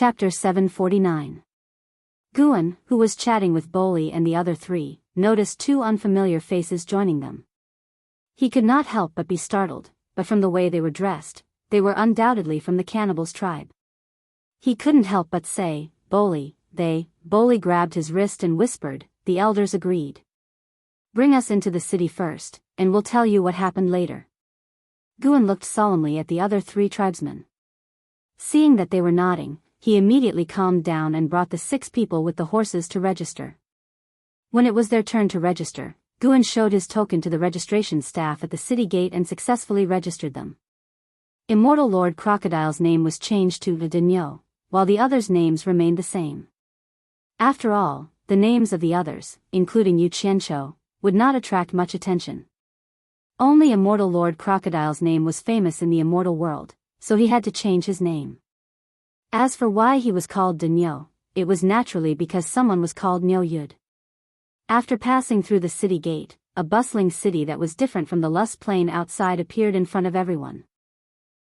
Chapter 749. Guan, who was chatting with Boli and the other three, noticed two unfamiliar faces joining them. He could not help but be startled, but from the way they were dressed, they were undoubtedly from the cannibals' tribe. He couldn't help but say, "Boli, they." Boli grabbed his wrist and whispered, "The elders agreed. Bring us into the city first, and we'll tell you what happened later." Guan looked solemnly at the other three tribesmen. Seeing that they were nodding, he immediately calmed down and brought the 6 people with the horses to register. When it was their turn to register, Guan showed his token to the registration staff at the city gate and successfully registered them. Immortal Lord Crocodile's name was changed to Dinyo, while the others' names remained the same. After all, the names of the others, including Yu Qianqiu, would not attract much attention. Only Immortal Lord Crocodile's name was famous in the immortal world, so he had to change his name. As for why he was called Dinyo, it was naturally because someone was called Nyo Yud. After passing through the city gate, a bustling city that was different from the lush plain outside appeared in front of everyone.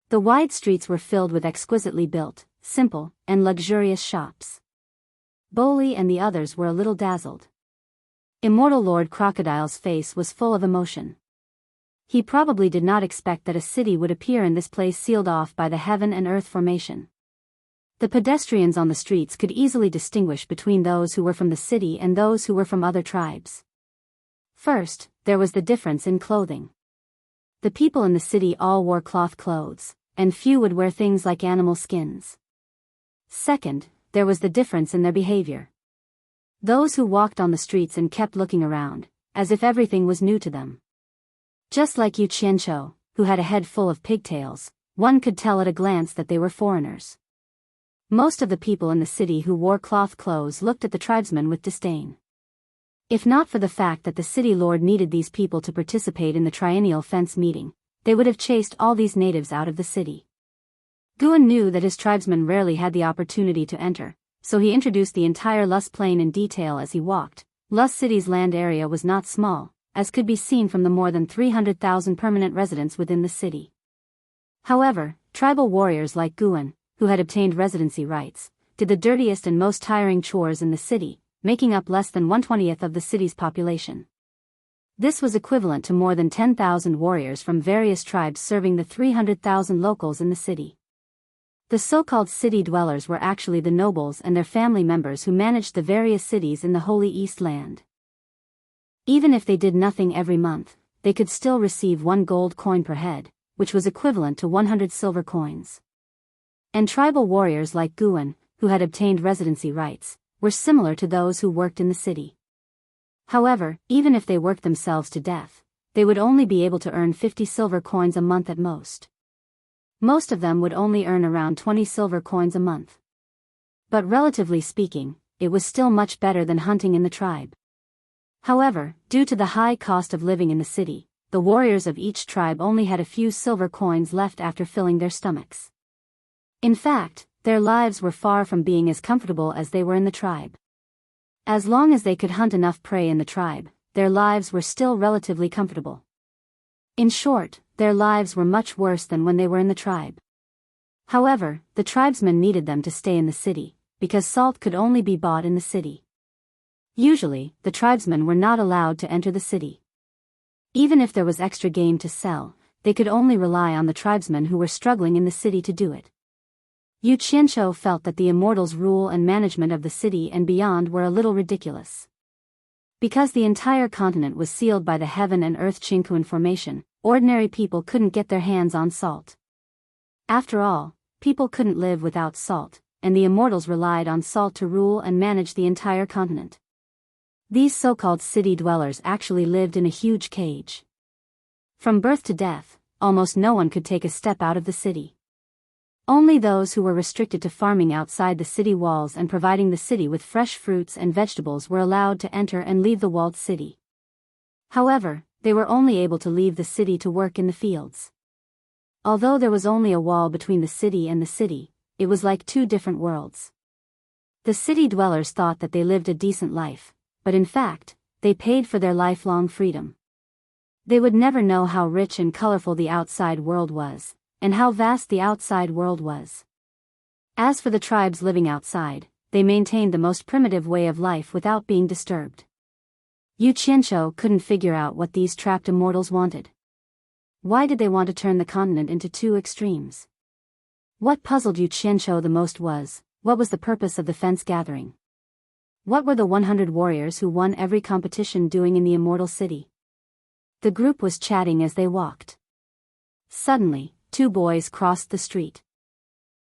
The wide streets were filled with exquisitely built, simple, and luxurious shops. Boli and the others were a little dazzled. Immortal Lord Crocodile's face was full of emotion. He probably did not expect that a city would appear in this place sealed off by the heaven and earth formation. The pedestrians on the streets could easily distinguish between those who were from the city and those who were from other tribes. First, there was the difference in clothing. The people in the city all wore cloth clothes, and few would wear things like animal skins. Second, there was the difference in their behavior. Those who walked on the streets and kept looking around, as if everything was new to them. Just like Yu Qianqiu, who had a head full of pigtails, one could tell at a glance that they were foreigners. Most of the people in the city who wore cloth clothes looked at the tribesmen with disdain. If not for the fact that the city lord needed these people to participate in the triennial fence meeting, they would have chased all these natives out of the city. Guan knew that his tribesmen rarely had the opportunity to enter, so he introduced the entire Lus plain in detail as he walked. Lus City's land area was not small, as could be seen from the more than 300,000 permanent residents within the city. However, tribal warriors like Guan, who had obtained residency rights, did the dirtiest and most tiring chores in the city, making up less than 1/20th of the city's population. This was equivalent to more than 10,000 warriors from various tribes serving the 300,000 locals in the city. The so-called city dwellers were actually the nobles and their family members who managed the various cities in the Holy East Land. Even if they did nothing every month, they could still receive 1 gold coin per head, which was equivalent to 100 silver coins. And tribal warriors like Guan, who had obtained residency rights, were similar to those who worked in the city. However, even if they worked themselves to death, they would only be able to earn 50 silver coins a month at most. Most of them would only earn around 20 silver coins a month. But relatively speaking, it was still much better than hunting in the tribe. However, due to the high cost of living in the city, the warriors of each tribe only had a few silver coins left after filling their stomachs. In fact, their lives were far from being as comfortable as they were in the tribe. As long as they could hunt enough prey in the tribe, their lives were still relatively comfortable. In short, their lives were much worse than when they were in the tribe. However, the tribesmen needed them to stay in the city, because salt could only be bought in the city. Usually, the tribesmen were not allowed to enter the city. Even if there was extra game to sell, they could only rely on the tribesmen who were struggling in the city to do it. Yu Qianqiu felt that the immortals' rule and management of the city and beyond were a little ridiculous. Because the entire continent was sealed by the heaven and earth Qingquan formation, ordinary people couldn't get their hands on salt. After all, people couldn't live without salt, and the immortals relied on salt to rule and manage the entire continent. These so-called city dwellers actually lived in a huge cage. From birth to death, almost no one could take a step out of the city. Only those who were restricted to farming outside the city walls and providing the city with fresh fruits and vegetables were allowed to enter and leave the walled city. However, they were only able to leave the city to work in the fields. Although there was only a wall between the city and the city, it was like 2 different worlds. The city dwellers thought that they lived a decent life, but in fact, they paid for their lifelong freedom. They would never know how rich and colorful the outside world was, and how vast the outside world was. As for the tribes living outside, they maintained the most primitive way of life without being disturbed. Yu Qianqiu couldn't figure out what these trapped immortals wanted. Why did they want to turn the continent into two extremes? What puzzled Yu Qianqiu the most was, what was the purpose of the fence gathering? What were the 100 warriors who won every competition doing in the immortal city? The group was chatting as they walked. Suddenly, two boys crossed the street.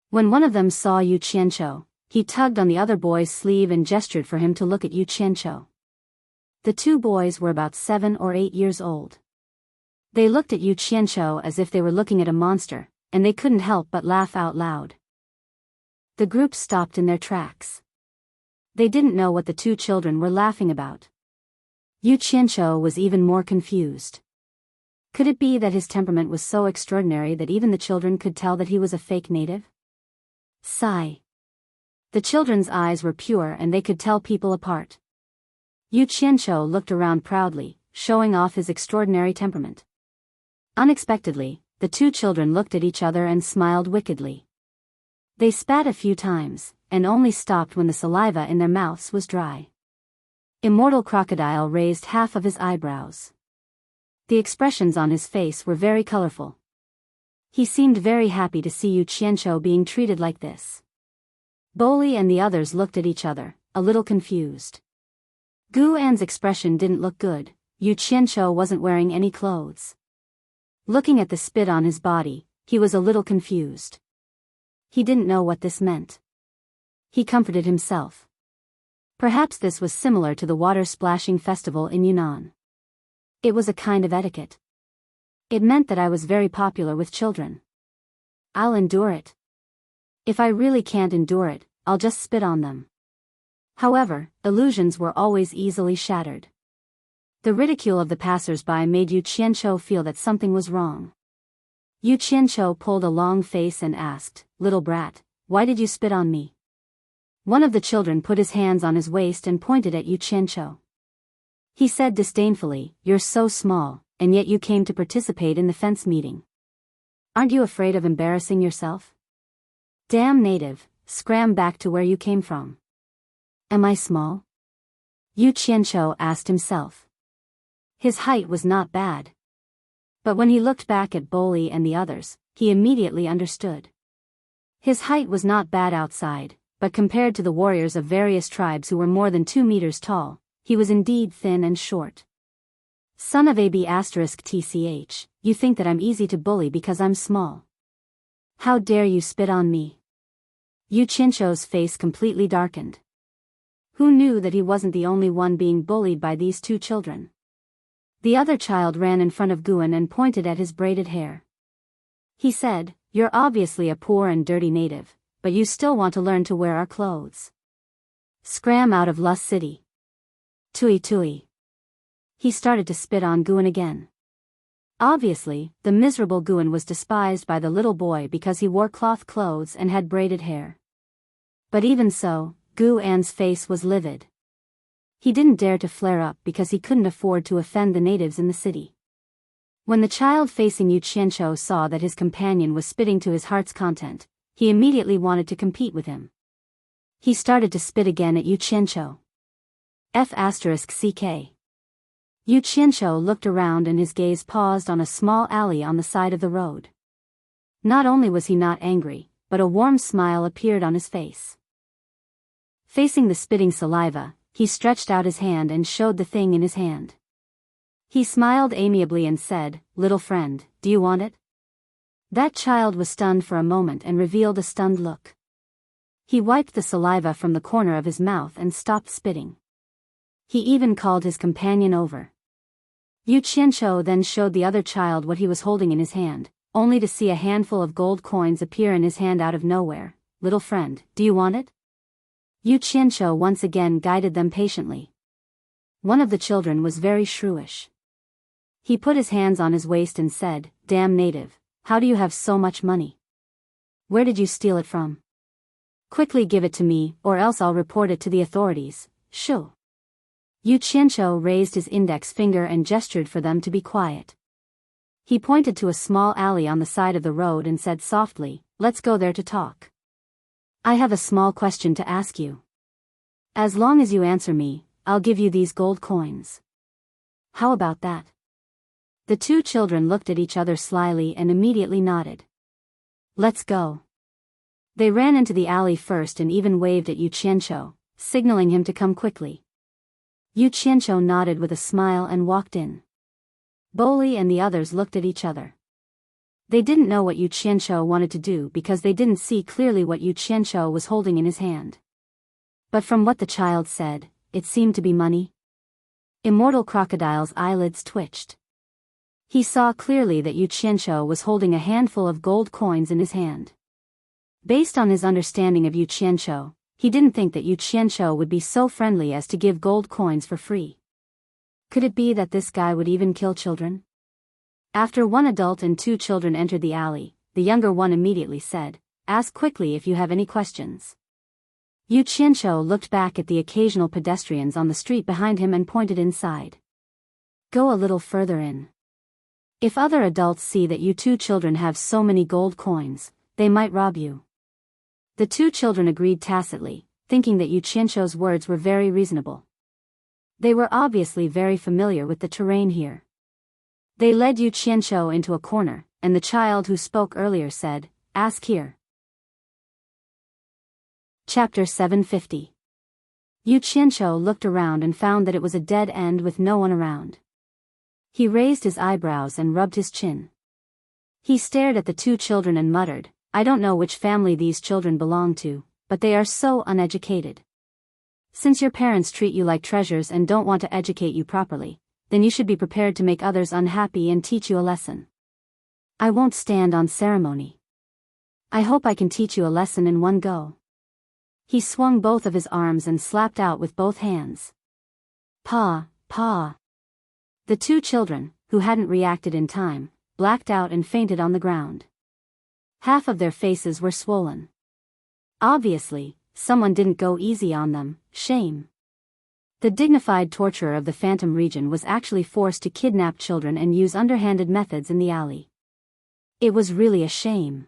When one of them saw Yu Qianqiu, he tugged on the other boy's sleeve and gestured for him to look at Yu Qianqiu. The two boys were about 7 or 8 years old. They looked at Yu Qianqiu as if they were looking at a monster, and they couldn't help but laugh out loud. The group stopped in their tracks. They didn't know what the two children were laughing about. Yu Qianqiu was even more confused. Could it be that his temperament was so extraordinary that even the children could tell that he was a fake native? Sigh. The children's eyes were pure and they could tell people apart. Yu Qianqiu looked around proudly, showing off his extraordinary temperament. Unexpectedly, the two children looked at each other and smiled wickedly. They spat a few times, and only stopped when the saliva in their mouths was dry. Immortal Crocodile raised half of his eyebrows. The expressions on his face were very colorful. He seemed very happy to see Yu Qianqiu being treated like this. Boli and the others looked at each other, a little confused. Gu An's expression didn't look good. Yu Qianqiu wasn't wearing any clothes. Looking at the spit on his body, he was a little confused. He didn't know what this meant. He comforted himself. Perhaps this was similar to the water splashing festival in Yunnan. It was a kind of etiquette. It meant that I was very popular with children. I'll endure it. If I really can't endure it, I'll just spit on them. However, illusions were always easily shattered. The ridicule of the passers-by made Yu Qianqiu feel that something was wrong. Yu Qianqiu pulled a long face and asked, "Little brat, why did you spit on me?" One of the children put his hands on his waist and pointed at Yu Qianqiu. He said disdainfully, "You're so small, and yet you came to participate in the fence meeting. Aren't you afraid of embarrassing yourself? Damn native, scram back to where you came from." Am I small? Yu Qianqiu asked himself. His height was not bad. But when he looked back at Boli and the others, he immediately understood. His height was not bad outside, but compared to the warriors of various tribes who were more than 2 meters tall, he was indeed thin and short. Son of AB *TCH, you think that I'm easy to bully because I'm small. How dare you spit on me? Yu Qianqiu's face completely darkened. Who knew that he wasn't the only one being bullied by these two children? The other child ran in front of Guan and pointed at his braided hair. He said, "You're obviously a poor and dirty native, but you still want to learn to wear our clothes. Scram out of Lust City. Tui tui." He started to spit on Guan again. Obviously, the miserable Guan was despised by the little boy because he wore cloth clothes and had braided hair. But even so, Gu An's face was livid. He didn't dare to flare up because he couldn't afford to offend the natives in the city. When the child facing Yu Qianqiu saw that his companion was spitting to his heart's content, he immediately wanted to compete with him. He started to spit again at Yu Qianqiu. F***ck. Yu Qianqiu looked around and his gaze paused on a small alley on the side of the road. Not only was he not angry, but a warm smile appeared on his face. Facing the spitting saliva, he stretched out his hand and showed the thing in his hand. He smiled amiably and said, "Little friend, do you want it?" That child was stunned for a moment and revealed a stunned look. He wiped the saliva from the corner of his mouth and stopped spitting. He even called his companion over. Yu Qianqiu then showed the other child what he was holding in his hand, only to see a handful of gold coins appear in his hand out of nowhere. "Little friend, do you want it?" Yu Qianqiu once again guided them patiently. One of the children was very shrewish. He put his hands on his waist and said, "Damn native, how do you have so much money? Where did you steal it from? Quickly give it to me, or else I'll report it to the authorities." Shoo. Yu Qianqiu raised his index finger and gestured for them to be quiet. He pointed to a small alley on the side of the road and said softly, "Let's go there to talk." I have a small question to ask you. As long as you answer me, I'll give you these gold coins. How about that? The two children looked at each other slyly and immediately nodded. Let's go. They ran into the alley first and even waved at Yu Qianqiu, signaling him to come quickly. Yu Qianqiu nodded with a smile and walked in. Boli and the others looked at each other. They didn't know what Yu Qianqiu wanted to do because they didn't see clearly what Yu Qianqiu was holding in his hand. But from what the child said, it seemed to be money. Immortal Crocodile's eyelids twitched. He saw clearly that Yu Qianqiu was holding a handful of gold coins in his hand. Based on his understanding of Yu Qianqiu, he didn't think that Yu Qianqiu would be so friendly as to give gold coins for free. Could it be that this guy would even kill children? After one adult and two children entered the alley, the younger one immediately said, "Ask quickly if you have any questions." Yu Qianqiu looked back at the occasional pedestrians on the street behind him and pointed inside. Go a little further in. If other adults see that you two children have so many gold coins, they might rob you. The two children agreed tacitly, thinking that Yu Qianqiu's words were very reasonable. They were obviously very familiar with the terrain here. They led Yu Qianqiu into a corner, and the child who spoke earlier said, "Ask here." Chapter 750. Yu Qianqiu looked around and found that it was a dead end with no one around. He raised his eyebrows and rubbed his chin. He stared at the two children and muttered, "I don't know which family these children belong to, but they are so uneducated. Since your parents treat you like treasures and don't want to educate you properly, then you should be prepared to make others unhappy and teach you a lesson. I won't stand on ceremony. I hope I can teach you a lesson in one go." He swung both of his arms and slapped out with both hands. Pa, pa. The two children, who hadn't reacted in time, blacked out and fainted on the ground. Half of their faces were swollen. Obviously, someone didn't go easy on them. Shame. The dignified torturer of the Phantom region was actually forced to kidnap children and use underhanded methods in the alley. It was really a shame.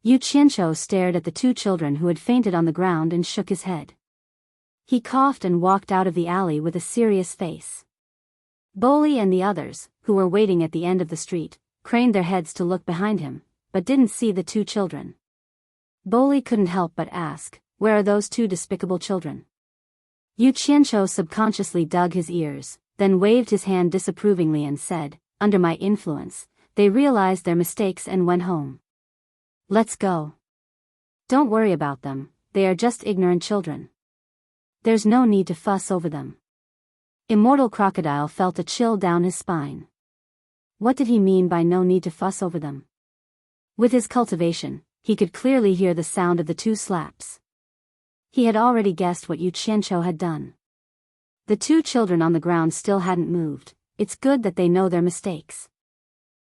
Yu Qianqiu stared at the two children who had fainted on the ground and shook his head. He coughed and walked out of the alley with a serious face. Boli and the others, who were waiting at the end of the street, craned their heads to look behind him, but didn't see the two children. Boli couldn't help but ask, "Where are those two despicable children?" Yu Qianqiu subconsciously dug his ears, then waved his hand disapprovingly and said, "Under my influence, they realized their mistakes and went home. Let's go. Don't worry about them, they are just ignorant children. There's no need to fuss over them." Immortal Crocodile felt a chill down his spine. What did he mean by no need to fuss over them? With his cultivation, he could clearly hear the sound of the two slaps. He had already guessed what Yu Qianqiu had done. The two children on the ground still hadn't moved. It's good that they know their mistakes.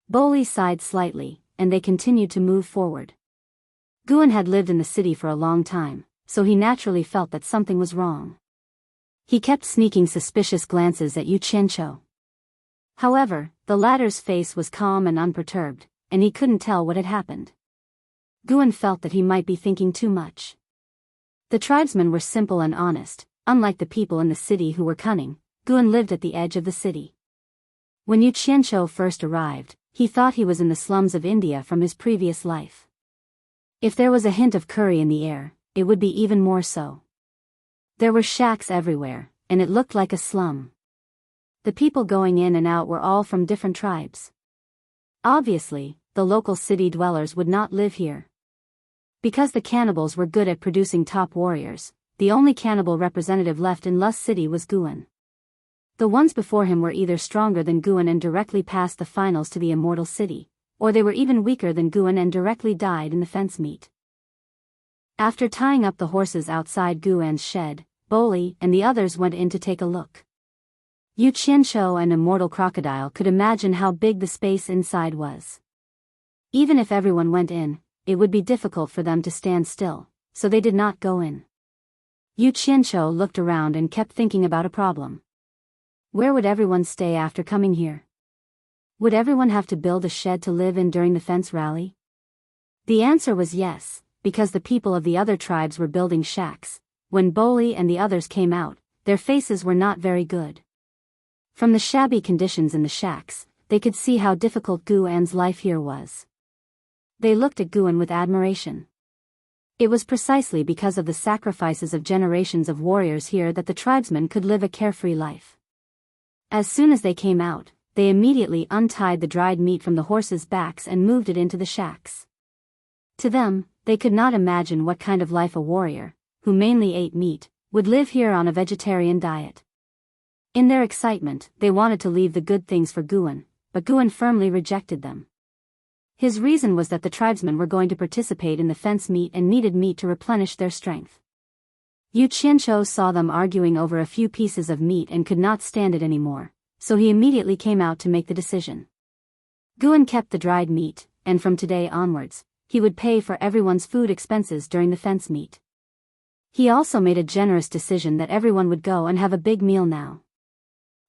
Boli sighed slightly, and they continued to move forward. Guan had lived in the city for a long time, so he naturally felt that something was wrong. He kept sneaking suspicious glances at Yu Qianqiu. However, the latter's face was calm and unperturbed, and he couldn't tell what had happened. Guan felt that he might be thinking too much. The tribesmen were simple and honest, unlike the people in the city who were cunning. Guan lived at the edge of the city. When Yu Qianqiu first arrived, he thought he was in the slums of India from his previous life. If there was a hint of curry in the air, it would be even more so. There were shacks everywhere, and it looked like a slum. The people going in and out were all from different tribes. Obviously, the local city dwellers would not live here. Because the cannibals were good at producing top warriors, the only cannibal representative left in Lust City was Guan. The ones before him were either stronger than Guan and directly passed the finals to the Immortal City, or they were even weaker than Guan and directly died in the fence meet. After tying up the horses outside Guan's shed, Boli and the others went in to take a look. Yu Qianqiu and Immortal Crocodile could imagine how big the space inside was. Even if everyone went in, it would be difficult for them to stand still, so they did not go in. Yu Qianqiu looked around and kept thinking about a problem. Where would everyone stay after coming here? Would everyone have to build a shed to live in during the fence rally? The answer was yes, because the people of the other tribes were building shacks. When Boli and the others came out, their faces were not very good. From the shabby conditions in the shacks, they could see how difficult Guan's life here was. They looked at Guan with admiration. It was precisely because of the sacrifices of generations of warriors here that the tribesmen could live a carefree life. As soon as they came out, they immediately untied the dried meat from the horses' backs and moved it into the shacks. To them, they could not imagine what kind of life a warrior, who mainly ate meat, would live here on a vegetarian diet. In their excitement, they wanted to leave the good things for Guan, but Guan firmly rejected them. His reason was that the tribesmen were going to participate in the fence meet and needed meat to replenish their strength. Yu Qianzhou saw them arguing over a few pieces of meat and could not stand it anymore, so he immediately came out to make the decision. Guan kept the dried meat, and from today onwards, he would pay for everyone's food expenses during the fence meet. He also made a generous decision that everyone would go and have a big meal now.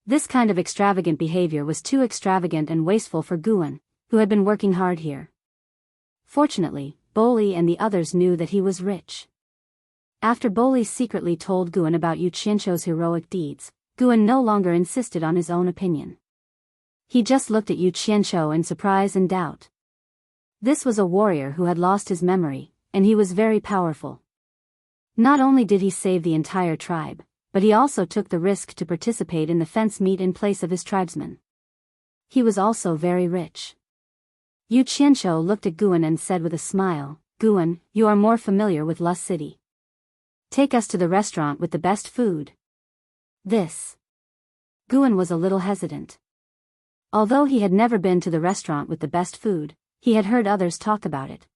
This kind of extravagant behavior was too extravagant and wasteful for Guan, who had been working hard here. Fortunately, Boli and the others knew that he was rich. After Boli secretly told Guan about Yu Qianzhou's heroic deeds, Guan no longer insisted on his own opinion. He just looked at Yu Qianzhou in surprise and doubt. This was a warrior who had lost his memory, and he was very powerful. Not only did he save the entire tribe, but he also took the risk to participate in the fence meet in place of his tribesmen. He was also very rich. Yu Qianzhou looked at Guan and said with a smile, "Guan, you are more familiar with Lust City. Take us to the restaurant with the best food." This. Guan was a little hesitant. Although he had never been to the restaurant with the best food, he had heard others talk about it.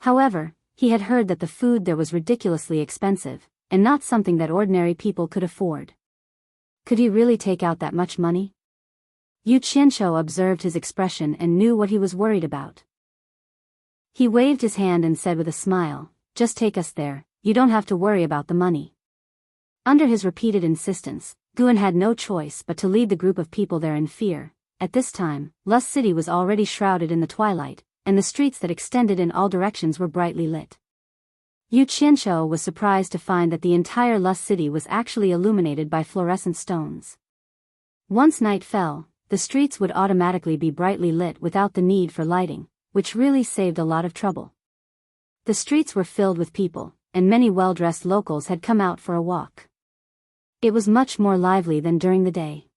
However, he had heard that the food there was ridiculously expensive, and not something that ordinary people could afford. Could he really take out that much money? Yu Qianzhou observed his expression and knew what he was worried about. He waved his hand and said with a smile, "Just take us there, you don't have to worry about the money." Under his repeated insistence, Guan had no choice but to lead the group of people there in fear. At this time, Lust City was already shrouded in the twilight, and the streets that extended in all directions were brightly lit. Yu Qianzhou was surprised to find that the entire Lust City was actually illuminated by fluorescent stones. Once night fell, the streets would automatically be brightly lit without the need for lighting, which really saved a lot of trouble. The streets were filled with people, and many well-dressed locals had come out for a walk. It was much more lively than during the day.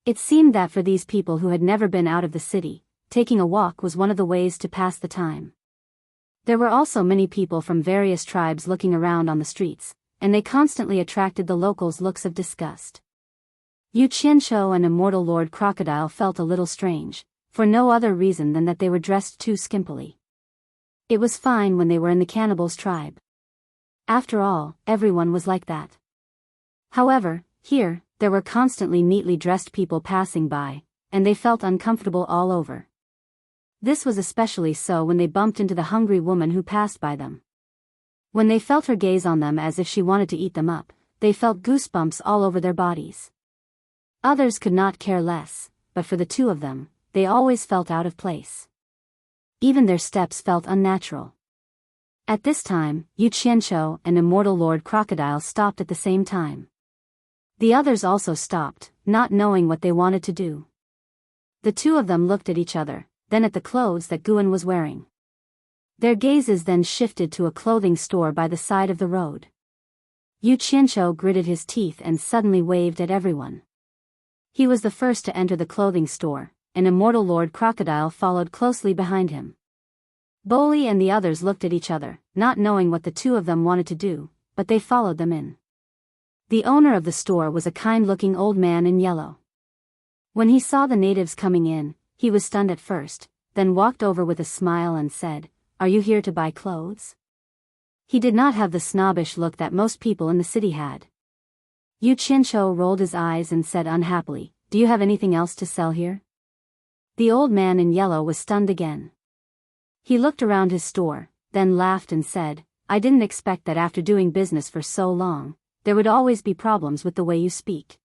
It seemed that for these people who had never been out of the city, taking a walk was one of the ways to pass the time. There were also many people from various tribes looking around on the streets, and they constantly attracted the locals' looks of disgust. Yu Qianzhou and Immortal Lord Crocodile felt a little strange, for no other reason than that they were dressed too skimpily. It was fine when they were in the cannibals' tribe. After all, everyone was like that. However, here, there were constantly neatly dressed people passing by, and they felt uncomfortable all over. This was especially so when they bumped into the hungry woman who passed by them. When they felt her gaze on them as if she wanted to eat them up, they felt goosebumps all over their bodies. Others could not care less, but for the two of them, they always felt out of place. Even their steps felt unnatural. At this time, Yu Qianzhou and Immortal Lord Crocodile stopped at the same time. The others also stopped, not knowing what they wanted to do. The two of them looked at each other, then at the clothes that Guan was wearing. Their gazes then shifted to a clothing store by the side of the road. Yu Qianzhou gritted his teeth and suddenly waved at everyone. He was the first to enter the clothing store, and Immortal Lord Crocodile followed closely behind him. Boli and the others looked at each other, not knowing what the two of them wanted to do, but they followed them in. The owner of the store was a kind-looking old man in yellow. When he saw the natives coming in, he was stunned at first, then walked over with a smile and said, "Are you here to buy clothes?" He did not have the snobbish look that most people in the city had. Yu Qianzhou rolled his eyes and said unhappily, "Do you have anything else to sell here?" The old man in yellow was stunned again. He looked around his store, then laughed and said, "I didn't expect that after doing business for so long, there would always be problems with the way you speak.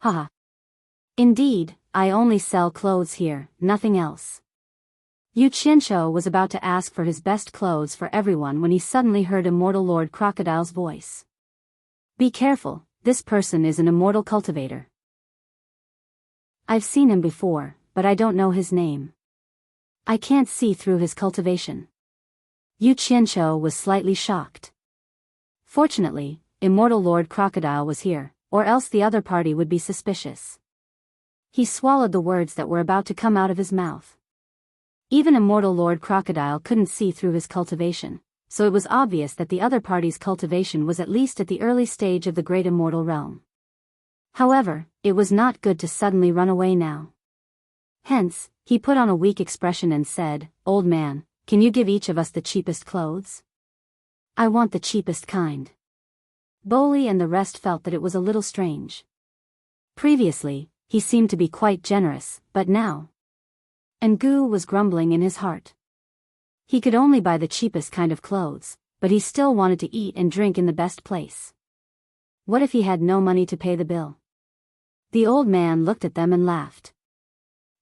Haha. Indeed, I only sell clothes here, nothing else." Yu Qianshou was about to ask for his best clothes for everyone when he suddenly heard Immortal Lord Crocodile's voice. Be careful, this person is an immortal cultivator. I've seen him before, but I don't know his name. I can't see through his cultivation. Yu Qianshou was slightly shocked. Fortunately, Immortal Lord Crocodile was here, or else the other party would be suspicious. He swallowed the words that were about to come out of his mouth. Even Immortal Lord Crocodile couldn't see through his cultivation, so it was obvious that the other party's cultivation was at least at the early stage of the great immortal realm. However, it was not good to suddenly run away now. Hence, he put on a weak expression and said, Old man, can you give each of us the cheapest clothes? I want the cheapest kind. Boli and the rest felt that it was a little strange. Previously, he seemed to be quite generous, but now. And Gu was grumbling in his heart. He could only buy the cheapest kind of clothes, but he still wanted to eat and drink in the best place. What if he had no money to pay the bill? The old man looked at them and laughed.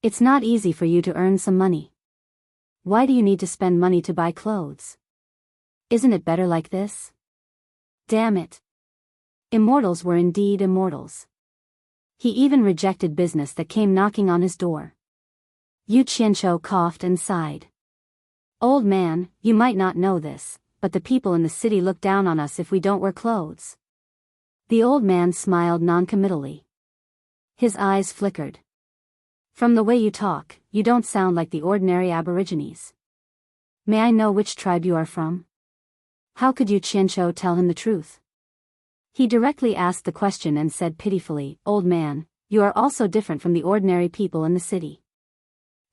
It's not easy for you to earn some money. Why do you need to spend money to buy clothes? Isn't it better like this? Damn it. Immortals were indeed immortals. He even rejected business that came knocking on his door. Yu Qianshou coughed and sighed. Old man, you might not know this, but the people in the city look down on us if we don't wear clothes. The old man smiled noncommittally. His eyes flickered. From the way you talk, you don't sound like the ordinary aborigines. May I know which tribe you are from? How could Yu Qianshou tell him the truth? He directly asked the question and said pitifully, Old man, you are also different from the ordinary people in the city.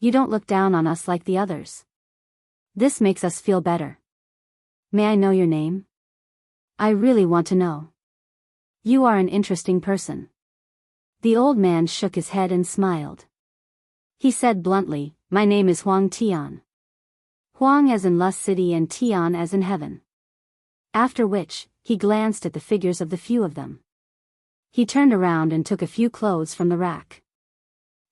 You don't look down on us like the others. This makes us feel better. May I know your name? I really want to know. You are an interesting person. The old man shook his head and smiled. He said bluntly, My name is Huang Tian. Huang as in Lust City and Tian as in heaven. After which, he glanced at the figures of the few of them. He turned around and took a few clothes from the rack.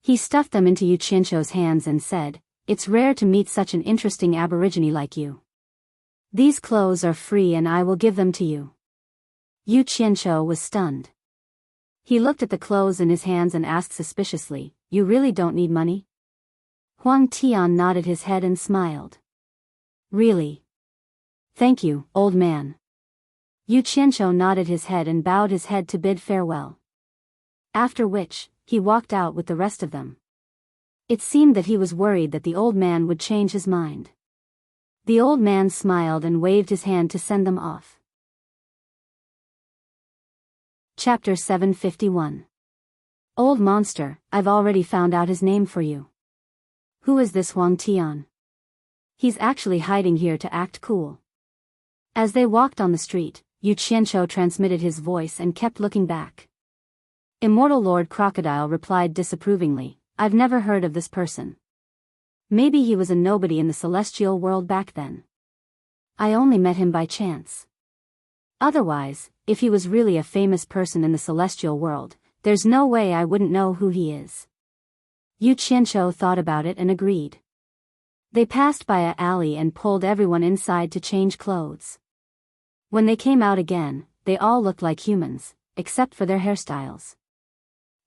He stuffed them into Yu Qianshou's hands and said, It's rare to meet such an interesting aborigine like you. These clothes are free and I will give them to you. Yu Qianshou was stunned. He looked at the clothes in his hands and asked suspiciously, You really don't need money? Huang Tian nodded his head and smiled. Really? Thank you, old man. Yu Qianshou nodded his head and bowed his head to bid farewell. After which, he walked out with the rest of them. It seemed that he was worried that the old man would change his mind. The old man smiled and waved his hand to send them off. Chapter 751. Old monster, I've already found out his name for you. Who is this Huang Tian? He's actually hiding here to act cool. As they walked on the street, Yu Qianshou transmitted his voice and kept looking back. Immortal Lord Crocodile replied disapprovingly, I've never heard of this person. Maybe he was a nobody in the celestial world back then. I only met him by chance. Otherwise, if he was really a famous person in the celestial world, there's no way I wouldn't know who he is. Yu Qianshou thought about it and agreed. They passed by an alley and pulled everyone inside to change clothes. When they came out again, they all looked like humans, except for their hairstyles.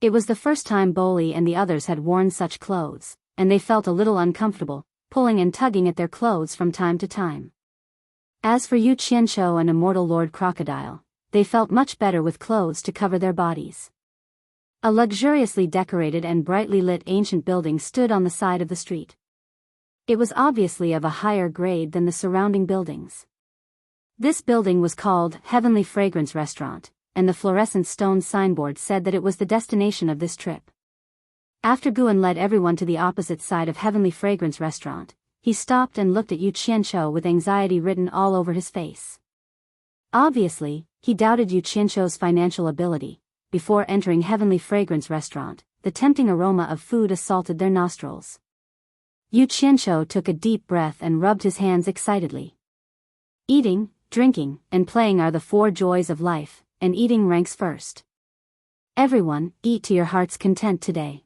It was the first time Boli and the others had worn such clothes, and they felt a little uncomfortable, pulling and tugging at their clothes from time to time. As for Yu Qianshou and Immortal Lord Crocodile, they felt much better with clothes to cover their bodies. A luxuriously decorated and brightly lit ancient building stood on the side of the street. It was obviously of a higher grade than the surrounding buildings. This building was called Heavenly Fragrance Restaurant, and the fluorescent stone signboard said that it was the destination of this trip. After Guan led everyone to the opposite side of Heavenly Fragrance Restaurant, he stopped and looked at Yu Qianshou with anxiety written all over his face. Obviously, he doubted Yu Qianshou's financial ability. Before entering Heavenly Fragrance Restaurant, the tempting aroma of food assaulted their nostrils. Yu Qianshou took a deep breath and rubbed his hands excitedly. Eating, drinking, and playing are the 4 joys of life, and eating ranks first. Everyone, eat to your heart's content today.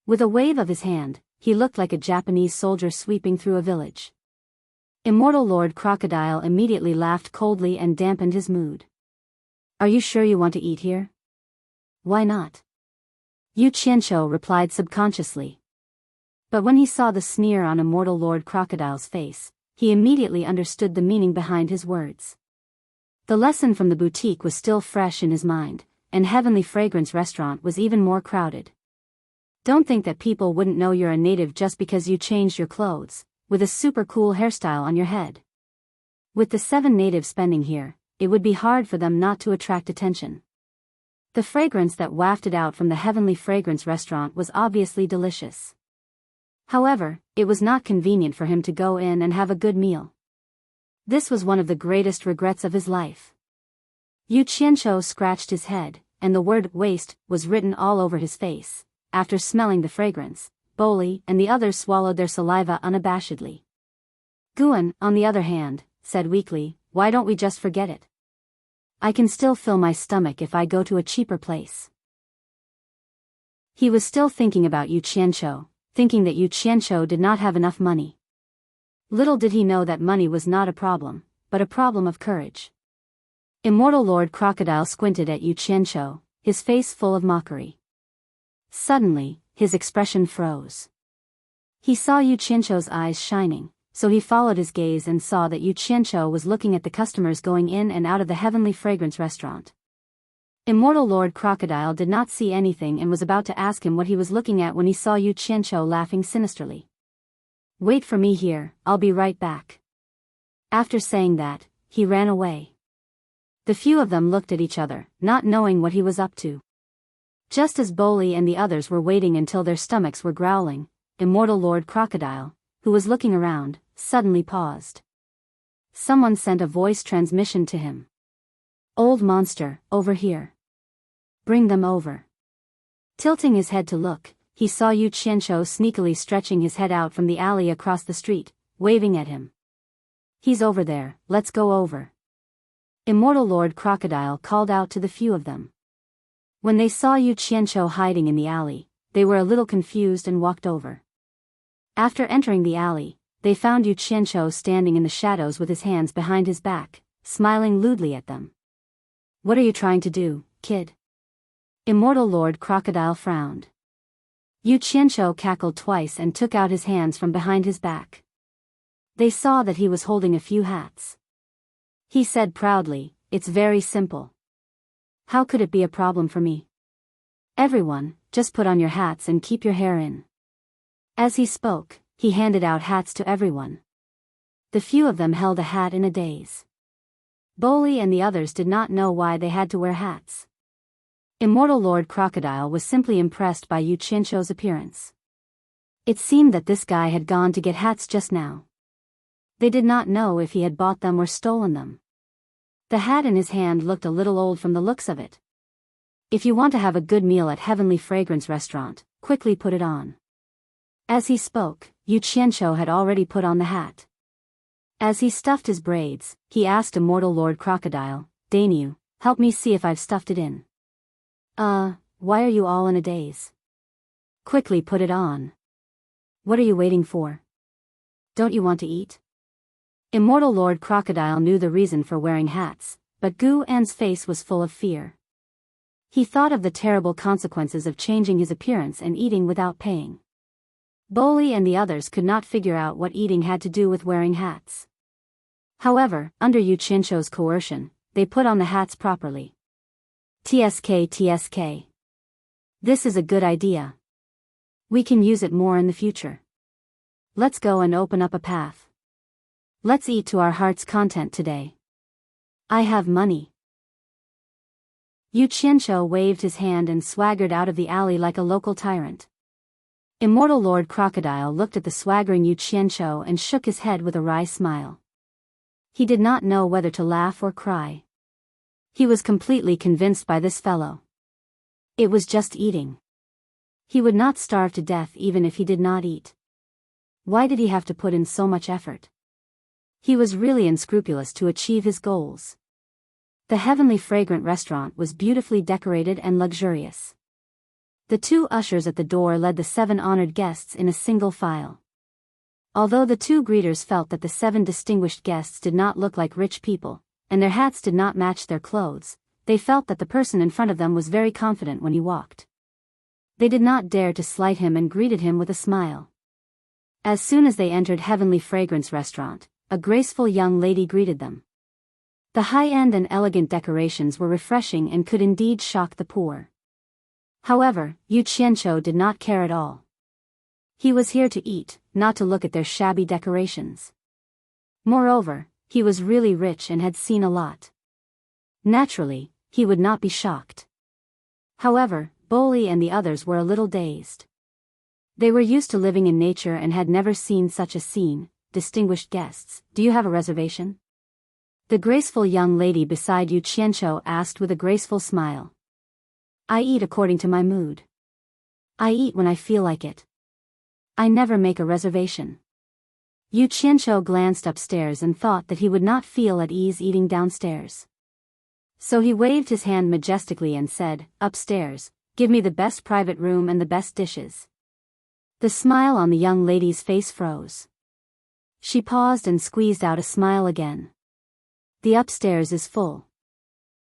With a wave of his hand, he looked like a Japanese soldier sweeping through a village. Immortal Lord Crocodile immediately laughed coldly and dampened his mood. Are you sure you want to eat here? Why not? Yu Qianqiu replied subconsciously. But when he saw the sneer on Immortal Lord Crocodile's face, he immediately understood the meaning behind his words. The lesson from the boutique was still fresh in his mind, and Heavenly Fragrance Restaurant was even more crowded. Don't think that people wouldn't know you're a native just because you changed your clothes, with a super cool hairstyle on your head. With the 7 natives spending here, it would be hard for them not to attract attention. The fragrance that wafted out from the Heavenly Fragrance Restaurant was obviously delicious. However, it was not convenient for him to go in and have a good meal. This was one of the greatest regrets of his life. Yu Qianqiu scratched his head, and the word waste was written all over his face. After smelling the fragrance, Boli and the others swallowed their saliva unabashedly. Guan, on the other hand, said weakly, why don't we just forget it? I can still fill my stomach if I go to a cheaper place. He was still thinking about Yu Qianqiu, thinking that Yu Qianqiu did not have enough money. Little did he know that money was not a problem, but a problem of courage. Immortal Lord Crocodile squinted at Yu Qianqiu, his face full of mockery. Suddenly, his expression froze. He saw Yu Qianqiu's eyes shining, so he followed his gaze and saw that Yu Qianqiu was looking at the customers going in and out of the Heavenly Fragrance Restaurant. Immortal Lord Crocodile did not see anything and was about to ask him what he was looking at when he saw Yu Qianqiu laughing sinisterly. Wait for me here, I'll be right back. After saying that, he ran away. The few of them looked at each other, not knowing what he was up to. Just as Boli and the others were waiting until their stomachs were growling, Immortal Lord Crocodile, who was looking around, suddenly paused. Someone sent a voice transmission to him. Old monster, over here. Bring them over. Tilting his head to look, he saw Yu Qianqiu sneakily stretching his head out from the alley across the street, waving at him. He's over there, let's go over. Immortal Lord Crocodile called out to the few of them. When they saw Yu Qianqiu hiding in the alley, they were a little confused and walked over. After entering the alley, they found Yu Qianqiu standing in the shadows with his hands behind his back, smiling lewdly at them. What are you trying to do, kid? Immortal Lord Crocodile frowned. Yu Qianqiu cackled twice and took out his hands from behind his back. They saw that he was holding a few hats. He said proudly, it's very simple. How could it be a problem for me? Everyone, just put on your hats and keep your hair in. As he spoke, he handed out hats to everyone. The few of them held a hat in a daze. Boli and the others did not know why they had to wear hats. Immortal Lord Crocodile was simply impressed by Yu Qianqiu's appearance. It seemed that this guy had gone to get hats just now. They did not know if he had bought them or stolen them. The hat in his hand looked a little old from the looks of it. If you want to have a good meal at Heavenly Fragrance Restaurant, quickly put it on. As he spoke, Yu Qianqiu had already put on the hat. As he stuffed his braids, he asked Immortal Lord Crocodile, Dainu, help me see if I've stuffed it in. Why are you all in a daze? Quickly put it on. What are you waiting for? Don't you want to eat? Immortal Lord Crocodile knew the reason for wearing hats, but Gu An's face was full of fear. He thought of the terrible consequences of changing his appearance and eating without paying. Boli and the others could not figure out what eating had to do with wearing hats. However, under Yu Qianqiu's coercion, they put on the hats properly. TSK. This is a good idea. We can use it more in the future. Let's go and open up a path. Let's eat to our heart's content today. I have money. Yu Qianqiu waved his hand and swaggered out of the alley like a local tyrant. Immortal Lord Crocodile looked at the swaggering Yu Qianqiu and shook his head with a wry smile. He did not know whether to laugh or cry. He was completely convinced by this fellow. It was just eating. He would not starve to death even if he did not eat. Why did he have to put in so much effort? He was really unscrupulous to achieve his goals. The Heavenly Fragrant Restaurant was beautifully decorated and luxurious. The two ushers at the door led the 7 honored guests in a single file. Although the 2 greeters felt that the 7 distinguished guests did not look like rich people, and their hats did not match their clothes, they felt that the person in front of them was very confident when he walked. They did not dare to slight him and greeted him with a smile. As soon as they entered Heavenly Fragrance Restaurant, a graceful young lady greeted them. The high-end and elegant decorations were refreshing and could indeed shock the poor. However, Yu Qianqiu did not care at all. He was here to eat, not to look at their shabby decorations. Moreover, he was really rich and had seen a lot. Naturally, he would not be shocked. However, Boli and the others were a little dazed. They were used to living in nature and had never seen such a scene. Distinguished guests, do you have a reservation? The graceful young lady beside Yu Qianqiu asked with a graceful smile. I eat according to my mood. I eat when I feel like it. I never make a reservation. Yu Qianqiu glanced upstairs and thought that he would not feel at ease eating downstairs. So he waved his hand majestically and said, upstairs, give me the best private room and the best dishes. The smile on the young lady's face froze. She paused and squeezed out a smile again. The upstairs is full.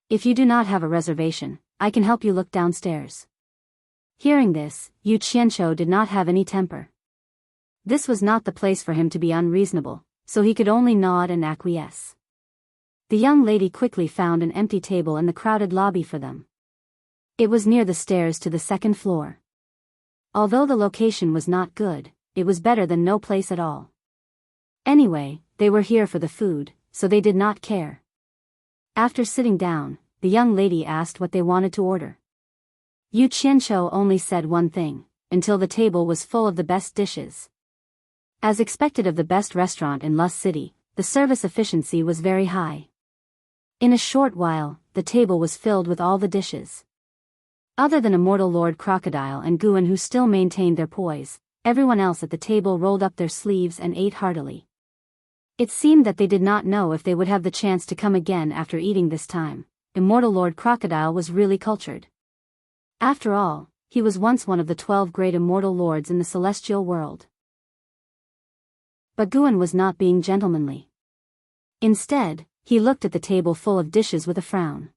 If you do not have a reservation, I can help you look downstairs. Hearing this, Yu Qianqiu did not have any temper. This was not the place for him to be unreasonable, so he could only nod and acquiesce. The young lady quickly found an empty table in the crowded lobby for them. It was near the stairs to the 2nd floor. Although the location was not good, it was better than no place at all. Anyway, they were here for the food, so they did not care. After sitting down, the young lady asked what they wanted to order. Yu Qianqiu only said one thing, until the table was full of the best dishes. As expected of the best restaurant in Lust City, the service efficiency was very high. In a short while, the table was filled with all the dishes. Other than Immortal Lord Crocodile and Guan who still maintained their poise, everyone else at the table rolled up their sleeves and ate heartily. It seemed that they did not know if they would have the chance to come again after eating this time. Immortal Lord Crocodile was really cultured. After all, he was once one of the 12 great immortal lords in the celestial world. But Guan was not being gentlemanly. Instead, he looked at the table full of dishes with a frown.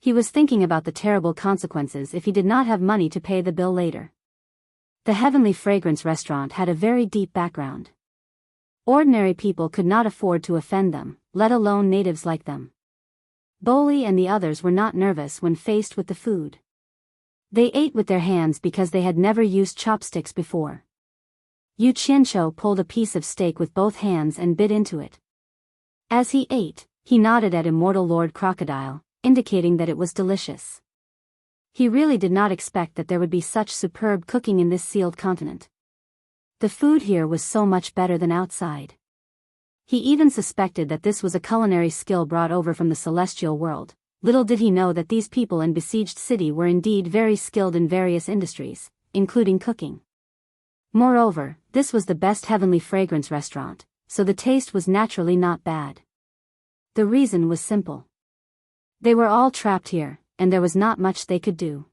He was thinking about the terrible consequences if he did not have money to pay the bill later. The Heavenly Fragrance Restaurant had a very deep background. Ordinary people could not afford to offend them, let alone natives like them. Boli and the others were not nervous when faced with the food. They ate with their hands because they had never used chopsticks before. Yu Qianqiu pulled a piece of steak with both hands and bit into it. As he ate, he nodded at Immortal Lord Crocodile, indicating that it was delicious. He really did not expect that there would be such superb cooking in this sealed continent. The food here was so much better than outside. He even suspected that this was a culinary skill brought over from the celestial world. Little did he know that these people in besieged city were indeed very skilled in various industries, including cooking. Moreover, this was the best Heavenly Fragrance Restaurant, so the taste was naturally not bad. The reason was simple. They were all trapped here, and there was not much they could do.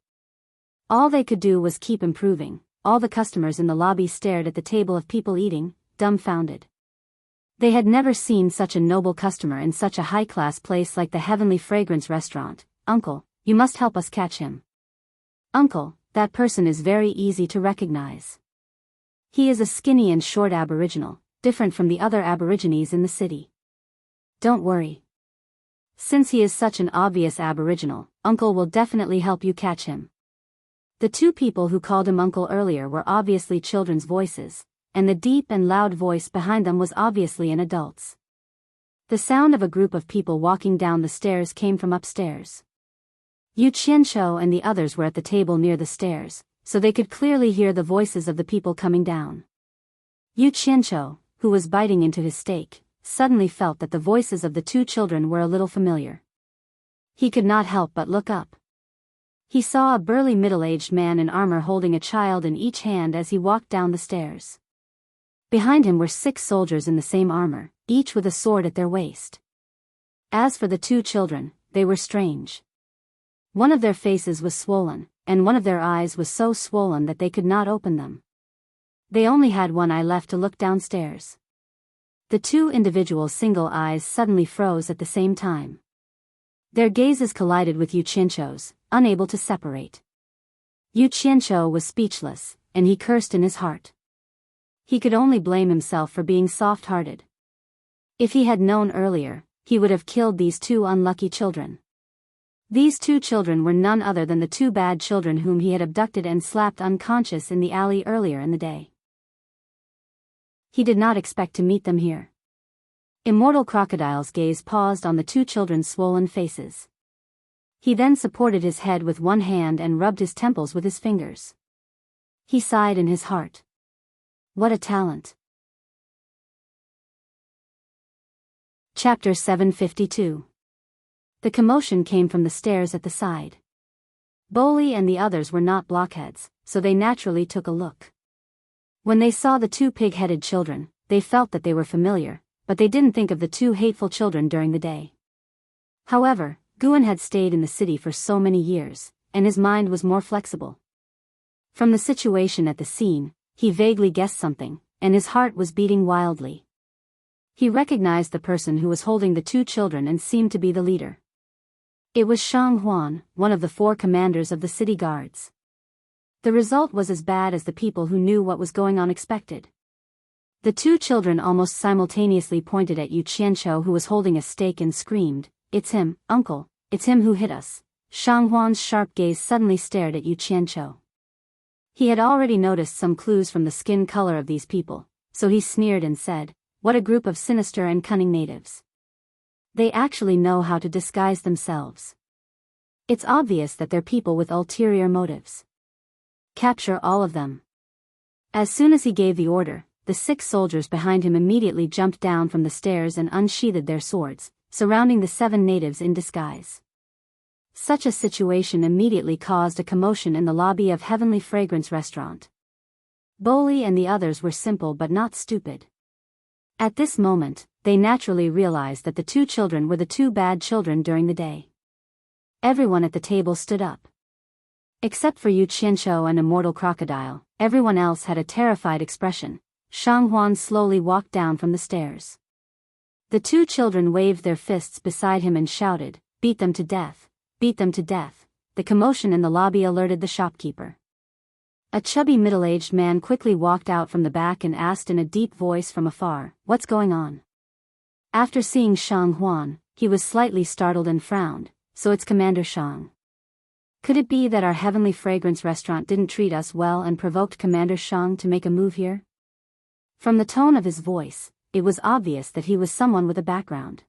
All they could do was keep improving. All the customers in the lobby stared at the table of people eating, dumbfounded. They had never seen such a noble customer in such a high-class place like the Heavenly Fragrance Restaurant. Uncle, you must help us catch him. Uncle, that person is very easy to recognize. He is a skinny and short aboriginal, different from the other aborigines in the city. Don't worry. Since he is such an obvious aboriginal, Uncle will definitely help you catch him. The 2 people who called him Uncle earlier were obviously children's voices, and the deep and loud voice behind them was obviously an adult's. The sound of a group of people walking down the stairs came from upstairs. Yu Qianqiu and the others were at the table near the stairs, so they could clearly hear the voices of the people coming down. Yu Qianqiu, who was biting into his steak, suddenly felt that the voices of the 2 children were a little familiar. He could not help but look up. He saw a burly middle-aged man in armor holding a child in each hand as he walked down the stairs. Behind him were 6 soldiers in the same armor, each with a sword at their waist. As for the 2 children, they were strange. One of their faces was swollen, and one of their eyes was so swollen that they could not open them. They only had one eye left to look downstairs. The two individual single eyes suddenly froze at the same time. Their gazes collided with Yu Qianqiu's, unable to separate. Yu Qianqiu was speechless, and he cursed in his heart. He could only blame himself for being soft-hearted. If he had known earlier, he would have killed these two unlucky children. These two children were none other than the two bad children whom he had abducted and slapped unconscious in the alley earlier in the day. He did not expect to meet them here. Immortal Crocodile's gaze paused on the two children's swollen faces. He then supported his head with one hand and rubbed his temples with his fingers. He sighed in his heart. What a talent. Chapter 752. The commotion came from the stairs at the side. Bowley and the others were not blockheads, so they naturally took a look. When they saw the two pig-headed children, they felt that they were familiar, but they didn't think of the two hateful children during the day. However, Guan had stayed in the city for so many years, and his mind was more flexible. From the situation at the scene, he vaguely guessed something, and his heart was beating wildly. He recognized the person who was holding the two children and seemed to be the leader. It was Shang Huan, one of the 4 commanders of the city guards. The result was as bad as the people who knew what was going on expected. The two children almost simultaneously pointed at Yu Qianqiu, who was holding a stake, and screamed, "It's him, uncle, it's him who hit us." Shang Huan's sharp gaze suddenly stared at Yu Qianqiu. He had already noticed some clues from the skin color of these people, so he sneered and said, "What a group of sinister and cunning natives. They actually know how to disguise themselves. It's obvious that they're people with ulterior motives. Capture all of them." As soon as he gave the order, the 6 soldiers behind him immediately jumped down from the stairs and unsheathed their swords, surrounding the 7 natives in disguise. Such a situation immediately caused a commotion in the lobby of Heavenly Fragrance Restaurant. Bowley and the others were simple but not stupid. At this moment, they naturally realized that the two children were the two bad children during the day. Everyone at the table stood up. Except for Yu Qianqiu and Immortal Crocodile, everyone else had a terrified expression. Shang Huan slowly walked down from the stairs. The two children waved their fists beside him and shouted, "Beat them to death! Beat them to death!" The commotion in the lobby alerted the shopkeeper. A chubby middle-aged man quickly walked out from the back and asked in a deep voice from afar, "What's going on?" After seeing Shang Huan, he was slightly startled and frowned. "So it's Commander Shang. Could it be that our Heavenly Fragrance Restaurant didn't treat us well and provoked Commander Shang to make a move here?" From the tone of his voice, it was obvious that he was someone with a background.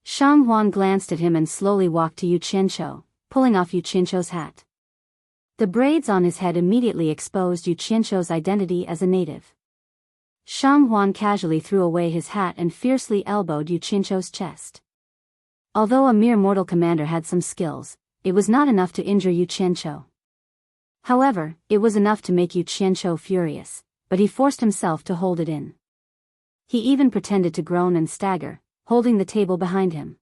Shang Huan glanced at him and slowly walked to Yu Qianqiu, pulling off Yu Qianqiu's hat. The braids on his head immediately exposed Yu Qianqiu's identity as a native. Shang Huan casually threw away his hat and fiercely elbowed Yu Qianqiu's chest. Although a mere mortal commander had some skills, it was not enough to injure Yu Qianqiu. However, it was enough to make Yu Qianqiu furious, but he forced himself to hold it in. He even pretended to groan and stagger, holding the table behind him.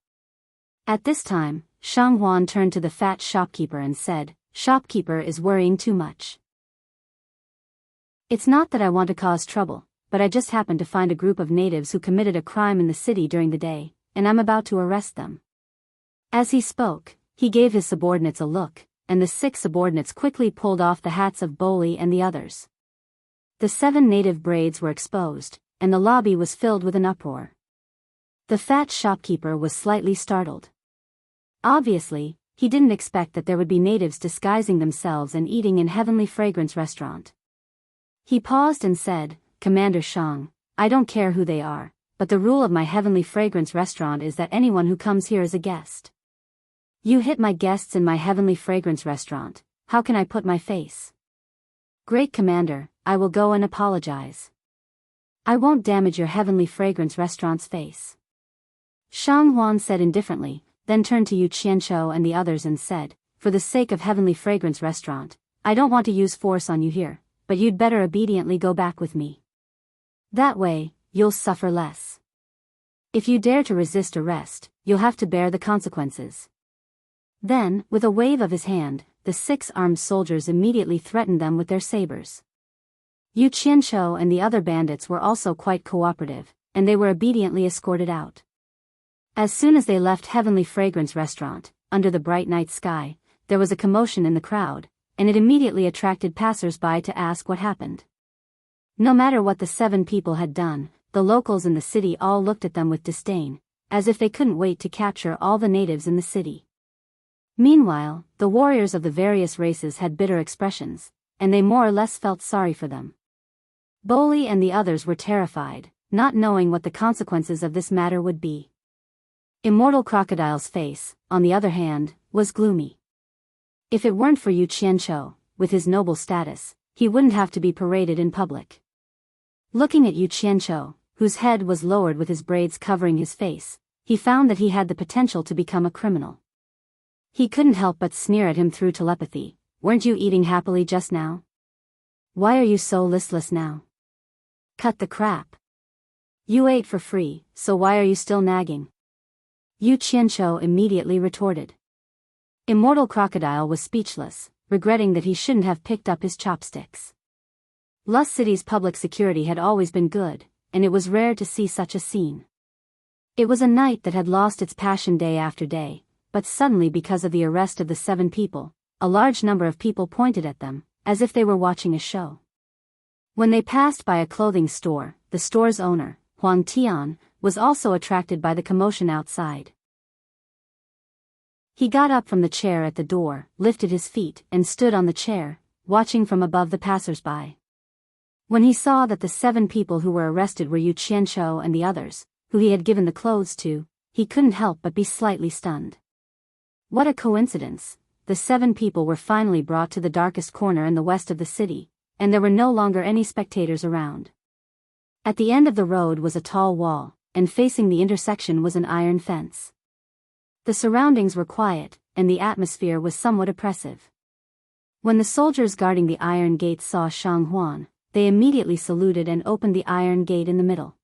At this time, Shang Huan turned to the fat shopkeeper and said, "Shopkeeper is worrying too much. It's not that I want to cause trouble, but I just happened to find a group of natives who committed a crime in the city during the day, and I'm about to arrest them." As he spoke, he gave his subordinates a look, and the 6 subordinates quickly pulled off the hats of Bowley and the others. The 7 native braids were exposed, and the lobby was filled with an uproar. The fat shopkeeper was slightly startled. Obviously, he didn't expect that there would be natives disguising themselves and eating in Heavenly Fragrance Restaurant. He paused and said, "Commander Shang, I don't care who they are, but the rule of my Heavenly Fragrance Restaurant is that anyone who comes here is a guest. You hit my guests in my Heavenly Fragrance Restaurant, how can I put my face? Great Commander, I will go and apologize. I won't damage your Heavenly Fragrance Restaurant's face." Shang Huan said indifferently, then turned to Yu Qianqiu and the others and said, "For the sake of Heavenly Fragrance Restaurant, I don't want to use force on you here, but you'd better obediently go back with me. That way, you'll suffer less. If you dare to resist arrest, you'll have to bear the consequences." Then, with a wave of his hand, the 6 armed soldiers immediately threatened them with their sabers. Yu Qianqiu and the other bandits were also quite cooperative, and they were obediently escorted out. As soon as they left Heavenly Fragrance Restaurant, under the bright night sky, there was a commotion in the crowd, and it immediately attracted passers-by to ask what happened. No matter what the 7 people had done, the locals in the city all looked at them with disdain, as if they couldn't wait to capture all the natives in the city. Meanwhile, the warriors of the various races had bitter expressions, and they more or less felt sorry for them. Boli and the others were terrified, not knowing what the consequences of this matter would be. Immortal Crocodile's face, on the other hand, was gloomy. If it weren't for Yu Qianqiu, with his noble status, he wouldn't have to be paraded in public. Looking at Yu Qianqiu, whose head was lowered with his braids covering his face, he found that he had the potential to become a criminal. He couldn't help but sneer at him through telepathy. Weren't you eating happily just now? Why are you so listless now? Cut the crap. You ate for free, so why are you still nagging? Yu Qianqiu immediately retorted. Immortal Crocodile was speechless, regretting that he shouldn't have picked up his chopsticks. Lust City's public security had always been good, and it was rare to see such a scene. It was a night that had lost its passion day after day, but suddenly because of the arrest of the 7 people, a large number of people pointed at them, as if they were watching a show. When they passed by a clothing store, the store's owner, Huang Tian, was also attracted by the commotion outside. He got up from the chair at the door, lifted his feet, and stood on the chair, watching from above the passers-by. When he saw that the 7 people who were arrested were Yu Qianqiu and the others, who he had given the clothes to, he couldn't help but be slightly stunned. What a coincidence! The 7 people were finally brought to the darkest corner in the west of the city, and there were no longer any spectators around. At the end of the road was a tall wall, and facing the intersection was an iron fence. The surroundings were quiet, and the atmosphere was somewhat oppressive. When the soldiers guarding the iron gate saw Shang Huan, they immediately saluted and opened the iron gate in the middle.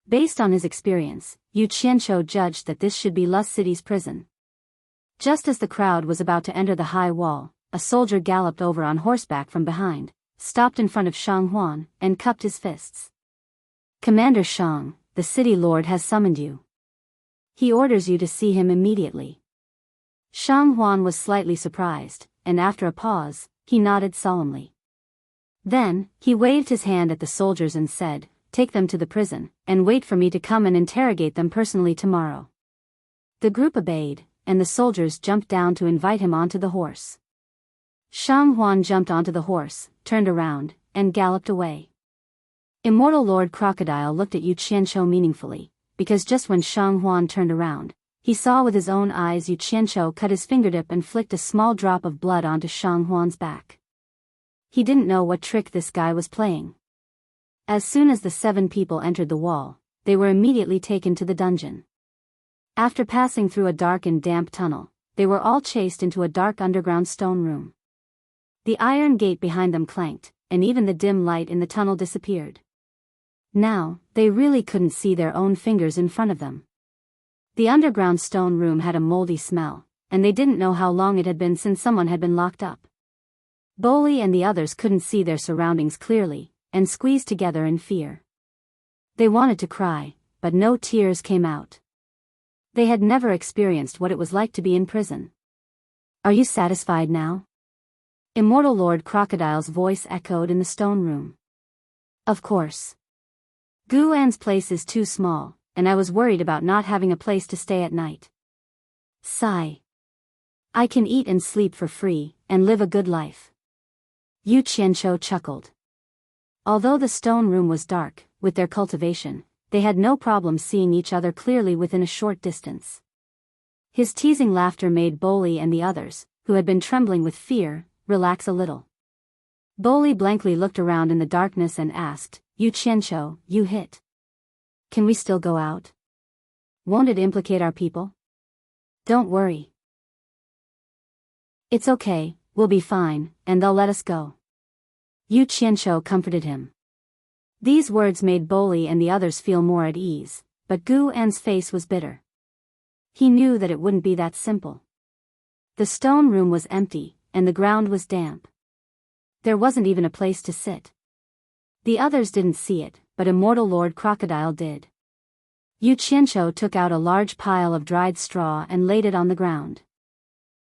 Based on his experience, Yu Qianqiu judged that this should be Lust City's prison. Just as the crowd was about to enter the high wall, a soldier galloped over on horseback from behind, stopped in front of Shang Huan, and cupped his fists. Commander Shang, the city lord has summoned you. He orders you to see him immediately. Shang Huan was slightly surprised, and after a pause, he nodded solemnly. Then, he waved his hand at the soldiers and said, "Take them to the prison, and wait for me to come and interrogate them personally tomorrow." The group obeyed, and the soldiers jumped down to invite him onto the horse. Shang Huan jumped onto the horse, turned around, and galloped away. Immortal Lord Crocodile looked at Yu Qianqiu meaningfully, because just when Shang Huan turned around, he saw with his own eyes Yu Qianqiu cut his fingertip and flicked a small drop of blood onto Shang Huan's back. He didn't know what trick this guy was playing. As soon as the 7 people entered the wall, they were immediately taken to the dungeon. After passing through a dark and damp tunnel, they were all chased into a dark underground stone room. The iron gate behind them clanked, and even the dim light in the tunnel disappeared. Now, they really couldn't see their own fingers in front of them. The underground stone room had a moldy smell, and they didn't know how long it had been since someone had been locked up. Boli and the others couldn't see their surroundings clearly, and squeezed together in fear. They wanted to cry, but no tears came out. They had never experienced what it was like to be in prison. "Are you satisfied now?" Immortal Lord Crocodile's voice echoed in the stone room. "Of course. Guan's place is too small, and I was worried about not having a place to stay at night. Sigh. I can eat and sleep for free, and live a good life." Yu Qianqiu chuckled. Although the stone room was dark, with their cultivation, they had no problem seeing each other clearly within a short distance. His teasing laughter made Boli and the others, who had been trembling with fear, relax a little. Boli blankly looked around in the darkness and asked, "Yu Qianqiu, you hit. Can we still go out? Won't it implicate our people?" "Don't worry. It's okay, we'll be fine, and they'll let us go." Yu Qianqiu comforted him. These words made Boli and the others feel more at ease, but Guan's face was bitter. He knew that it wouldn't be that simple. The stone room was empty, and the ground was damp. There wasn't even a place to sit. The others didn't see it, but Immortal Lord Crocodile did. Yu Qianqiu took out a large pile of dried straw and laid it on the ground.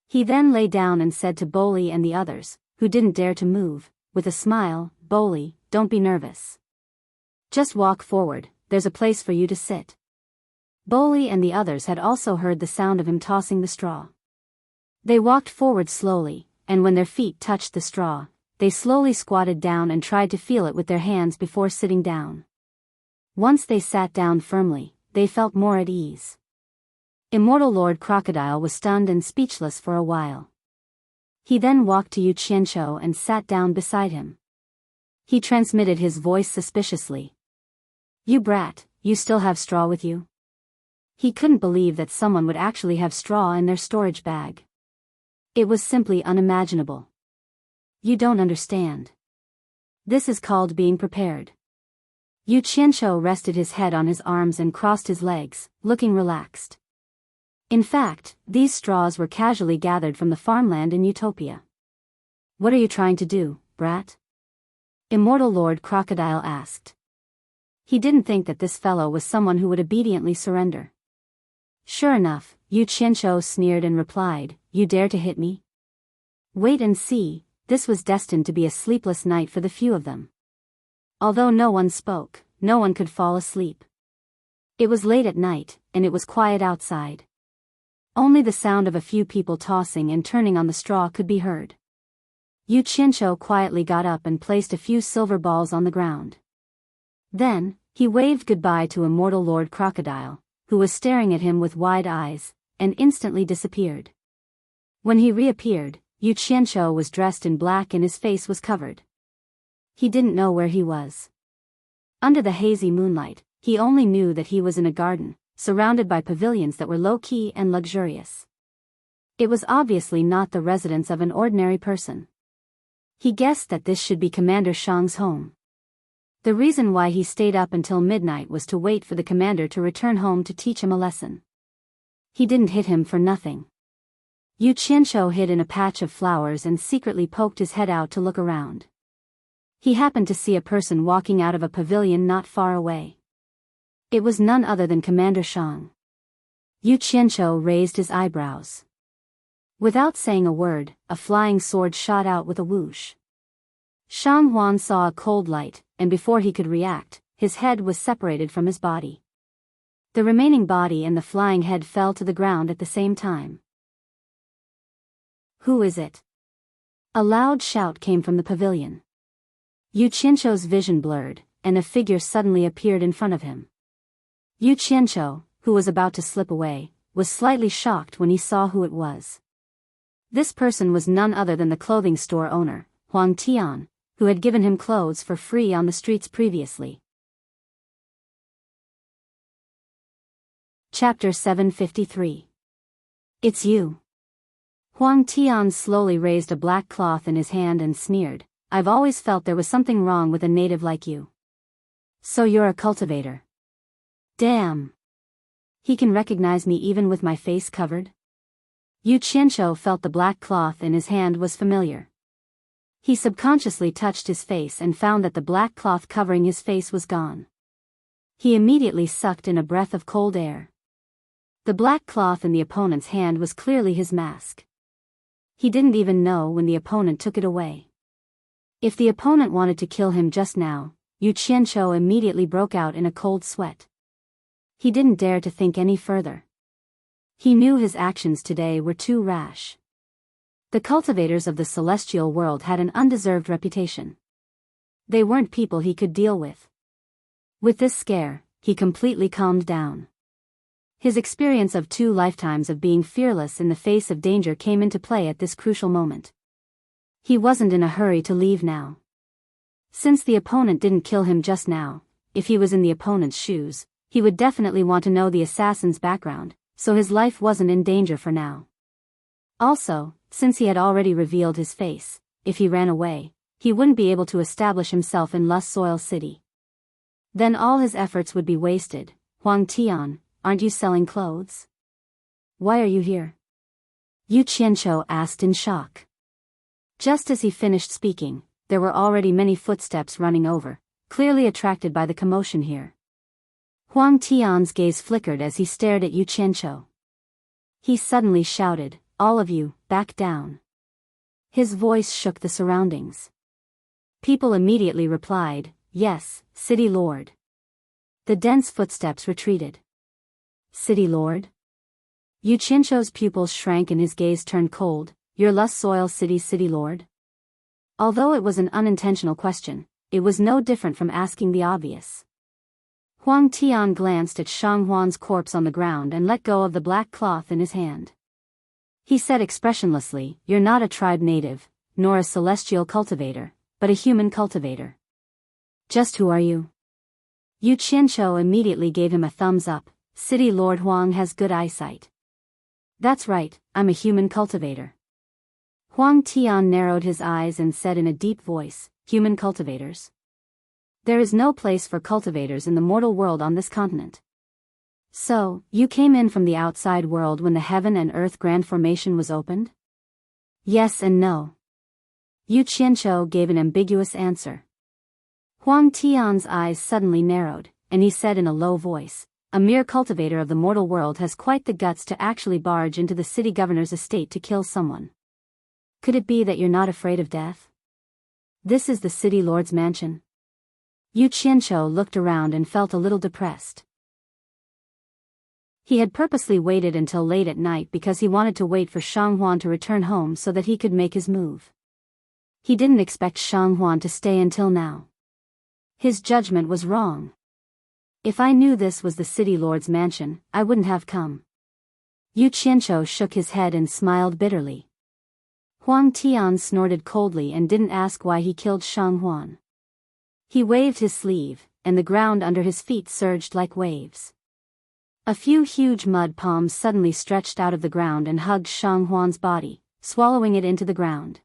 He then lay down and said to Boli and the others, who didn't dare to move, with a smile, "Boli, don't be nervous. Just walk forward, there's a place for you to sit." Boli and the others had also heard the sound of him tossing the straw. They walked forward slowly, and when their feet touched the straw, they slowly squatted down and tried to feel it with their hands before sitting down. Once they sat down firmly, they felt more at ease. Immortal Lord Crocodile was stunned and speechless for a while. He then walked to Yu Qianqiu and sat down beside him. He transmitted his voice suspiciously. "You brat, you still have straw with you?" He couldn't believe that someone would actually have straw in their storage bag. It was simply unimaginable. "You don't understand. This is called being prepared." Yu Qianqiu rested his head on his arms and crossed his legs, looking relaxed. In fact, these straws were casually gathered from the farmland in Utopia. "What are you trying to do, brat?" Immortal Lord Crocodile asked. He didn't think that this fellow was someone who would obediently surrender. Sure enough, Yu Qianqiu sneered and replied, "You dare to hit me? Wait and see." This was destined to be a sleepless night for the few of them. Although no one spoke, no one could fall asleep. It was late at night, and it was quiet outside. Only the sound of a few people tossing and turning on the straw could be heard. Yu Qianqiu quietly got up and placed a few silver balls on the ground. Then, he waved goodbye to Immortal Lord Crocodile, who was staring at him with wide eyes, and instantly disappeared. When he reappeared, Yu Qianqiu was dressed in black and his face was covered. He didn't know where he was. Under the hazy moonlight, he only knew that he was in a garden, surrounded by pavilions that were low-key and luxurious. It was obviously not the residence of an ordinary person. He guessed that this should be Commander Shang's home. The reason why he stayed up until midnight was to wait for the commander to return home to teach him a lesson. He didn't hit him for nothing. Yu Qianqiu hid in a patch of flowers and secretly poked his head out to look around. He happened to see a person walking out of a pavilion not far away. It was none other than Commander Shang. Yu Qianqiu raised his eyebrows. Without saying a word, a flying sword shot out with a whoosh. Shang Huan saw a cold light, and before he could react, his head was separated from his body. The remaining body and the flying head fell to the ground at the same time. "Who is it?" A loud shout came from the pavilion. Yu Qianqiu's vision blurred, and a figure suddenly appeared in front of him. Yu Qianqiu, who was about to slip away, was slightly shocked when he saw who it was. This person was none other than the clothing store owner, Huang Tian, who had given him clothes for free on the streets previously. Chapter 753. It's you. Huang Tian slowly raised a black cloth in his hand and sneered, "I've always felt there was something wrong with a native like you. So you're a cultivator. Damn. He can recognize me even with my face covered?" Yu Qianqiu felt the black cloth in his hand was familiar. He subconsciously touched his face and found that the black cloth covering his face was gone. He immediately sucked in a breath of cold air. The black cloth in the opponent's hand was clearly his mask. He didn't even know when the opponent took it away. If the opponent wanted to kill him just now, Yu Qianqiu immediately broke out in a cold sweat. He didn't dare to think any further. He knew his actions today were too rash. The cultivators of the celestial world had an undeserved reputation. They weren't people he could deal with. With this scare, he completely calmed down. His experience of 2 lifetimes of being fearless in the face of danger came into play at this crucial moment. He wasn't in a hurry to leave now. Since the opponent didn't kill him just now, if he was in the opponent's shoes, he would definitely want to know the assassin's background, so his life wasn't in danger for now. Also, since he had already revealed his face, if he ran away, he wouldn't be able to establish himself in Lust Soil City. Then all his efforts would be wasted. "Huang Tian, aren't you selling clothes? Why are you here?" Yu Qianqiu asked in shock. Just as he finished speaking, there were already many footsteps running over, clearly attracted by the commotion here. Huang Tian's gaze flickered as he stared at Yu Qianqiu. He suddenly shouted, "All of you, back down." His voice shook the surroundings. People immediately replied, "Yes, City Lord." The dense footsteps retreated. "City Lord?" Yu Qianqiu's pupils shrank and his gaze turned cold. "Your lust soil City Lord?" Although it was an unintentional question, it was no different from asking the obvious. Huang Tian glanced at Shang Huan's corpse on the ground and let go of the black cloth in his hand. He said expressionlessly, "You're not a tribe native, nor a celestial cultivator, but a human cultivator. Just who are you?" Yu Qianqiu immediately gave him a thumbs up. "City Lord Huang has good eyesight." "That's right, I'm a human cultivator." Huang Tian narrowed his eyes and said in a deep voice, "Human cultivators? There is no place for cultivators in the mortal world on this continent. So, you came in from the outside world when the heaven and earth grand formation was opened?" "Yes and no." Yu Qianqiu gave an ambiguous answer. Huang Tian's eyes suddenly narrowed, and he said in a low voice, "A mere cultivator of the mortal world has quite the guts to actually barge into the city governor's estate to kill someone. Could it be that you're not afraid of death? This is the city lord's mansion." Yu Qianqiu looked around and felt a little depressed. He had purposely waited until late at night because he wanted to wait for Shang Huan to return home so that he could make his move. He didn't expect Shang Huan to stay until now. His judgment was wrong. "If I knew this was the city lord's mansion, I wouldn't have come." Yu Qianqiu shook his head and smiled bitterly. Huang Tian snorted coldly and didn't ask why he killed Shang Huan. He waved his sleeve, and the ground under his feet surged like waves. A few huge mud palms suddenly stretched out of the ground and hugged Shang Huan's body, swallowing it into the ground.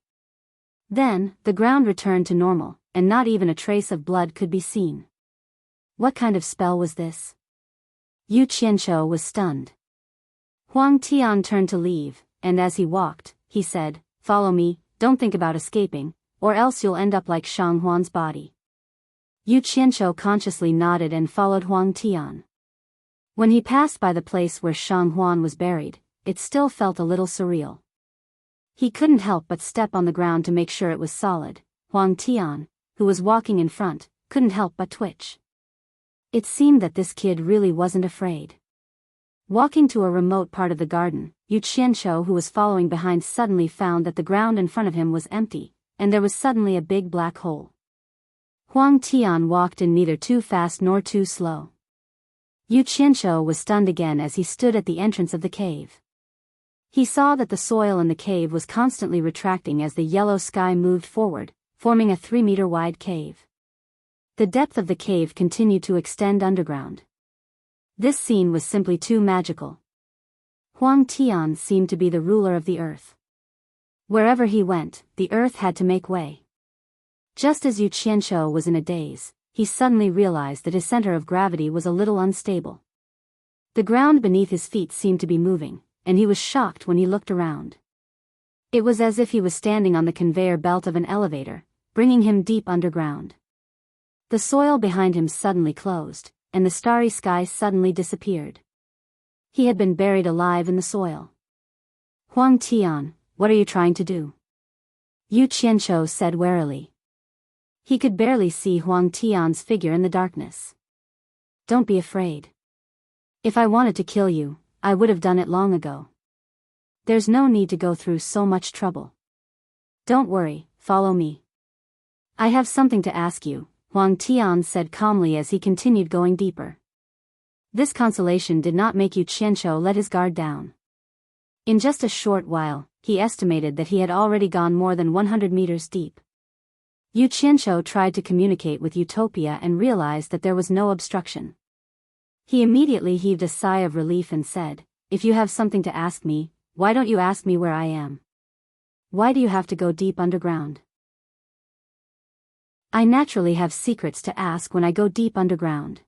Then, the ground returned to normal, and not even a trace of blood could be seen. What kind of spell was this? Yu Qianqiu was stunned. Huang Tian turned to leave, and as he walked, he said, "Follow me, don't think about escaping, or else you'll end up like Shang Huan's body." Yu Qianqiu consciously nodded and followed Huang Tian. When he passed by the place where Shang Huan was buried, it still felt a little surreal. He couldn't help but step on the ground to make sure it was solid. Huang Tian, who was walking in front, couldn't help but twitch. It seemed that this kid really wasn't afraid. Walking to a remote part of the garden, Yu Qianqiu, who was following behind, suddenly found that the ground in front of him was empty, and there was suddenly a big black hole. Huang Tian walked in neither too fast nor too slow. Yu Qianqiu was stunned again as he stood at the entrance of the cave. He saw that the soil in the cave was constantly retracting as the yellow sky moved forward, forming a 3-meter wide cave. The depth of the cave continued to extend underground. This scene was simply too magical. Huang Tian seemed to be the ruler of the earth. Wherever he went, the earth had to make way. Just as Yu Qianqiu was in a daze, he suddenly realized that his center of gravity was a little unstable. The ground beneath his feet seemed to be moving, and he was shocked when he looked around. It was as if he was standing on the conveyor belt of an elevator, bringing him deep underground. The soil behind him suddenly closed, and the starry sky suddenly disappeared. He had been buried alive in the soil. "Huang Tian, what are you trying to do?" Yu Qianqiu said warily. He could barely see Huang Tian's figure in the darkness. "Don't be afraid. If I wanted to kill you, I would have done it long ago. There's no need to go through so much trouble. Don't worry, follow me. I have something to ask you," Huang Tian said calmly as he continued going deeper. This consolation did not make Yu Qianqiu let his guard down. In just a short while, he estimated that he had already gone more than 100 meters deep. Yu Qianqiu tried to communicate with Utopia and realized that there was no obstruction. He immediately heaved a sigh of relief and said, "If you have something to ask me, why don't you ask me where I am? Why do you have to go deep underground?" "I naturally have secrets to ask when I go deep underground."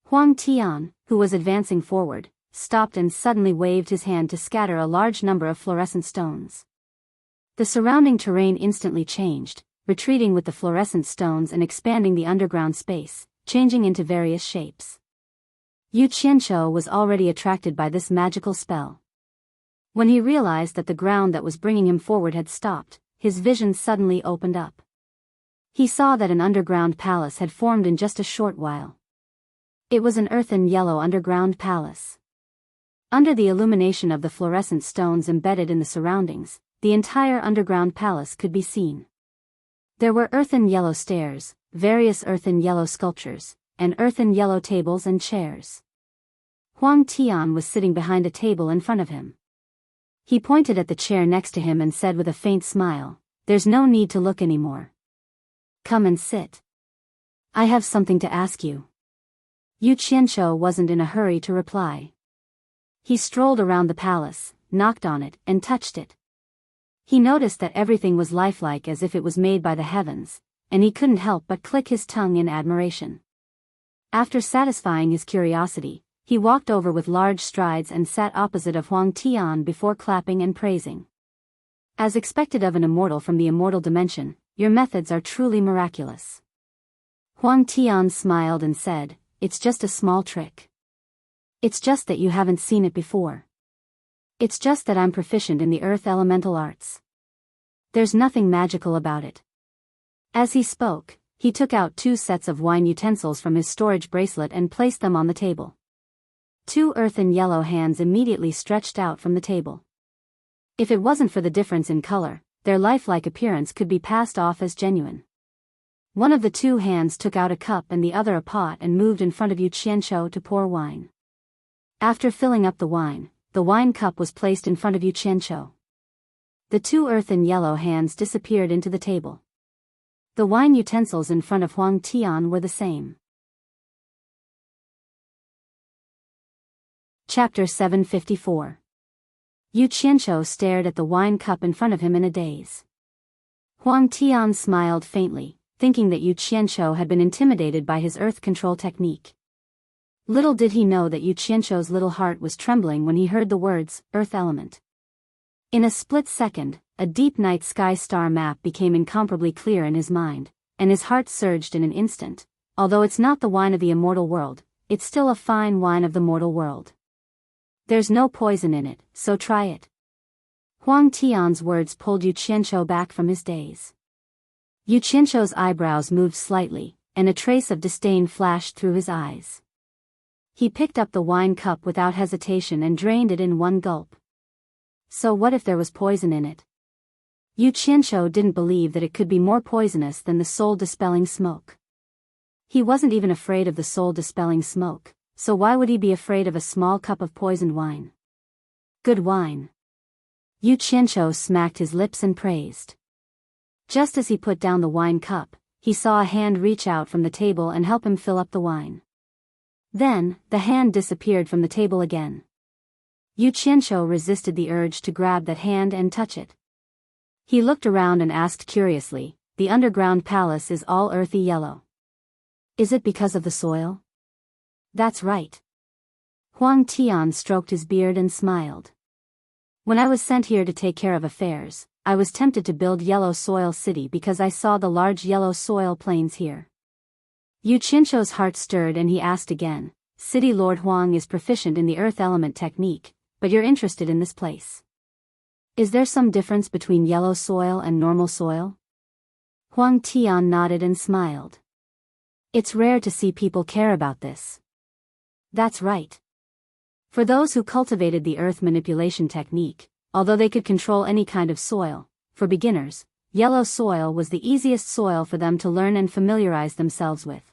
Huang Tian, who was advancing forward, stopped and suddenly waved his hand to scatter a large number of fluorescent stones. The surrounding terrain instantly changed, retreating with the fluorescent stones and expanding the underground space, changing into various shapes. Yu Qianqiu was already attracted by this magical spell. When he realized that the ground that was bringing him forward had stopped, his vision suddenly opened up. He saw that an underground palace had formed in just a short while. It was an earthen yellow underground palace. Under the illumination of the fluorescent stones embedded in the surroundings, the entire underground palace could be seen. There were earthen yellow stairs, various earthen yellow sculptures, and earthen yellow tables and chairs. Huang Tian was sitting behind a table in front of him. He pointed at the chair next to him and said with a faint smile, "There's no need to look anymore. Come and sit. I have something to ask you." Yu Qianqiu wasn't in a hurry to reply. He strolled around the palace, knocked on it, and touched it. He noticed that everything was lifelike as if it was made by the heavens, and he couldn't help but click his tongue in admiration. After satisfying his curiosity, he walked over with large strides and sat opposite of Huang Tian before clapping and praising. "As expected of an immortal from the immortal dimension, your methods are truly miraculous." Huang Tian smiled and said, "It's just a small trick. It's just that you haven't seen it before. It's just that I'm proficient in the earth elemental arts. There's nothing magical about it." As he spoke, he took out 2 sets of wine utensils from his storage bracelet and placed them on the table. 2 earthen yellow hands immediately stretched out from the table. If it wasn't for the difference in color, their lifelike appearance could be passed off as genuine. One of the 2 hands took out a cup and the other a pot and moved in front of Yu Qianqiu to pour wine. After filling up the wine cup was placed in front of Yu Qianqiu. The 2 earthen yellow hands disappeared into the table. The wine utensils in front of Huang Tian were the same. Chapter 754. Yu Qianqiu stared at the wine cup in front of him in a daze. Huang Tian smiled faintly, thinking that Yu Qianqiu had been intimidated by his earth control technique. Little did he know that Yu Qianqiu's little heart was trembling when he heard the words, "earth element." In a split second, a deep night sky star map became incomparably clear in his mind, and his heart surged in an instant. Although it's not the wine of the immortal world, it's still a fine wine of the mortal world. There's no poison in it, so try it. Huang Tian's words pulled Yu Qianqiu back from his daze. Yu Qianqiu's eyebrows moved slightly, and a trace of disdain flashed through his eyes. He picked up the wine cup without hesitation and drained it in one gulp. So what if there was poison in it? Yu Qianqiu didn't believe that it could be more poisonous than the soul-dispelling smoke. He wasn't even afraid of the soul-dispelling smoke, so why would he be afraid of a small cup of poisoned wine? Good wine. Yu Qianqiu smacked his lips and praised. Just as he put down the wine cup, he saw a hand reach out from the table and help him fill up the wine. Then, the hand disappeared from the table again. Yu Qianqiu resisted the urge to grab that hand and touch it. He looked around and asked curiously, "The underground palace is all earthy yellow. Is it because of the soil?" "That's right." Huang Tian stroked his beard and smiled. "When I was sent here to take care of affairs, I was tempted to build Yellow Soil City because I saw the large yellow soil plains here." Yu Qianqiu's heart stirred and he asked again, "City Lord Huang is proficient in the earth element technique, but you're interested in this place. Is there some difference between yellow soil and normal soil?" Huang Tian nodded and smiled. "It's rare to see people care about this." "That's right. For those who cultivated the earth manipulation technique, although they could control any kind of soil, for beginners, yellow soil was the easiest soil for them to learn and familiarize themselves with.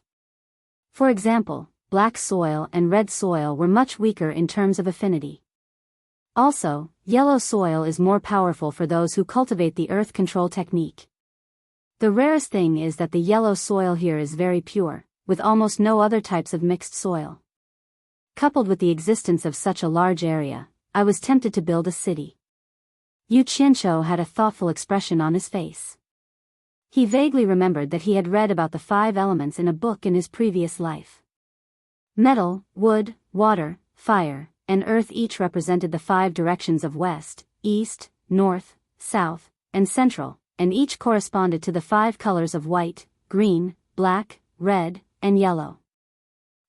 For example, black soil and red soil were much weaker in terms of affinity. Also, yellow soil is more powerful for those who cultivate the earth control technique. The rarest thing is that the yellow soil here is very pure, with almost no other types of mixed soil. Coupled with the existence of such a large area, I was tempted to build a city." Yu Qianqiu had a thoughtful expression on his face. He vaguely remembered that he had read about the 5 elements in a book in his previous life. Metal, wood, water, fire, and earth each represented the 5 directions of west, east, north, south, and central, and each corresponded to the 5 colors of white, green, black, red, and yellow.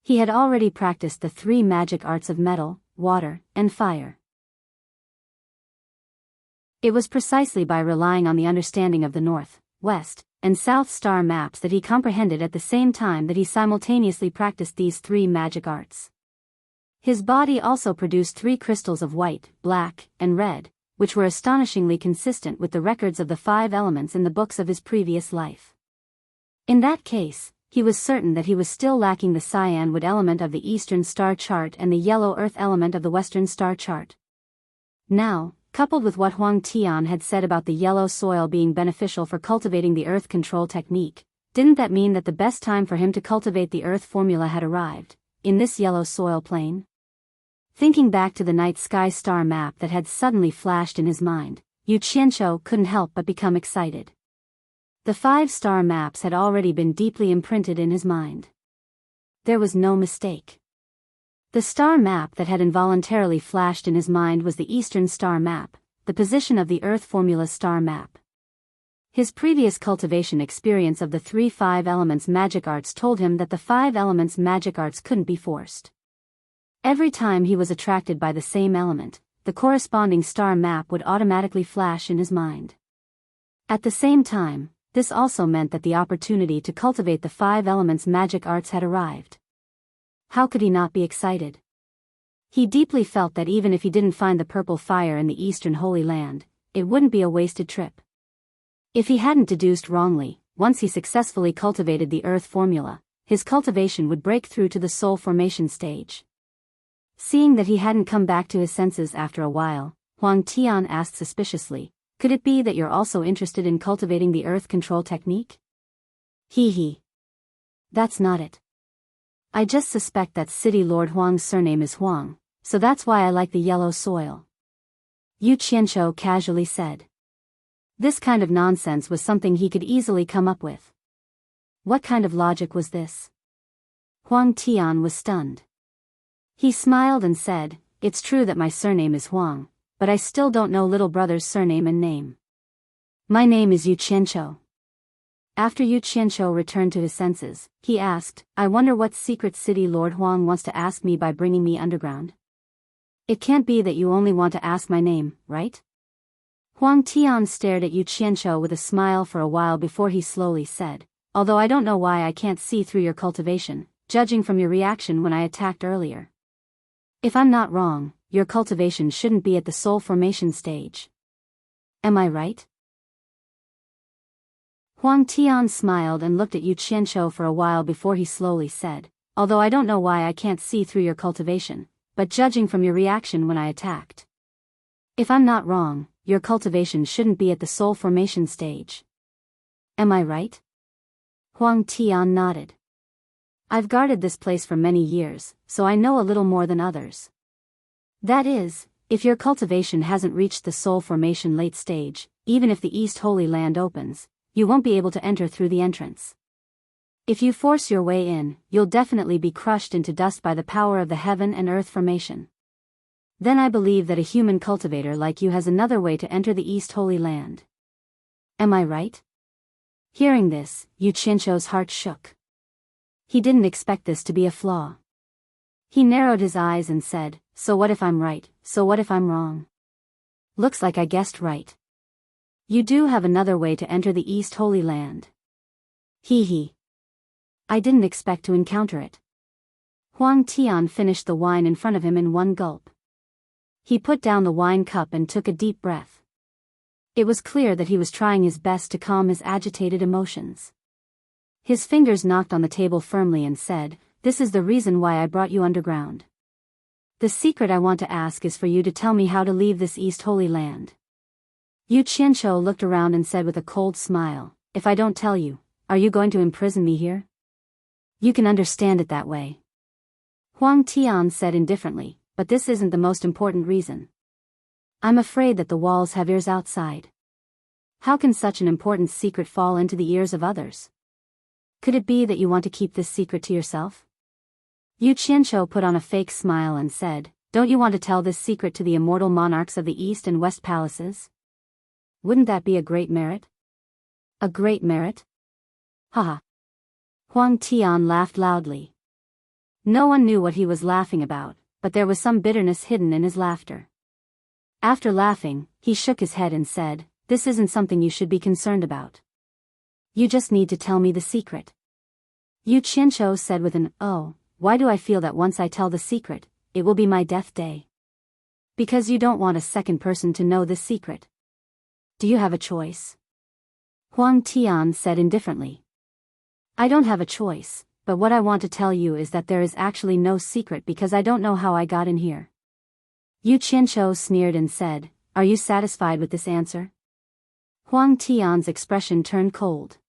He had already practiced the 3 magic arts of metal, water, and fire. It was precisely by relying on the understanding of the north, west, and south star maps that he comprehended at the same time that he simultaneously practiced these 3 magic arts. His body also produced 3 crystals of white, black, and red, which were astonishingly consistent with the records of the 5 elements in the books of his previous life. In that case, he was certain that he was still lacking the cyanwood element of the Eastern Star Chart and the yellow earth element of the Western Star Chart. Now, coupled with what Huang Tian had said about the yellow soil being beneficial for cultivating the earth control technique, didn't that mean that the best time for him to cultivate the earth formula had arrived, in this yellow soil plain? Thinking back to the night sky star map that had suddenly flashed in his mind, Yu Qianzhou couldn't help but become excited. The 5 star maps had already been deeply imprinted in his mind. There was no mistake. The star map that had involuntarily flashed in his mind was the Eastern Star Map, the position of the Earth Formula Star Map. His previous cultivation experience of the 3 5 elements magic arts told him that the 5 elements magic arts couldn't be forced. Every time he was attracted by the same element, the corresponding star map would automatically flash in his mind. At the same time, this also meant that the opportunity to cultivate the 5 elements magic arts had arrived. How could he not be excited? He deeply felt that even if he didn't find the purple fire in the Eastern Holy Land, it wouldn't be a wasted trip. If he hadn't deduced wrongly, once he successfully cultivated the Earth formula, his cultivation would break through to the soul formation stage. Seeing that he hadn't come back to his senses after a while, Huang Tian asked suspiciously, "Could it be that you're also interested in cultivating the Earth control technique?" He. That's not it. I just suspect that City Lord Huang's surname is Huang, so that's why I like the yellow soil. Yu Qianzhou casually said. This kind of nonsense was something he could easily come up with. What kind of logic was this? Huang Tian was stunned. He smiled and said, "It's true that my surname is Huang, but I still don't know little brother's surname and name. My name is Yu Qianzhou." After Yu Qianzhou returned to his senses, he asked, "I wonder what secret City Lord Huang wants to ask me by bringing me underground? It can't be that you only want to ask my name, right?" Huang Tian stared at Yu Qianzhou with a smile for a while before he slowly said, "Although I don't know why I can't see through your cultivation, judging from your reaction when I attacked earlier. If I'm not wrong, your cultivation shouldn't be at the soul formation stage. Am I right?" Huang Tian smiled and looked at Yu Qianzhou for a while before he slowly said, "Although I don't know why I can't see through your cultivation, but judging from your reaction when I attacked. If I'm not wrong, your cultivation shouldn't be at the soul formation stage. Am I right?" Huang Tian nodded. "I've guarded this place for many years, so I know a little more than others. That is, if your cultivation hasn't reached the soul formation late stage, even if the East Holy Land opens, you won't be able to enter through the entrance. If you force your way in, you'll definitely be crushed into dust by the power of the heaven and earth formation. Then I believe that a human cultivator like you has another way to enter the East Holy Land. Am I right?" Hearing this, Yu Qianzhou's heart shook. He didn't expect this to be a flaw. He narrowed his eyes and said, "So what if I'm right, so what if I'm wrong? Looks like I guessed right. You do have another way to enter the East Holy Land." He. I didn't expect to encounter it. Huang Tian finished the wine in front of him in one gulp. He put down the wine cup and took a deep breath. It was clear that he was trying his best to calm his agitated emotions. His fingers knocked on the table firmly and said, "This is the reason why I brought you underground. The secret I want to ask is for you to tell me how to leave this East Holy Land." Yu Qianzhou looked around and said with a cold smile, "If I don't tell you, are you going to imprison me here? You can understand it that way." Huang Tian said indifferently, "But this isn't the most important reason. I'm afraid that the walls have ears outside. How can such an important secret fall into the ears of others? Could it be that you want to keep this secret to yourself?" Yu Qianzhou put on a fake smile and said, Don't you want to tell this secret to the immortal monarchs of the East and West palaces? Wouldn't that be a great merit? A great merit? Haha. Huang Tian laughed loudly. No one knew what he was laughing about, but there was some bitterness hidden in his laughter. After laughing, he shook his head and said, "This isn't something you should be concerned about. You just need to tell me the secret." Yu Qianzhou said with an, "Oh, why do I feel that once I tell the secret, it will be my death day?" Because you don't want a second person to know this secret. Do you have a choice? Huang Tian said indifferently. I don't have a choice, but what I want to tell you is that there is actually no secret because I don't know how I got in here. Yu Qianzhou sneered and said, "Are you satisfied with this answer?" Huang Tian's expression turned cold.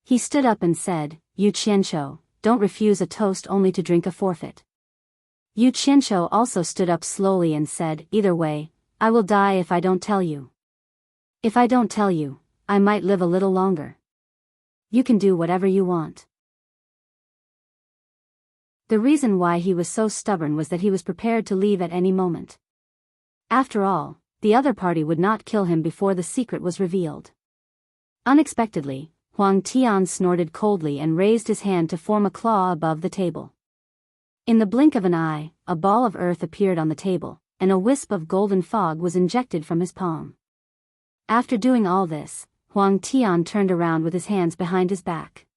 He stood up and said, "Yu Qianzhou, don't refuse a toast only to drink a forfeit." Yu Qianzhou also stood up slowly and said, "Either way, I will die if I don't tell you. If I don't tell you, I might live a little longer. You can do whatever you want." The reason why he was so stubborn was that he was prepared to leave at any moment. After all, the other party would not kill him before the secret was revealed. Unexpectedly, Huang Tian snorted coldly and raised his hand to form a claw above the table. In the blink of an eye, a ball of earth appeared on the table, and a wisp of golden fog was injected from his palm. After doing all this, Huang Tian turned around with his hands behind his back.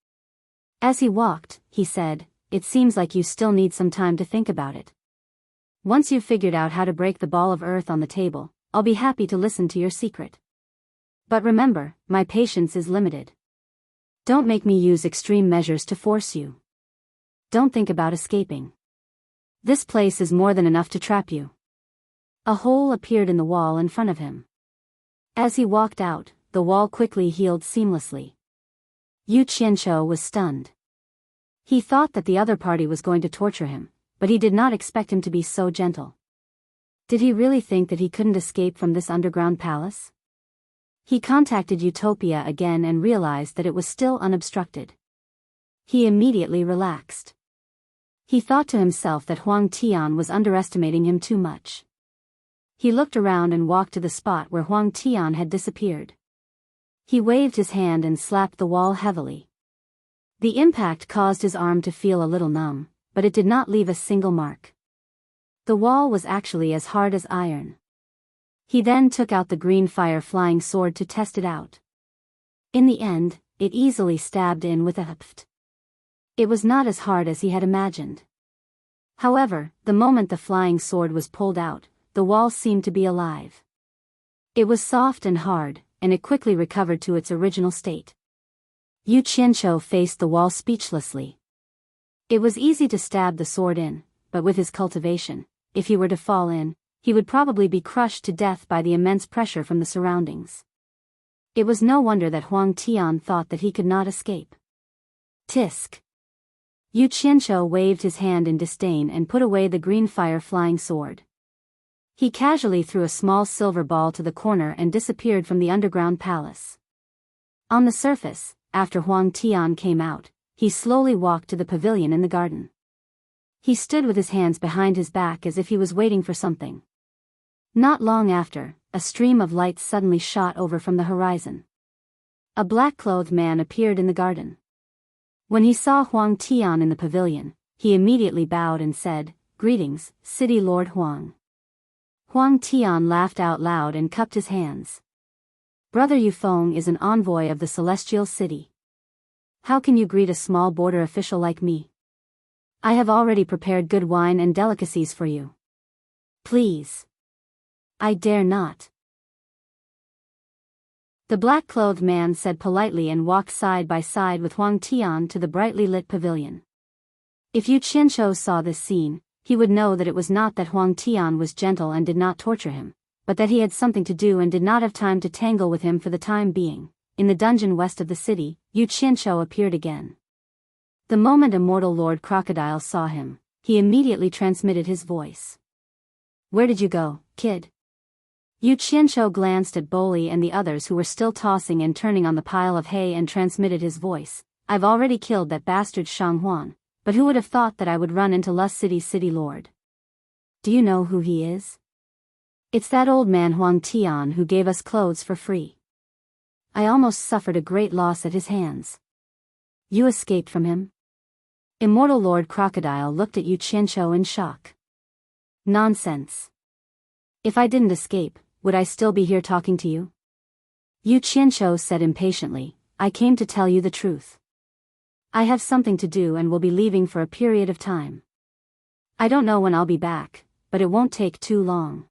As he walked, he said, "It seems like you still need some time to think about it. Once you've figured out how to break the ball of earth on the table, I'll be happy to listen to your secret. But remember, my patience is limited. Don't make me use extreme measures to force you. Don't think about escaping. This place is more than enough to trap you." A hole appeared in the wall in front of him. As he walked out, the wall quickly healed seamlessly. Yu Qianzhou was stunned. He thought that the other party was going to torture him, but he did not expect him to be so gentle. Did he really think that he couldn't escape from this underground palace? He contacted Utopia again and realized that it was still unobstructed. He immediately relaxed. He thought to himself that Huang Tian was underestimating him too much. He looked around and walked to the spot where Huang Tian had disappeared. He waved his hand and slapped the wall heavily. The impact caused his arm to feel a little numb, but it did not leave a single mark. The wall was actually as hard as iron. He then took out the green fire flying sword to test it out. In the end, it easily stabbed in with a heft. It was not as hard as he had imagined. However, the moment the flying sword was pulled out, the wall seemed to be alive. It was soft and hard, and it quickly recovered to its original state. Yu Qianzhou faced the wall speechlessly. It was easy to stab the sword in, but with his cultivation, if he were to fall in, he would probably be crushed to death by the immense pressure from the surroundings. It was no wonder that Huang Tian thought that he could not escape. Tisk! Yu Qianzhou waved his hand in disdain and put away the green fire flying sword. He casually threw a small silver ball to the corner and disappeared from the underground palace. On the surface, after Huang Tian came out, he slowly walked to the pavilion in the garden. He stood with his hands behind his back as if he was waiting for something. Not long after, a stream of light suddenly shot over from the horizon. A black-clothed man appeared in the garden. When he saw Huang Tian in the pavilion, he immediately bowed and said, "Greetings, City Lord Huang." Huang Tian laughed out loud and cupped his hands. "Brother Yufeng is an envoy of the Celestial City. How can you greet a small border official like me? I have already prepared good wine and delicacies for you. Please." "I dare not." The black-clothed man said politely and walked side by side with Huang Tian to the brightly lit pavilion. If Yu Qianzhou saw this scene, he would know that it was not that Huang Tian was gentle and did not torture him, but that he had something to do and did not have time to tangle with him for the time being. In the dungeon west of the city, Yu Qianzhou appeared again. The moment Immortal Lord Crocodile saw him, he immediately transmitted his voice. "Where did you go, kid?" Yu Qianzhou glanced at Boli and the others who were still tossing and turning on the pile of hay and transmitted his voice. "I've already killed that bastard Shang Huan, but who would have thought that I would run into Lust City's city lord? Do you know who he is? It's that old man Huang Tian who gave us clothes for free. I almost suffered a great loss at his hands. You escaped from him? Immortal Lord Crocodile looked at Yu Qianzhou in shock. Nonsense. If I didn't escape, would I still be here talking to you? Yu Qianzhou said impatiently, I came to tell you the truth. I have something to do and will be leaving for a period of time. I don't know when I'll be back, but it won't take too long.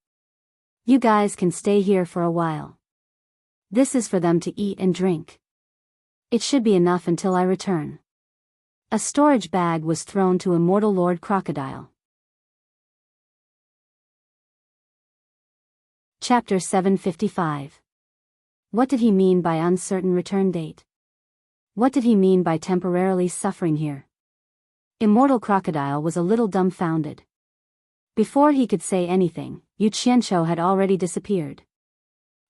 You guys can stay here for a while. This is for them to eat and drink. It should be enough until I return. A storage bag was thrown to Immortal Lord Crocodile. Chapter 755. What did he mean by uncertain return date? What did he mean by temporarily suffering here? Immortal Crocodile was a little dumbfounded. Before he could say anything, Yu Qianzhou had already disappeared.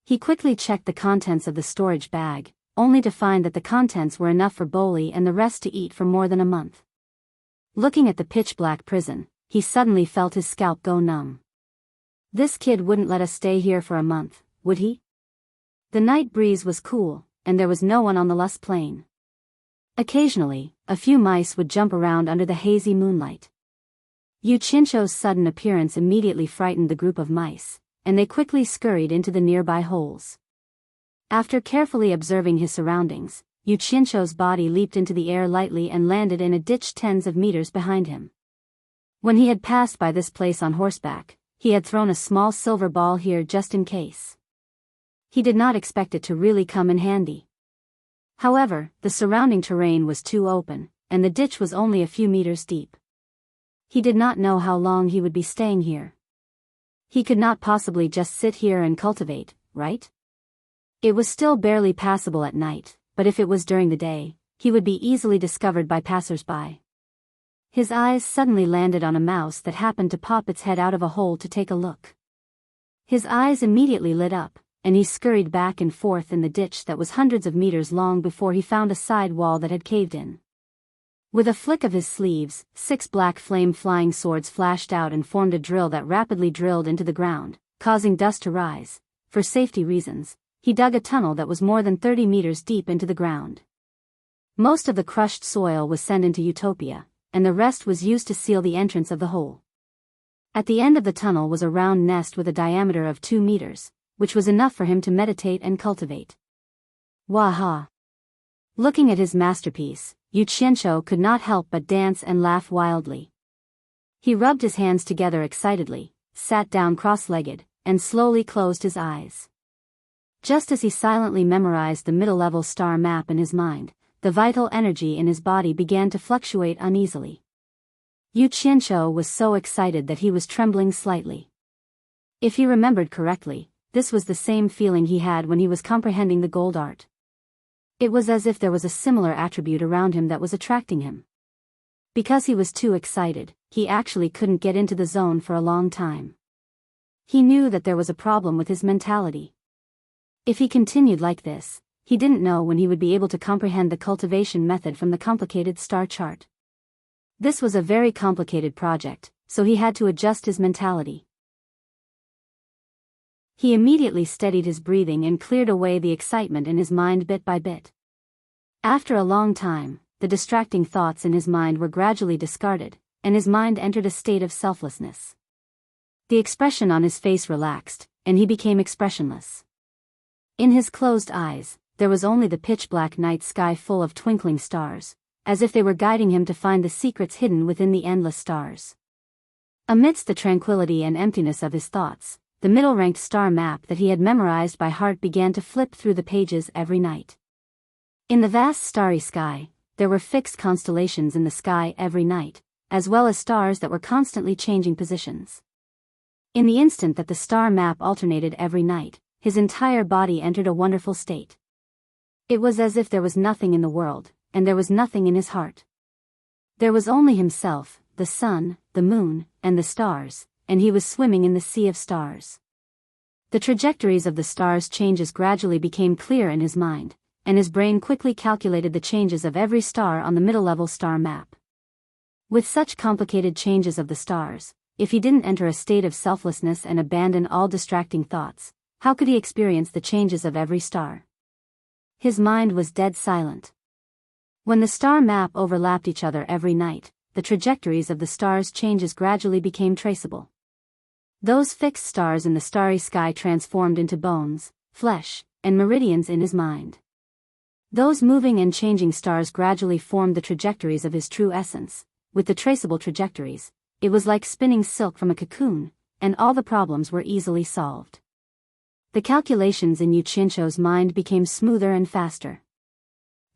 He quickly checked the contents of the storage bag, only to find that the contents were enough for Boli and the rest to eat for more than a month. Looking at the pitch-black prison, he suddenly felt his scalp go numb. This kid wouldn't let us stay here for a month, would he? The night breeze was cool, and there was no one on the lush plain. Occasionally, a few mice would jump around under the hazy moonlight. Yu Qianzhou's sudden appearance immediately frightened the group of mice, and they quickly scurried into the nearby holes. After carefully observing his surroundings, Yu Qianzhou's body leaped into the air lightly and landed in a ditch tens of meters behind him. When he had passed by this place on horseback, he had thrown a small silver ball here just in case. He did not expect it to really come in handy. However, the surrounding terrain was too open, and the ditch was only a few meters deep. He did not know how long he would be staying here. He could not possibly just sit here and cultivate, right? It was still barely passable at night, but if it was during the day, he would be easily discovered by passers-by. His eyes suddenly landed on a mouse that happened to pop its head out of a hole to take a look. His eyes immediately lit up, and he scurried back and forth in the ditch that was hundreds of meters long before he found a side wall that had caved in. With a flick of his sleeves, 6 black flame-flying swords flashed out and formed a drill that rapidly drilled into the ground, causing dust to rise. For safety reasons, he dug a tunnel that was more than 30 meters deep into the ground. Most of the crushed soil was sent into Utopia, and the rest was used to seal the entrance of the hole. At the end of the tunnel was a round nest with a diameter of 2 meters, which was enough for him to meditate and cultivate. Waha! Looking at his masterpiece, Yu Qianzhou could not help but dance and laugh wildly. He rubbed his hands together excitedly, sat down cross-legged, and slowly closed his eyes. Just as he silently memorized the middle-level star map in his mind, the vital energy in his body began to fluctuate uneasily. Yu Qianzhou was so excited that he was trembling slightly. If he remembered correctly, this was the same feeling he had when he was comprehending the gold art. It was as if there was a similar attribute around him that was attracting him. Because he was too excited, he actually couldn't get into the zone for a long time. He knew that there was a problem with his mentality. If he continued like this, he didn't know when he would be able to comprehend the cultivation method from the complicated star chart. This was a very complicated project, so he had to adjust his mentality. He immediately steadied his breathing and cleared away the excitement in his mind bit by bit. After a long time, the distracting thoughts in his mind were gradually discarded, and his mind entered a state of selflessness. The expression on his face relaxed, and he became expressionless. In his closed eyes, there was only the pitch-black night sky full of twinkling stars, as if they were guiding him to find the secrets hidden within the endless stars. Amidst the tranquility and emptiness of his thoughts, the middle-ranked star map that he had memorized by heart began to flip through the pages every night. In the vast starry sky, there were fixed constellations in the sky every night, as well as stars that were constantly changing positions. In the instant that the star map alternated every night, his entire body entered a wonderful state. It was as if there was nothing in the world, and there was nothing in his heart. There was only himself, the sun, the moon, and the stars, and he was swimming in the sea of stars. The trajectories of the stars' changes gradually became clear in his mind, and his brain quickly calculated the changes of every star on the middle-level star map. With such complicated changes of the stars, if he didn't enter a state of selflessness and abandon all distracting thoughts, how could he experience the changes of every star? His mind was dead silent. When the star map overlapped each other every night, the trajectories of the stars' changes gradually became traceable. Those fixed stars in the starry sky transformed into bones, flesh, and meridians in his mind. Those moving and changing stars gradually formed the trajectories of his true essence. With the traceable trajectories, it was like spinning silk from a cocoon, and all the problems were easily solved. The calculations in Yu Qianzhou's mind became smoother and faster.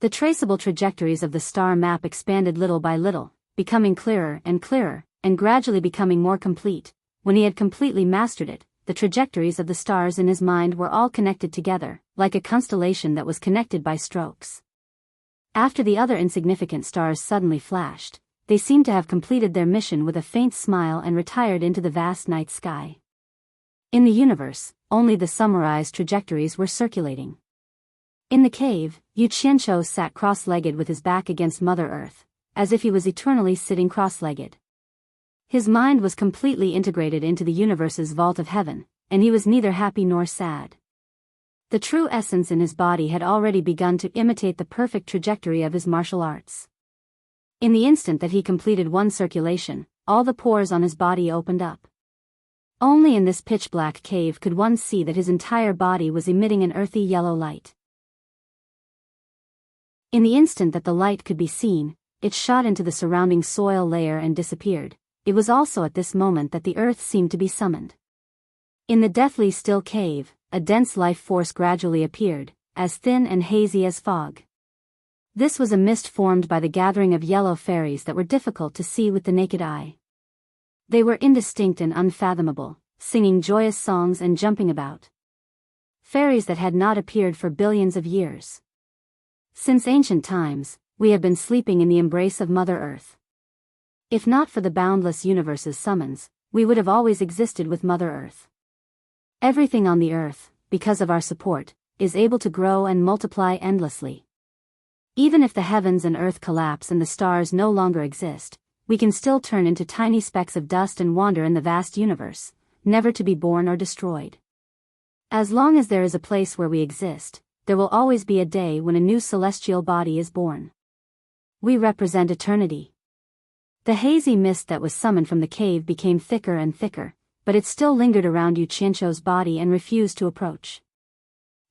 The traceable trajectories of the star map expanded little by little, becoming clearer, and gradually becoming more complete. When he had completely mastered it, the trajectories of the stars in his mind were all connected together, like a constellation that was connected by strokes. After the other insignificant stars suddenly flashed, they seemed to have completed their mission with a faint smile and retired into the vast night sky. In the universe, only the summarized trajectories were circulating. In the cave, Yu Qianzhou sat cross-legged with his back against Mother Earth, as if he was eternally sitting cross-legged. His mind was completely integrated into the universe's vault of heaven, and he was neither happy nor sad. The true essence in his body had already begun to imitate the perfect trajectory of his martial arts. In the instant that he completed one circulation, all the pores on his body opened up. Only in this pitch-black cave could one see that his entire body was emitting an earthy yellow light. In the instant that the light could be seen, it shot into the surrounding soil layer and disappeared. It was also at this moment that the earth seemed to be summoned. In the deathly still cave, a dense life force gradually appeared, as thin and hazy as fog. This was a mist formed by the gathering of yellow fairies that were difficult to see with the naked eye. They were indistinct and unfathomable, singing joyous songs and jumping about. Fairies that had not appeared for billions of years. Since ancient times, we have been sleeping in the embrace of Mother Earth. If not for the boundless universe's summons, we would have always existed with Mother Earth. Everything on the earth, because of our support, is able to grow and multiply endlessly. Even if the heavens and earth collapse and the stars no longer exist, we can still turn into tiny specks of dust and wander in the vast universe, never to be born or destroyed. As long as there is a place where we exist, there will always be a day when a new celestial body is born. We represent eternity. The hazy mist that was summoned from the cave became thicker and thicker, but it still lingered around Yu Qianzhou's body and refused to approach.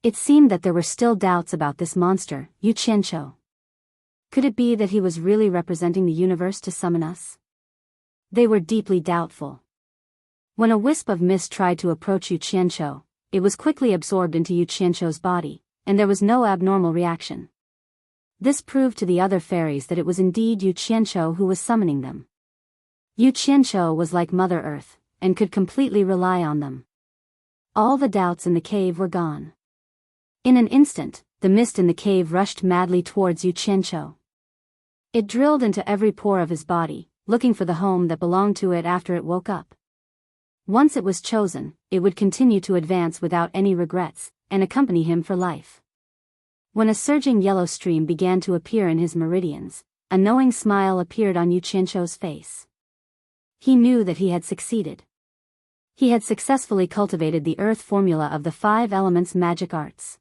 It seemed that there were still doubts about this monster, Yu Qianzhou. Could it be that he was really representing the universe to summon us? They were deeply doubtful. When a wisp of mist tried to approach Yu Qianzhou, it was quickly absorbed into Yu Qianzhou's body, and there was no abnormal reaction. This proved to the other fairies that it was indeed Yu Qianzhou who was summoning them. Yu Qianzhou was like Mother Earth, and could completely rely on them. All the doubts in the cave were gone. In an instant, the mist in the cave rushed madly towards Yu Qianzhou. It drilled into every pore of his body, looking for the home that belonged to it after it woke up. Once it was chosen, it would continue to advance without any regrets, and accompany him for life. When a surging yellow stream began to appear in his meridians, a knowing smile appeared on Yu Qianzhou's face. He knew that he had succeeded. He had successfully cultivated the earth formula of the 5 elements magic arts.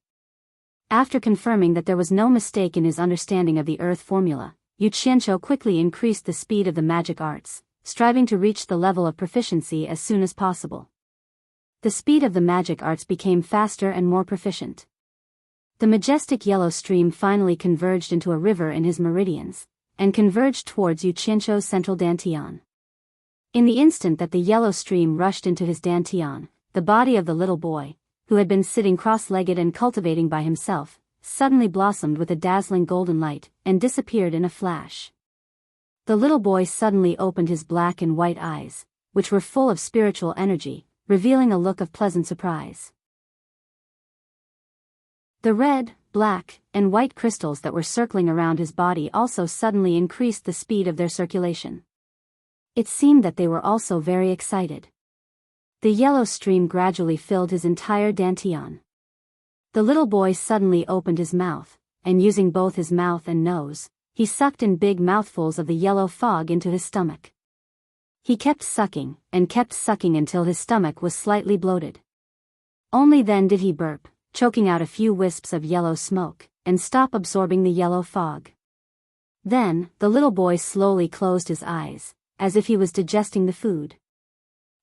After confirming that there was no mistake in his understanding of the earth formula, Yu Qianzhou quickly increased the speed of the magic arts, striving to reach the level of proficiency as soon as possible. The speed of the magic arts became faster and more proficient. The majestic yellow stream finally converged into a river in his meridians, and converged towards Yu Qianzhou's central dantian. In the instant that the yellow stream rushed into his dantian, the body of the little boy, who had been sitting cross-legged and cultivating by himself, suddenly blossomed with a dazzling golden light, and disappeared in a flash. The little boy suddenly opened his black and white eyes, which were full of spiritual energy, revealing a look of pleasant surprise. The red, black, and white crystals that were circling around his body also suddenly increased the speed of their circulation. It seemed that they were also very excited. The yellow stream gradually filled his entire dantian. The little boy suddenly opened his mouth, and using both his mouth and nose, he sucked in big mouthfuls of the yellow fog into his stomach. He kept sucking until his stomach was slightly bloated. Only then did he burp, choking out a few wisps of yellow smoke, and stop absorbing the yellow fog. Then, the little boy slowly closed his eyes, as if he was digesting the food.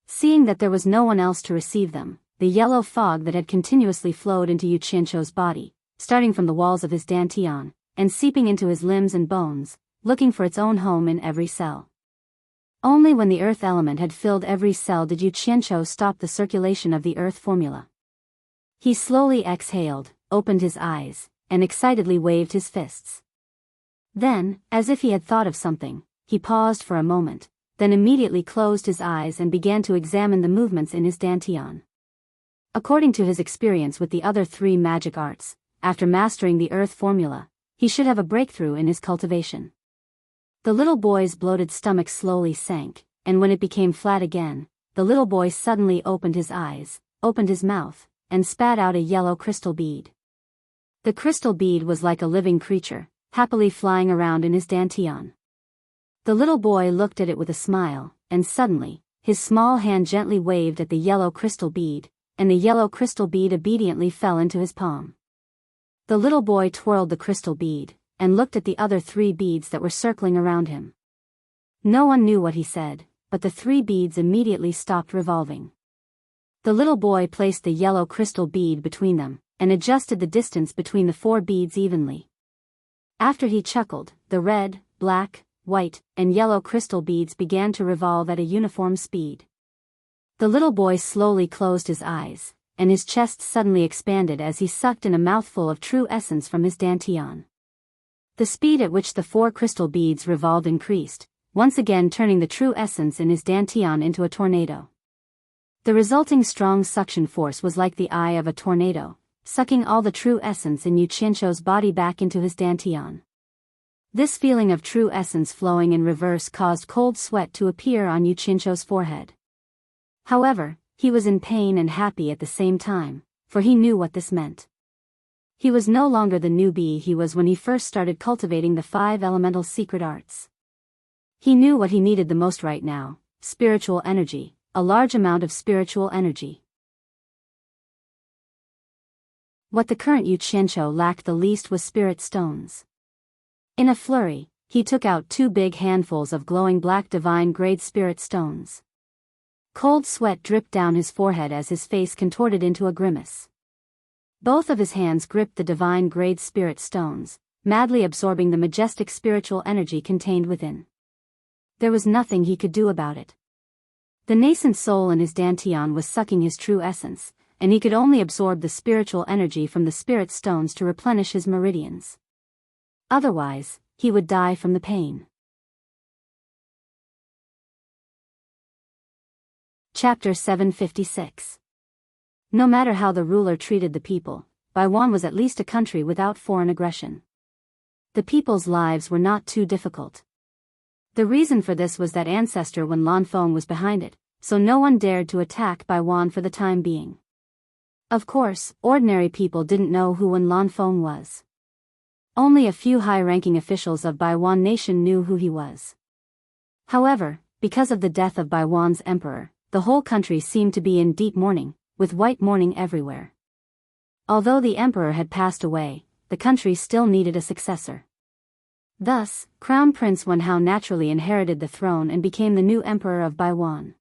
Seeing that there was no one else to receive them, the yellow fog that had continuously flowed into Yu Qianzhou's body, starting from the walls of his dantian, and seeping into his limbs and bones, looking for its own home in every cell. Only when the earth element had filled every cell did Yu Qianzhou stop the circulation of the earth formula. He slowly exhaled, opened his eyes, and excitedly waved his fists. Then, as if he had thought of something, he paused for a moment, then immediately closed his eyes and began to examine the movements in his dantian. According to his experience with the other 3 magic arts, after mastering the earth formula, he should have a breakthrough in his cultivation. The little boy's bloated stomach slowly sank, and when it became flat again, the little boy suddenly opened his eyes, opened his mouth, and spat out a yellow crystal bead. The crystal bead was like a living creature, happily flying around in his dantian. The little boy looked at it with a smile, and suddenly, his small hand gently waved at the yellow crystal bead, and the yellow crystal bead obediently fell into his palm. The little boy twirled the crystal bead, and looked at the other 3 beads that were circling around him. No one knew what he said, but the 3 beads immediately stopped revolving. The little boy placed the yellow crystal bead between them, and adjusted the distance between the 4 beads evenly. After he chuckled, the red, black, white, and yellow crystal beads began to revolve at a uniform speed. The little boy slowly closed his eyes, and his chest suddenly expanded as he sucked in a mouthful of true essence from his dantian. The speed at which the 4 crystal beads revolved increased, once again turning the true essence in his dantian into a tornado. The resulting strong suction force was like the eye of a tornado, sucking all the true essence in Yu Qianzhou's body back into his dantian. This feeling of true essence flowing in reverse caused cold sweat to appear on Yu Qianzhou's forehead. However, he was in pain and happy at the same time, for he knew what this meant. He was no longer the newbie he was when he first started cultivating the 5 elemental secret arts. He knew what he needed the most right now: spiritual energy, a large amount of spiritual energy. What the current Yu Qianzhou lacked the least was spirit stones. In a flurry, he took out 2 big handfuls of glowing black divine-grade spirit stones. Cold sweat dripped down his forehead as his face contorted into a grimace. Both of his hands gripped the divine-grade spirit stones, madly absorbing the majestic spiritual energy contained within. There was nothing he could do about it. The nascent soul in his dantian was sucking his true essence, and he could only absorb the spiritual energy from the spirit stones to replenish his meridians. Otherwise, he would die from the pain. Chapter 756. No matter how the ruler treated the people, Baiwan was at least a country without foreign aggression. The people's lives were not too difficult. The reason for this was that ancestor Wen Lanfeng was behind it, so no one dared to attack Baiwan for the time being. Of course, ordinary people didn't know who Wen Lanfeng was. Only a few high-ranking officials of Baiwan nation knew who he was. However, because of the death of Baiwan's emperor, the whole country seemed to be in deep mourning, with white mourning everywhere. Although the emperor had passed away, the country still needed a successor. Thus, Crown Prince Wen Hao naturally inherited the throne and became the new emperor of Baiwan.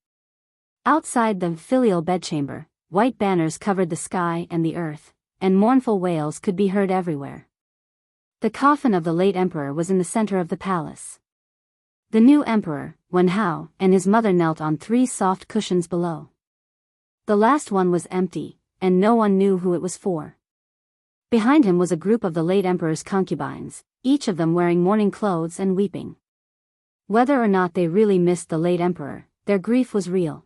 Outside the filial bedchamber, white banners covered the sky and the earth, and mournful wails could be heard everywhere. The coffin of the late emperor was in the center of the palace. The new emperor, Wen Hao, and his mother knelt on 3 soft cushions below. The last one was empty, and no one knew who it was for. Behind him was a group of the late emperor's concubines, each of them wearing mourning clothes and weeping. Whether or not they really missed the late emperor, their grief was real.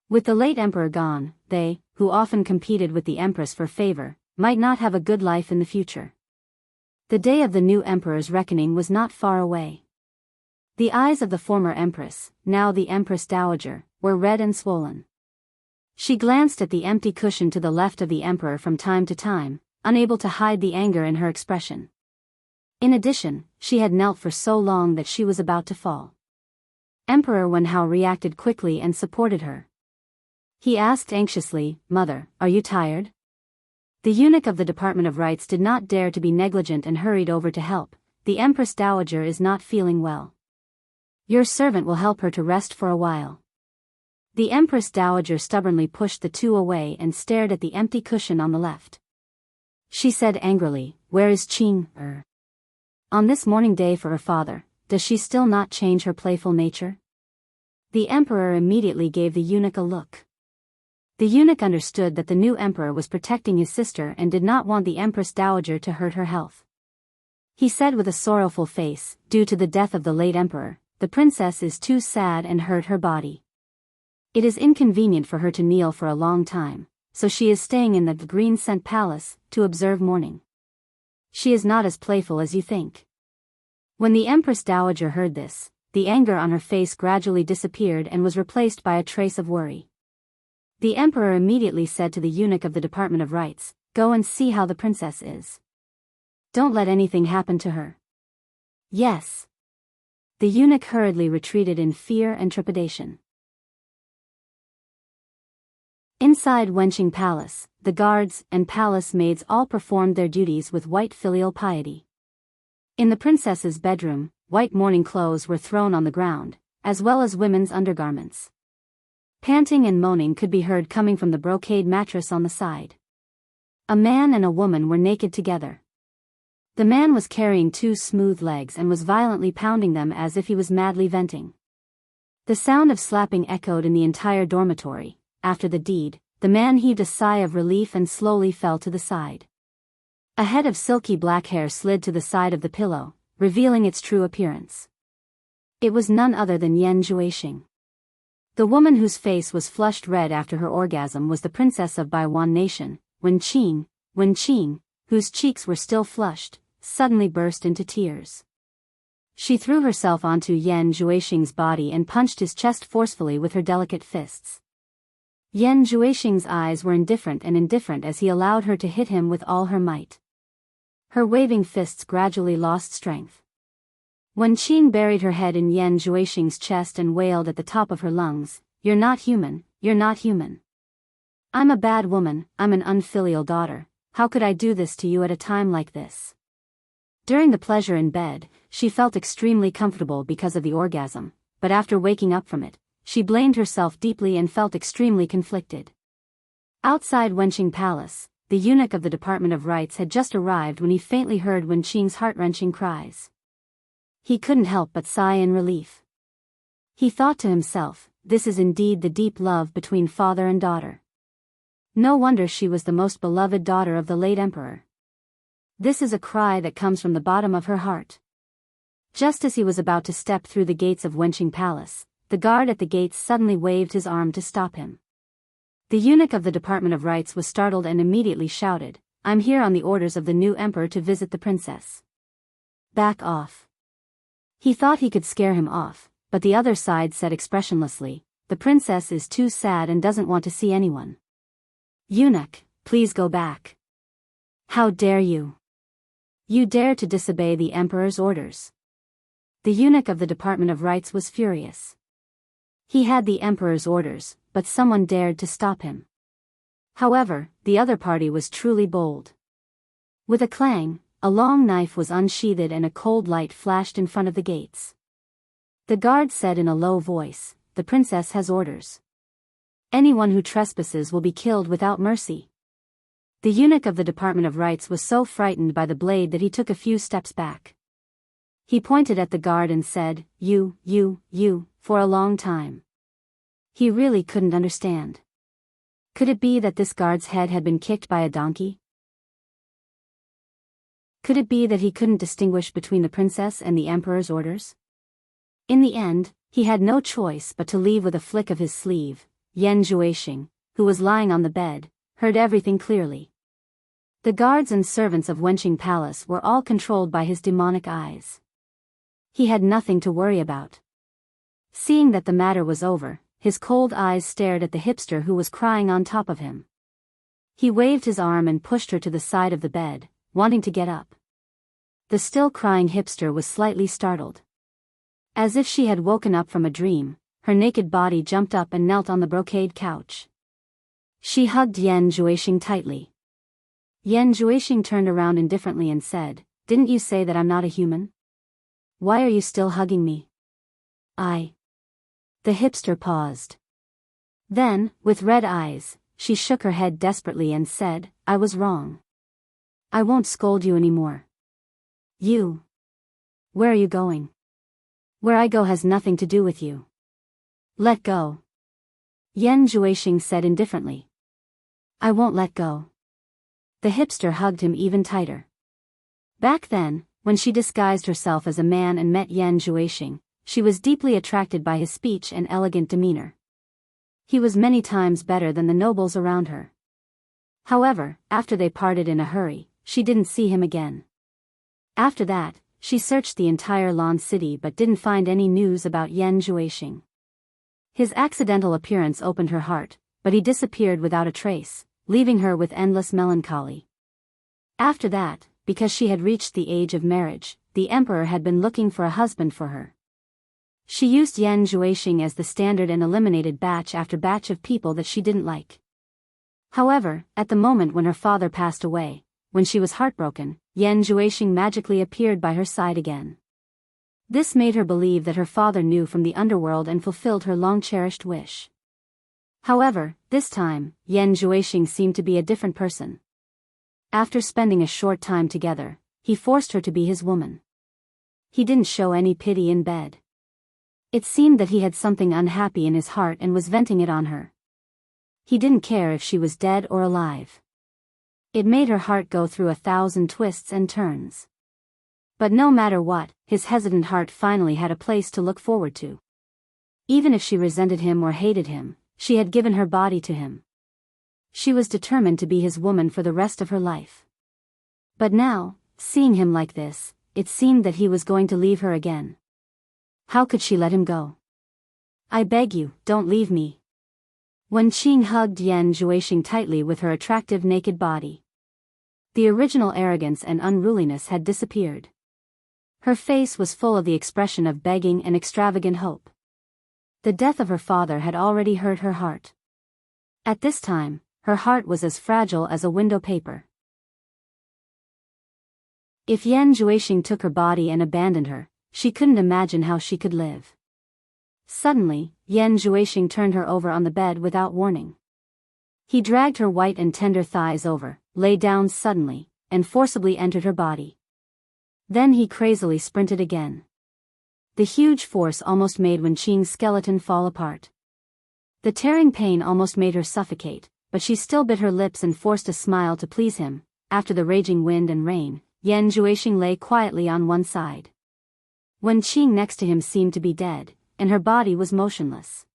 With the late emperor gone, they, who often competed with the empress for favor, might not have a good life in the future. The day of the new emperor's reckoning was not far away. The eyes of the former empress, now the empress dowager, were red and swollen. She glanced at the empty cushion to the left of the emperor from time to time, unable to hide the anger in her expression. In addition, she had knelt for so long that she was about to fall. Emperor Wenhao reacted quickly and supported her. He asked anxiously, "Mother, are you tired?" The eunuch of the Department of Rites did not dare to be negligent and hurried over to help. "The Empress Dowager is not feeling well. Your servant will help her to rest for a while." The Empress Dowager stubbornly pushed the two away and stared at the empty cushion on the left. She said angrily, "Where is Qing, on this mourning day for her father? Does she still not change her playful nature?" The emperor immediately gave the eunuch a look. The eunuch understood that the new emperor was protecting his sister and did not want the Empress Dowager to hurt her health. He said with a sorrowful face, "Due to the death of the late emperor, the princess is too sad and hurt her body. It is inconvenient for her to kneel for a long time, so she is staying in the green scent palace to observe mourning. She is not as playful as you think." When the Empress Dowager heard this, the anger on her face gradually disappeared and was replaced by a trace of worry. The emperor immediately said to the eunuch of the Department of Rites, "Go and see how the princess is. Don't let anything happen to her." "Yes." The eunuch hurriedly retreated in fear and trepidation. Inside Wenqing Palace, the guards and palace maids all performed their duties with white filial piety. In the princess's bedroom, white mourning clothes were thrown on the ground, as well as women's undergarments. Panting and moaning could be heard coming from the brocade mattress on the side. A man and a woman were naked together. The man was carrying two smooth legs and was violently pounding them as if he was madly venting. The sound of slapping echoed in the entire dormitory. After the deed, the man heaved a sigh of relief and slowly fell to the side. A head of silky black hair slid to the side of the pillow, revealing its true appearance. It was none other than Yan Juexing. The woman whose face was flushed red after her orgasm was the princess of Baiwan Nation, Wenqing, whose cheeks were still flushed, suddenly burst into tears. She threw herself onto Yan Juexing's body and punched his chest forcefully with her delicate fists. Yan Juexing's eyes were indifferent as he allowed her to hit him with all her might. Her waving fists gradually lost strength. Wenqing buried her head in Yan Juexing's chest and wailed at the top of her lungs, "You're not human, you're not human. I'm a bad woman, I'm an unfilial daughter, how could I do this to you at a time like this?" During the pleasure in bed, she felt extremely comfortable because of the orgasm, but after waking up from it, she blamed herself deeply and felt extremely conflicted. Outside Wenqing Palace, the eunuch of the Department of Rites had just arrived when he faintly heard Wenqing's heart-wrenching cries. He couldn't help but sigh in relief. He thought to himself, this is indeed the deep love between father and daughter. No wonder she was the most beloved daughter of the late emperor. This is a cry that comes from the bottom of her heart. Just as he was about to step through the gates of Wenqing Palace, the guard at the gates suddenly waved his arm to stop him. The eunuch of the Department of Rites was startled and immediately shouted, "I'm here on the orders of the new emperor to visit the princess. Back off." He thought he could scare him off, but the other side said expressionlessly, "The princess is too sad and doesn't want to see anyone." "Eunuch, please go back. How dare you? You dare to disobey the emperor's orders." The eunuch of the Department of Rites was furious. He had the emperor's orders, but someone dared to stop him. However, the other party was truly bold. With a clang, a long knife was unsheathed and a cold light flashed in front of the gates. The guard said in a low voice, "The princess has orders. Anyone who trespasses will be killed without mercy." The eunuch of the Department of Rites was so frightened by the blade that he took a few steps back. He pointed at the guard and said, You, for a long time. He really couldn't understand. Could it be that this guard's head had been kicked by a donkey? Could it be that he couldn't distinguish between the princess and the emperor's orders? In the end, he had no choice but to leave with a flick of his sleeve. Yan Juexing, who was lying on the bed, heard everything clearly. The guards and servants of Wenqing Palace were all controlled by his demonic eyes. He had nothing to worry about. Seeing that the matter was over, his cold eyes stared at the hipster who was crying on top of him. He waved his arm and pushed her to the side of the bed, wanting to get up. The still crying hipster was slightly startled. As if she had woken up from a dream, her naked body jumped up and knelt on the brocade couch. She hugged Yan Juexing tightly. Yan Juexing turned around indifferently and said, "Didn't you say that I'm not a human? Why are you still hugging me?" The hipster paused. Then, with red eyes, she shook her head desperately and said, "I was wrong. I won't scold you anymore." "You? Where are you going?" "Where I go has nothing to do with you. Let go," Yan Juexing said indifferently. "I won't let go." The hipster hugged him even tighter. Back then, when she disguised herself as a man and met Yan Juexing, she was deeply attracted by his speech and elegant demeanor. He was many times better than the nobles around her. However, after they parted in a hurry, she didn't see him again. After that, she searched the entire Lan city but didn't find any news about Yan Juexing. His accidental appearance opened her heart, but he disappeared without a trace, leaving her with endless melancholy. After that, because she had reached the age of marriage, the emperor had been looking for a husband for her. She used Yan Juexing as the standard and eliminated batch after batch of people that she didn't like. However, at the moment when her father passed away, when she was heartbroken, Yan Juexing magically appeared by her side again. This made her believe that her father knew from the underworld and fulfilled her long-cherished wish. However, this time, Yan Juexing seemed to be a different person. After spending a short time together, he forced her to be his woman. He didn't show any pity in bed. It seemed that he had something unhappy in his heart and was venting it on her. He didn't care if she was dead or alive. It made her heart go through 1,000 twists and turns. But no matter what, his hesitant heart finally had a place to look forward to. Even if she resented him or hated him, she had given her body to him. She was determined to be his woman for the rest of her life. But now, seeing him like this, it seemed that he was going to leave her again. How could she let him go? "I beg you, don't leave me." Wen Qing hugged Yan Juexing tightly with her attractive naked body. The original arrogance and unruliness had disappeared. Her face was full of the expression of begging and extravagant hope. The death of her father had already hurt her heart. At this time, her heart was as fragile as a window paper. If Yan Juexing took her body and abandoned her, she couldn't imagine how she could live. Suddenly, Yan Juexing turned her over on the bed without warning. He dragged her white and tender thighs over, lay down suddenly, and forcibly entered her body. Then he crazily sprinted again. The huge force almost made Wen Qing's skeleton fall apart. The tearing pain almost made her suffocate, but she still bit her lips and forced a smile to please him. After the raging wind and rain, Yan Juexing lay quietly on one side. Wen Qing next to him seemed to be dead, and her body was motionless.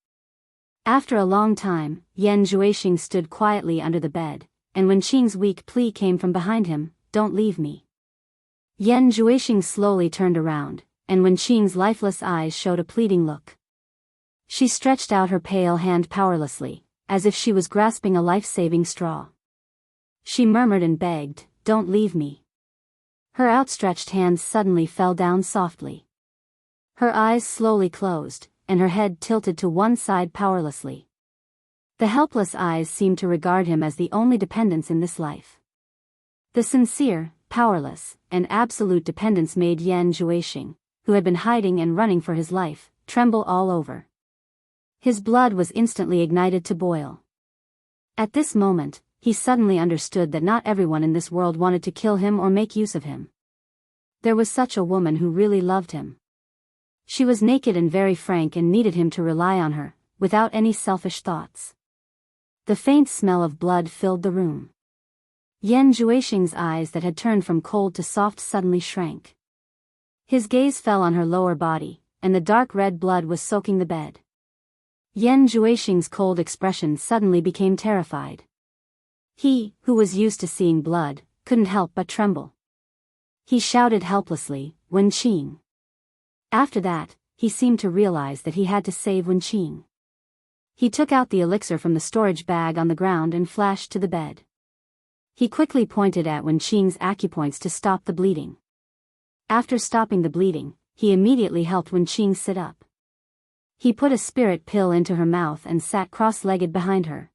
After a long time, Yan Juexing stood quietly under the bed, and Wen Qing's weak plea came from behind him, "Don't leave me." Yan Juexing slowly turned around, and Wen Qing's lifeless eyes showed a pleading look. She stretched out her pale hand powerlessly, as if she was grasping a life-saving straw. She murmured and begged, "Don't leave me." Her outstretched hands suddenly fell down softly. Her eyes slowly closed, and her head tilted to one side powerlessly. The helpless eyes seemed to regard him as the only dependence in this life. The sincere, powerless, and absolute dependence made Yan Juexing, who had been hiding and running for his life, tremble all over. His blood was instantly ignited to boil. At this moment, he suddenly understood that not everyone in this world wanted to kill him or make use of him. There was such a woman who really loved him. She was naked and very frank and needed him to rely on her, without any selfish thoughts. The faint smell of blood filled the room. Yan Juexing's eyes that had turned from cold to soft suddenly shrank. His gaze fell on her lower body, and the dark red blood was soaking the bed. Yan Juexing's cold expression suddenly became terrified. He, who was used to seeing blood, couldn't help but tremble. He shouted helplessly, "Wen Qing." After that, he seemed to realize that he had to save Wen Qing. He took out the elixir from the storage bag on the ground and flashed to the bed. He quickly pointed at Wen Qing's acupoints to stop the bleeding. After stopping the bleeding, he immediately helped Wen Qing sit up. He put a spirit pill into her mouth and sat cross-legged behind her.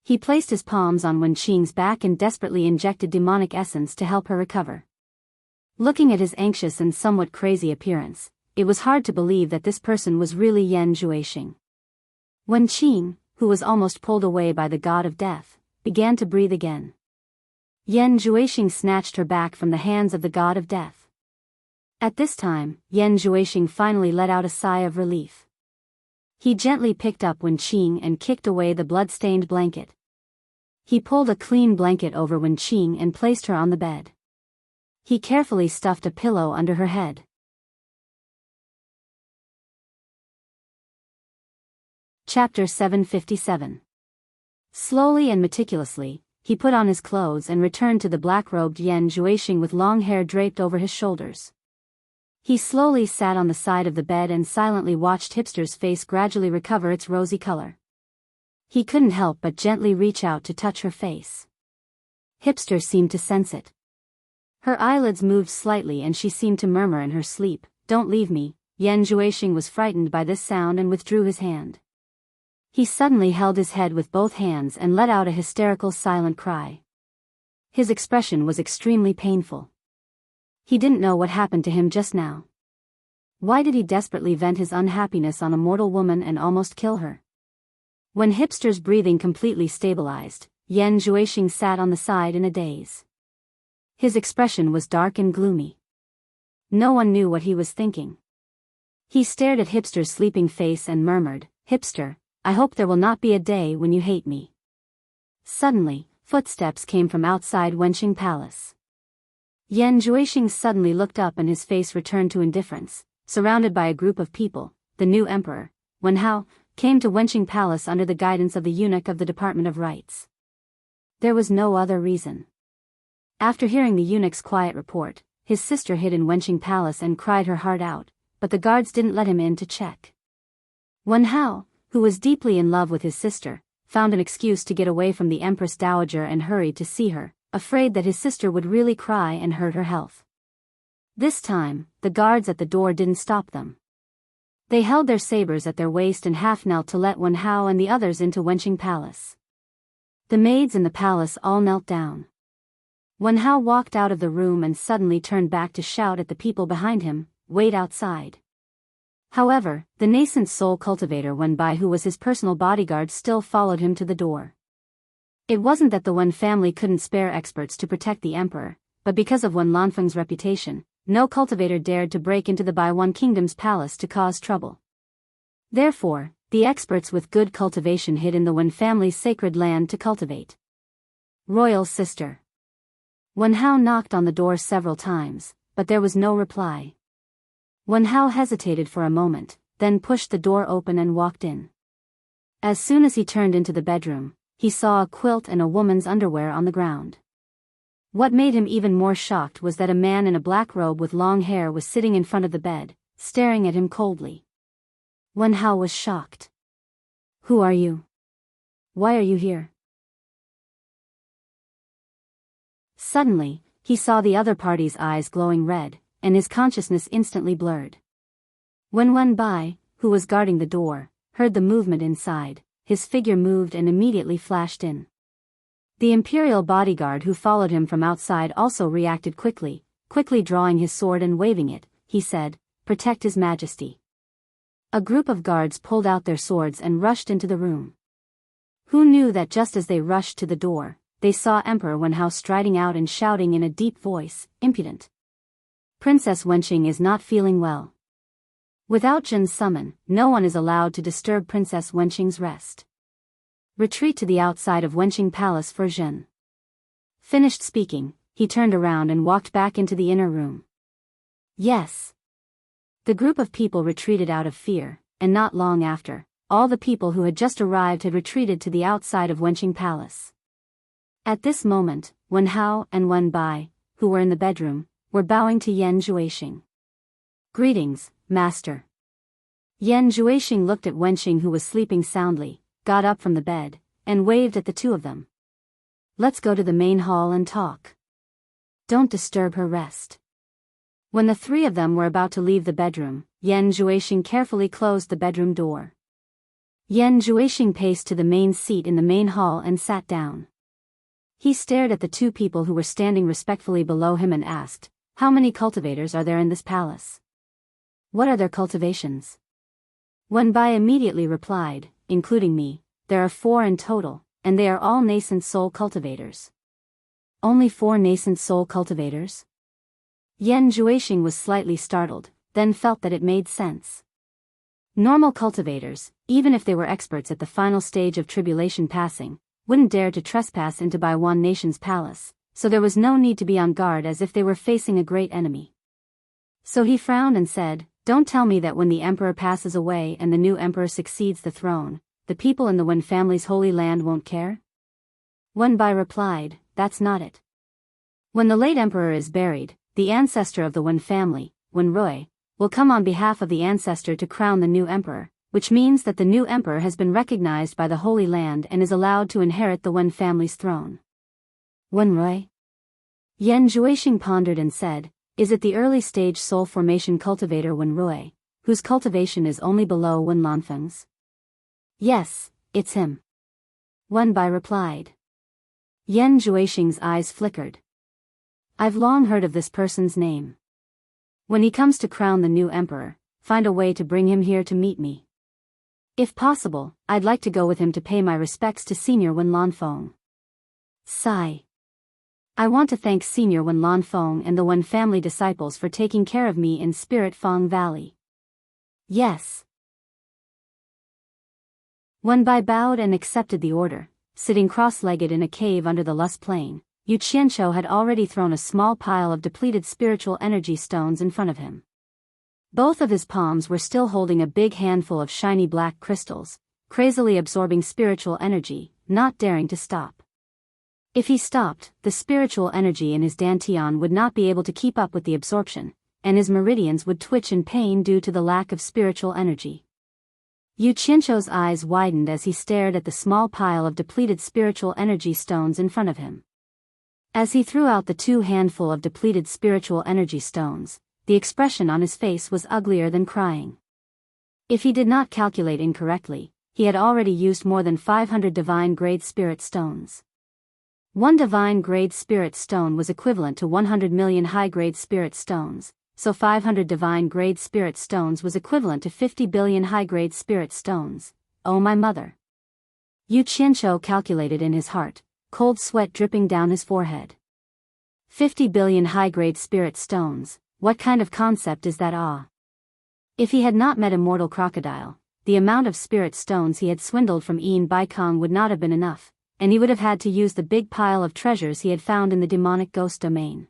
He placed his palms on Wen Qing's back and desperately injected demonic essence to help her recover. Looking at his anxious and somewhat crazy appearance, it was hard to believe that this person was really Yan Juexing. Wen Qing, who was almost pulled away by the god of death, began to breathe again. Yan Juexing snatched her back from the hands of the god of death. At this time, Yan Juexing finally let out a sigh of relief. He gently picked up Wen Qing and kicked away the blood-stained blanket. He pulled a clean blanket over Wen Qing and placed her on the bed. He carefully stuffed a pillow under her head. Chapter 757. Slowly and meticulously, he put on his clothes and returned to the black-robed Yan Juexing with long hair draped over his shoulders. He slowly sat on the side of the bed and silently watched Hipster's face gradually recover its rosy color. He couldn't help but gently reach out to touch her face. Hipster seemed to sense it. Her eyelids moved slightly and she seemed to murmur in her sleep, "Don't leave me." Yan Juexing was frightened by this sound and withdrew his hand. He suddenly held his head with both hands and let out a hysterical silent cry. His expression was extremely painful. He didn't know what happened to him just now. Why did he desperately vent his unhappiness on a mortal woman and almost kill her? When Hipster's breathing completely stabilized, Yan Juexing sat on the side in a daze. His expression was dark and gloomy. No one knew what he was thinking. He stared at Hipster's sleeping face and murmured, "Hipster, I hope there will not be a day when you hate me." Suddenly, footsteps came from outside Wenqing Palace. Yan Juexing suddenly looked up and his face returned to indifference. Surrounded by a group of people, the new emperor, Wen Hao, came to Wenqing Palace under the guidance of the eunuch of the Department of Rites. There was no other reason. After hearing the eunuch's quiet report, his sister hid in Wenqing Palace and cried her heart out, but the guards didn't let him in to check. Wen Hao, who was deeply in love with his sister, found an excuse to get away from the Empress Dowager and hurried to see her, afraid that his sister would really cry and hurt her health. This time, the guards at the door didn't stop them. They held their sabers at their waist and half-knelt to let Wen Hao and the others into Wenqing Palace. The maids in the palace all knelt down. Wen Hao walked out of the room and suddenly turned back to shout at the people behind him, "Wait outside." However, the nascent soul cultivator Wen Bai, who was his personal bodyguard, still followed him to the door. It wasn't that the Wen family couldn't spare experts to protect the emperor, but because of Wen Lanfeng's reputation, no cultivator dared to break into the Baiwan Kingdom's palace to cause trouble. Therefore, the experts with good cultivation hid in the Wen family's sacred land to cultivate. Royal sister. Wen Hao knocked on the door several times, but there was no reply. Wen Hao hesitated for a moment, then pushed the door open and walked in. As soon as he turned into the bedroom, he saw a quilt and a woman's underwear on the ground. What made him even more shocked was that a man in a black robe with long hair was sitting in front of the bed, staring at him coldly. Wen Hao was shocked. "Who are you? Why are you here?" Suddenly, he saw the other party's eyes glowing red, and his consciousness instantly blurred. When Wen Bai, who was guarding the door, heard the movement inside, his figure moved and immediately flashed in. The imperial bodyguard who followed him from outside also reacted quickly drawing his sword and waving it, he said, "Protect His Majesty." A group of guards pulled out their swords and rushed into the room. Who knew that just as they rushed to the door, they saw Emperor Wen Hao striding out and shouting in a deep voice, "Impudent! Princess Wenqing is not feeling well. Without Jin's summon, no one is allowed to disturb Princess Wenqing's rest. Retreat to the outside of Wenqing Palace for Jin." Finished speaking, he turned around and walked back into the inner room. Yes. The group of people retreated out of fear, and not long after, all the people who had just arrived had retreated to the outside of Wenqing Palace. At this moment, Wen Hao and Wen Bai, who were in the bedroom, were bowing to Yan Juexing. "Greetings, master." Yan Juexing looked at Wenqing, who was sleeping soundly, got up from the bed, and waved at the two of them. "Let's go to the main hall and talk. Don't disturb her rest." When the three of them were about to leave the bedroom, Yan Zhuixing carefully closed the bedroom door. Yan Zhuixing paced to the main seat in the main hall and sat down. He stared at the two people who were standing respectfully below him and asked, "How many cultivators are there in this palace? What are their cultivations?" Wenbai immediately replied, "Including me, there are 4 in total, and they are all nascent soul cultivators." "Only 4 nascent soul cultivators?" Yan Zhuixing was slightly startled, then felt that it made sense. Normal cultivators, even if they were experts at the final stage of tribulation passing, wouldn't dare to trespass into Baiwan Nation's palace, so there was no need to be on guard as if they were facing a great enemy. So he frowned and said, "Don't tell me that when the emperor passes away and the new emperor succeeds the throne, the people in the Wen family's holy land won't care?" Wenbai replied, "That's not it. When the late emperor is buried, the ancestor of the Wen family, Wen Rui, will come on behalf of the ancestor to crown the new emperor, which means that the new emperor has been recognized by the Holy Land and is allowed to inherit the Wen family's throne." Wen Rui? Yan Zhuixing pondered and said, "Is it the early stage soul formation cultivator Wen Rui, whose cultivation is only below Wen Lanfeng's?" "Yes, it's him." Wenbai replied. Yan Zhuixing's eyes flickered. "I've long heard of this person's name. When he comes to crown the new emperor, find a way to bring him here to meet me. If possible, I'd like to go with him to pay my respects to Senior Wen Lanfeng." Sigh. "I want to thank Senior Wen Lanfeng and the Wen family disciples for taking care of me in Spirit Fang Valley." "Yes." Wenbai bowed and accepted the order. Sitting cross-legged in a cave under the Lust Plain, Yu Qianqiu had already thrown a small pile of depleted spiritual energy stones in front of him. Both of his palms were still holding a big handful of shiny black crystals, crazily absorbing spiritual energy, not daring to stop. If he stopped, the spiritual energy in his dantian would not be able to keep up with the absorption, and his meridians would twitch in pain due to the lack of spiritual energy. Yu Qianqiu's eyes widened as he stared at the small pile of depleted spiritual energy stones in front of him. As he threw out the 2 handful of depleted spiritual energy stones, the expression on his face was uglier than crying. If he did not calculate incorrectly, he had already used more than 500 divine-grade spirit stones. 1 divine-grade spirit stone was equivalent to 100 million high-grade spirit stones, so 500 divine-grade spirit stones was equivalent to 50 billion high-grade spirit stones. Oh my mother! Yu Qianqiu calculated in his heart, cold sweat dripping down his forehead. 50 billion high-grade spirit stones, what kind of concept is that? If he had not met Immortal Crocodile, the amount of spirit stones he had swindled from Ian Baikong would not have been enough, and he would have had to use the big pile of treasures he had found in the demonic ghost domain.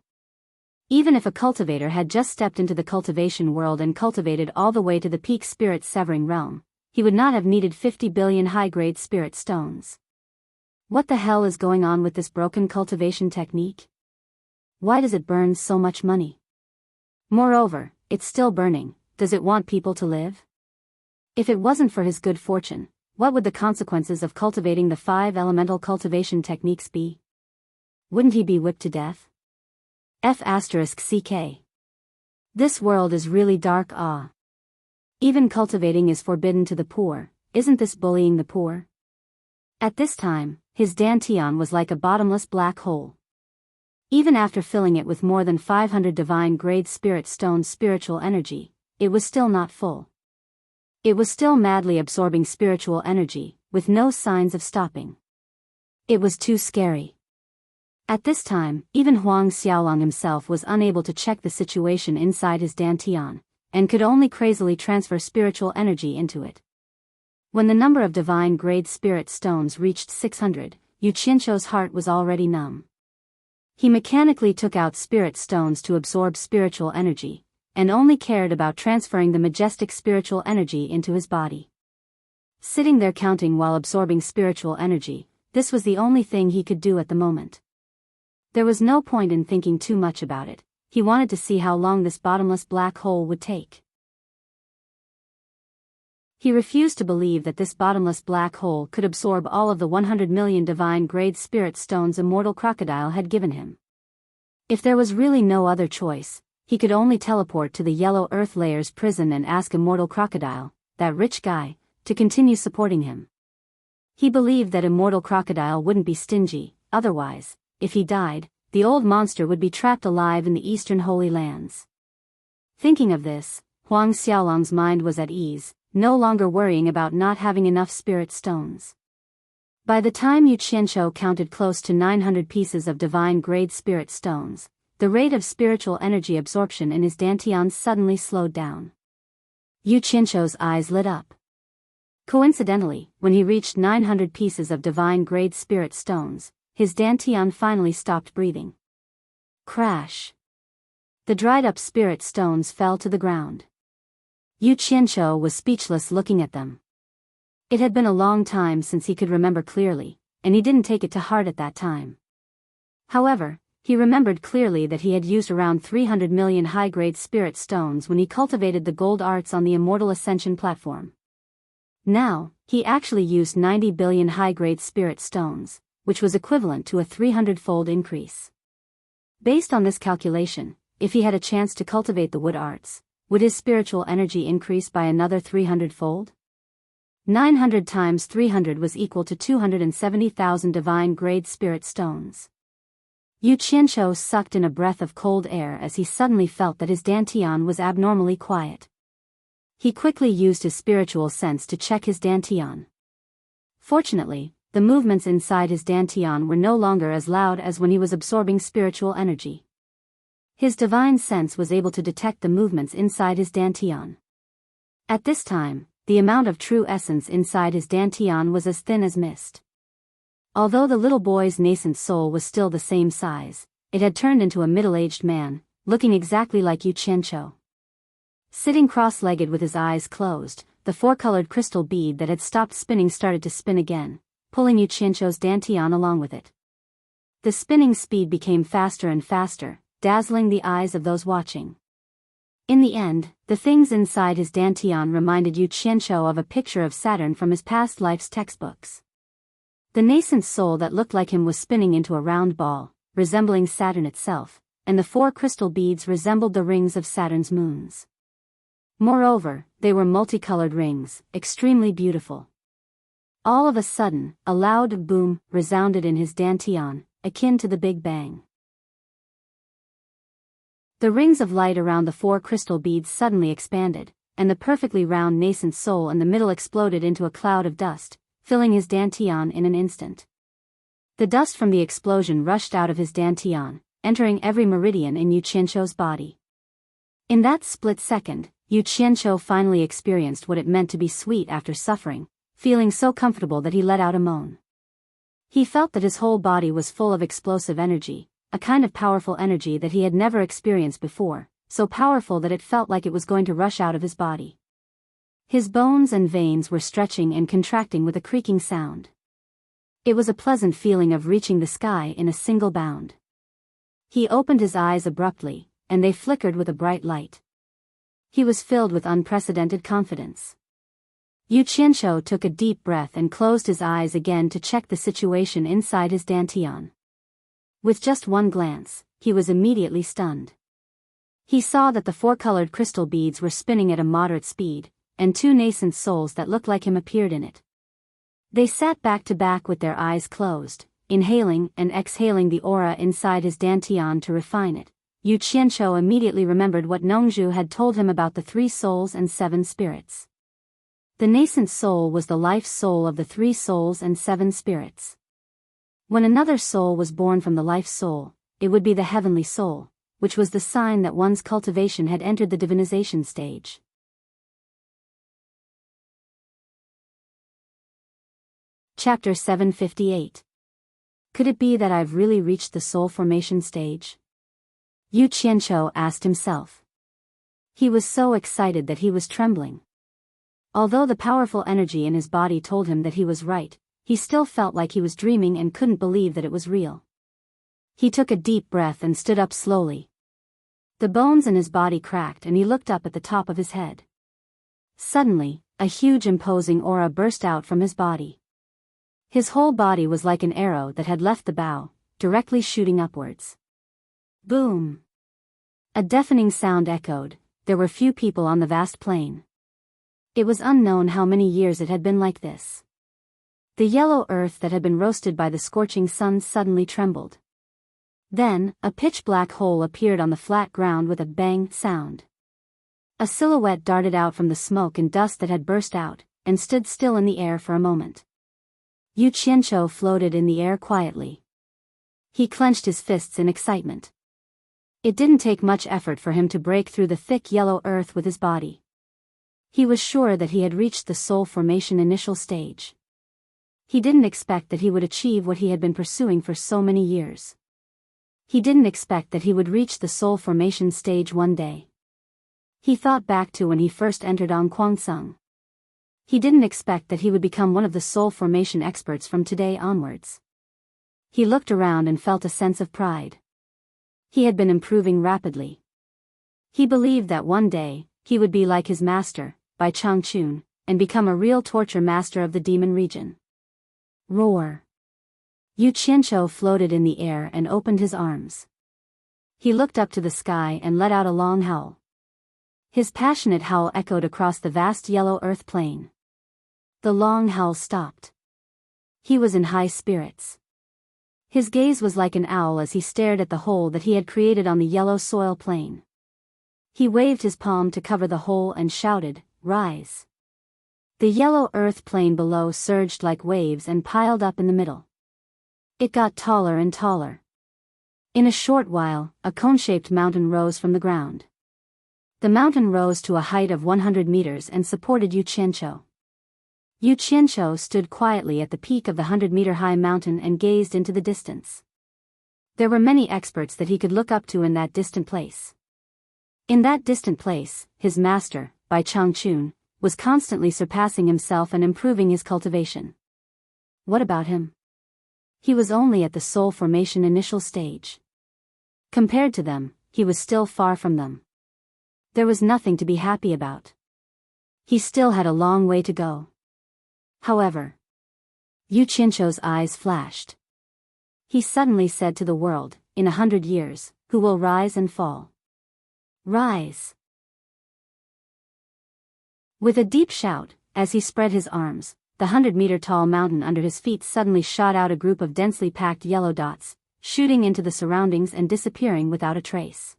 Even if a cultivator had just stepped into the cultivation world and cultivated all the way to the peak spirit severing realm, he would not have needed 50 billion high-grade spirit stones. What the hell is going on with this broken cultivation technique? Why does it burn so much money? Moreover, it's still burning. Does it want people to live? If it wasn't for his good fortune, what would the consequences of cultivating the 5 elemental cultivation techniques be? Wouldn't he be whipped to death? F***ck. This world is really dark. Even cultivating is forbidden to the poor. Isn't this bullying the poor? At this time, his dantian was like a bottomless black hole. Even after filling it with more than 500 divine-grade spirit stones spiritual energy, it was still not full. It was still madly absorbing spiritual energy, with no signs of stopping. It was too scary. At this time, even Huang Xiaolong himself was unable to check the situation inside his dantian, and could only crazily transfer spiritual energy into it. When the number of divine-grade spirit stones reached 600, Yu Qianqiu's heart was already numb. He mechanically took out spirit stones to absorb spiritual energy, and only cared about transferring the majestic spiritual energy into his body. Sitting there counting while absorbing spiritual energy, this was the only thing he could do at the moment. There was no point in thinking too much about it. He wanted to see how long this bottomless black hole would take. He refused to believe that this bottomless black hole could absorb all of the 100 million divine-grade spirit stones Immortal Crocodile had given him. If there was really no other choice, he could only teleport to the Yellow Earth Layer's prison and ask Immortal Crocodile, that rich guy, to continue supporting him. He believed that Immortal Crocodile wouldn't be stingy, otherwise, if he died, the old monster would be trapped alive in the Eastern Holy Lands. Thinking of this, Huang Xiaolong's mind was at ease, no longer worrying about not having enough spirit stones. By the time Yu Qianqiu counted close to 900 pieces of divine-grade spirit stones, the rate of spiritual energy absorption in his dantian suddenly slowed down. Yu Qianqiu's eyes lit up. Coincidentally, when he reached 900 pieces of divine-grade spirit stones, his dantian finally stopped breathing. Crash! The dried-up spirit stones fell to the ground. Yu Qianqiu was speechless looking at them. It had been a long time since he could remember clearly, and he didn't take it to heart at that time. However, he remembered clearly that he had used around 300 million high-grade spirit stones when he cultivated the gold arts on the Immortal Ascension platform. Now, he actually used 90 billion high-grade spirit stones, which was equivalent to a 300-fold increase. Based on this calculation, if he had a chance to cultivate the wood arts, would his spiritual energy increase by another 300-fold? 900 times 300 was equal to 270,000 divine-grade spirit stones. Yu Qianqiu sucked in a breath of cold air as he suddenly felt that his dantian was abnormally quiet. He quickly used his spiritual sense to check his dantian. Fortunately, the movements inside his dantian were no longer as loud as when he was absorbing spiritual energy. His divine sense was able to detect the movements inside his dantian. At this time, the amount of true essence inside his dantian was as thin as mist. Although the little boy's nascent soul was still the same size, it had turned into a middle-aged man, looking exactly like Yu Qianqiu. Sitting cross-legged with his eyes closed, the four-colored crystal bead that had stopped spinning started to spin again, pulling Yu Qianqiu's dantian along with it. The spinning speed became faster and faster, dazzling the eyes of those watching. In the end, the things inside his dantian reminded Yu Qianqiu of a picture of Saturn from his past life's textbooks. The nascent soul that looked like him was spinning into a round ball, resembling Saturn itself, and the four crystal beads resembled the rings of Saturn's moons. Moreover, they were multicolored rings, extremely beautiful. All of a sudden, a loud boom resounded in his dantian, akin to the Big Bang. The rings of light around the four crystal beads suddenly expanded, and the perfectly round nascent soul in the middle exploded into a cloud of dust, filling his dantian in an instant. The dust from the explosion rushed out of his dantian, entering every meridian in Yu Qianqiu's body. In that split second, Yu Qianqiu finally experienced what it meant to be sweet after suffering, feeling so comfortable that he let out a moan. He felt that his whole body was full of explosive energy, a kind of powerful energy that he had never experienced before, so powerful that it felt like it was going to rush out of his body. His bones and veins were stretching and contracting with a creaking sound. It was a pleasant feeling of reaching the sky in a single bound. He opened his eyes abruptly, and they flickered with a bright light. He was filled with unprecedented confidence. Yu Qianqiu took a deep breath and closed his eyes again to check the situation inside his dantian. With just one glance, he was immediately stunned. He saw that the four-colored crystal beads were spinning at a moderate speed, and two nascent souls that looked like him appeared in it. They sat back to back with their eyes closed, inhaling and exhaling the aura inside his dantian to refine it. Yu Qianqiu immediately remembered what Nongzhu had told him about the 3 souls and 7 spirits. The nascent soul was the life soul of the 3 souls and 7 spirits. When another soul was born from the life soul, it would be the heavenly soul, which was the sign that one's cultivation had entered the divinization stage. Chapter 758. Could it be that I've really reached the soul formation stage? Yu Qianqiu asked himself. He was so excited that he was trembling. Although the powerful energy in his body told him that he was right, he still felt like he was dreaming and couldn't believe that it was real. He took a deep breath and stood up slowly. The bones in his body cracked and he looked up at the top of his head. Suddenly, a huge imposing aura burst out from his body. His whole body was like an arrow that had left the bow, directly shooting upwards. Boom! A deafening sound echoed. There were few people on the vast plain. It was unknown how many years it had been like this. The yellow earth that had been roasted by the scorching sun suddenly trembled. Then, a pitch-black hole appeared on the flat ground with a bang sound. A silhouette darted out from the smoke and dust that had burst out, and stood still in the air for a moment. Yu Qianqiu floated in the air quietly. He clenched his fists in excitement. It didn't take much effort for him to break through the thick yellow earth with his body. He was sure that he had reached the soul formation initial stage. He didn't expect that he would achieve what he had been pursuing for so many years. He didn't expect that he would reach the soul formation stage one day. He thought back to when he first entered Kuangsung. He didn't expect that he would become one of the soul formation experts from today onwards. He looked around and felt a sense of pride. He had been improving rapidly. He believed that one day, he would be like his master, Bai Changchun, and become a real torture master of the demon region. Roar. Yu Qianqiu floated in the air and opened his arms. He looked up to the sky and let out a long howl. His passionate howl echoed across the vast yellow earth plain. The long howl stopped. He was in high spirits. His gaze was like an owl as he stared at the hole that he had created on the yellow soil plain. He waved his palm to cover the hole and shouted, "Rise." The yellow earth plain below surged like waves and piled up in the middle. It got taller and taller. In a short while, a cone-shaped mountain rose from the ground. The mountain rose to a height of 100 meters and supported Yu Qianqiu. Yu Qianqiu stood quietly at the peak of the 100-meter-high mountain and gazed into the distance. There were many experts that he could look up to in that distant place. In that distant place, his master, Bai Changchun, was constantly surpassing himself and improving his cultivation. What about him? He was only at the soul formation initial stage. Compared to them, he was still far from them. There was nothing to be happy about. He still had a long way to go. However, Yu Qianqiu's eyes flashed. He suddenly said to the world, "In 100 years, who will rise and fall?" Rise! With a deep shout, as he spread his arms, the 100-meter-tall mountain under his feet suddenly shot out a group of densely packed yellow dots, shooting into the surroundings and disappearing without a trace.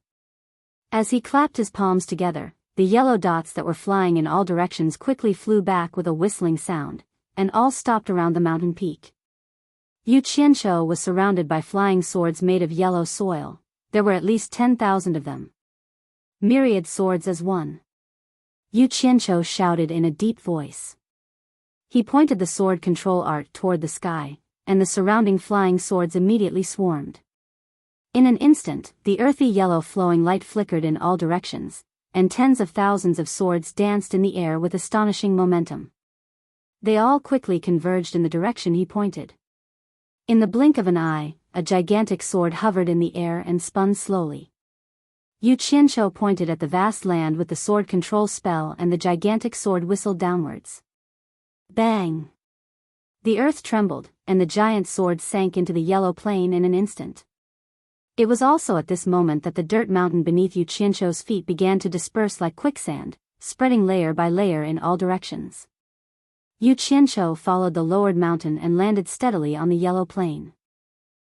As he clapped his palms together, the yellow dots that were flying in all directions quickly flew back with a whistling sound, and all stopped around the mountain peak. Yu Qianqiu was surrounded by flying swords made of yellow soil. There were at least 10,000 of them. Myriad swords as one. Yu Qianqiu shouted in a deep voice. He pointed the sword control art toward the sky, and the surrounding flying swords immediately swarmed. In an instant, the earthy yellow flowing light flickered in all directions, and tens of thousands of swords danced in the air with astonishing momentum. They all quickly converged in the direction he pointed. In the blink of an eye, a gigantic sword hovered in the air and spun slowly. Yu Qianqiu pointed at the vast land with the sword control spell and the gigantic sword whistled downwards. Bang! The earth trembled, and the giant sword sank into the yellow plain in an instant. It was also at this moment that the dirt mountain beneath Yu Qianqiu's feet began to disperse like quicksand, spreading layer by layer in all directions. Yu Qianqiu followed the lowered mountain and landed steadily on the yellow plain.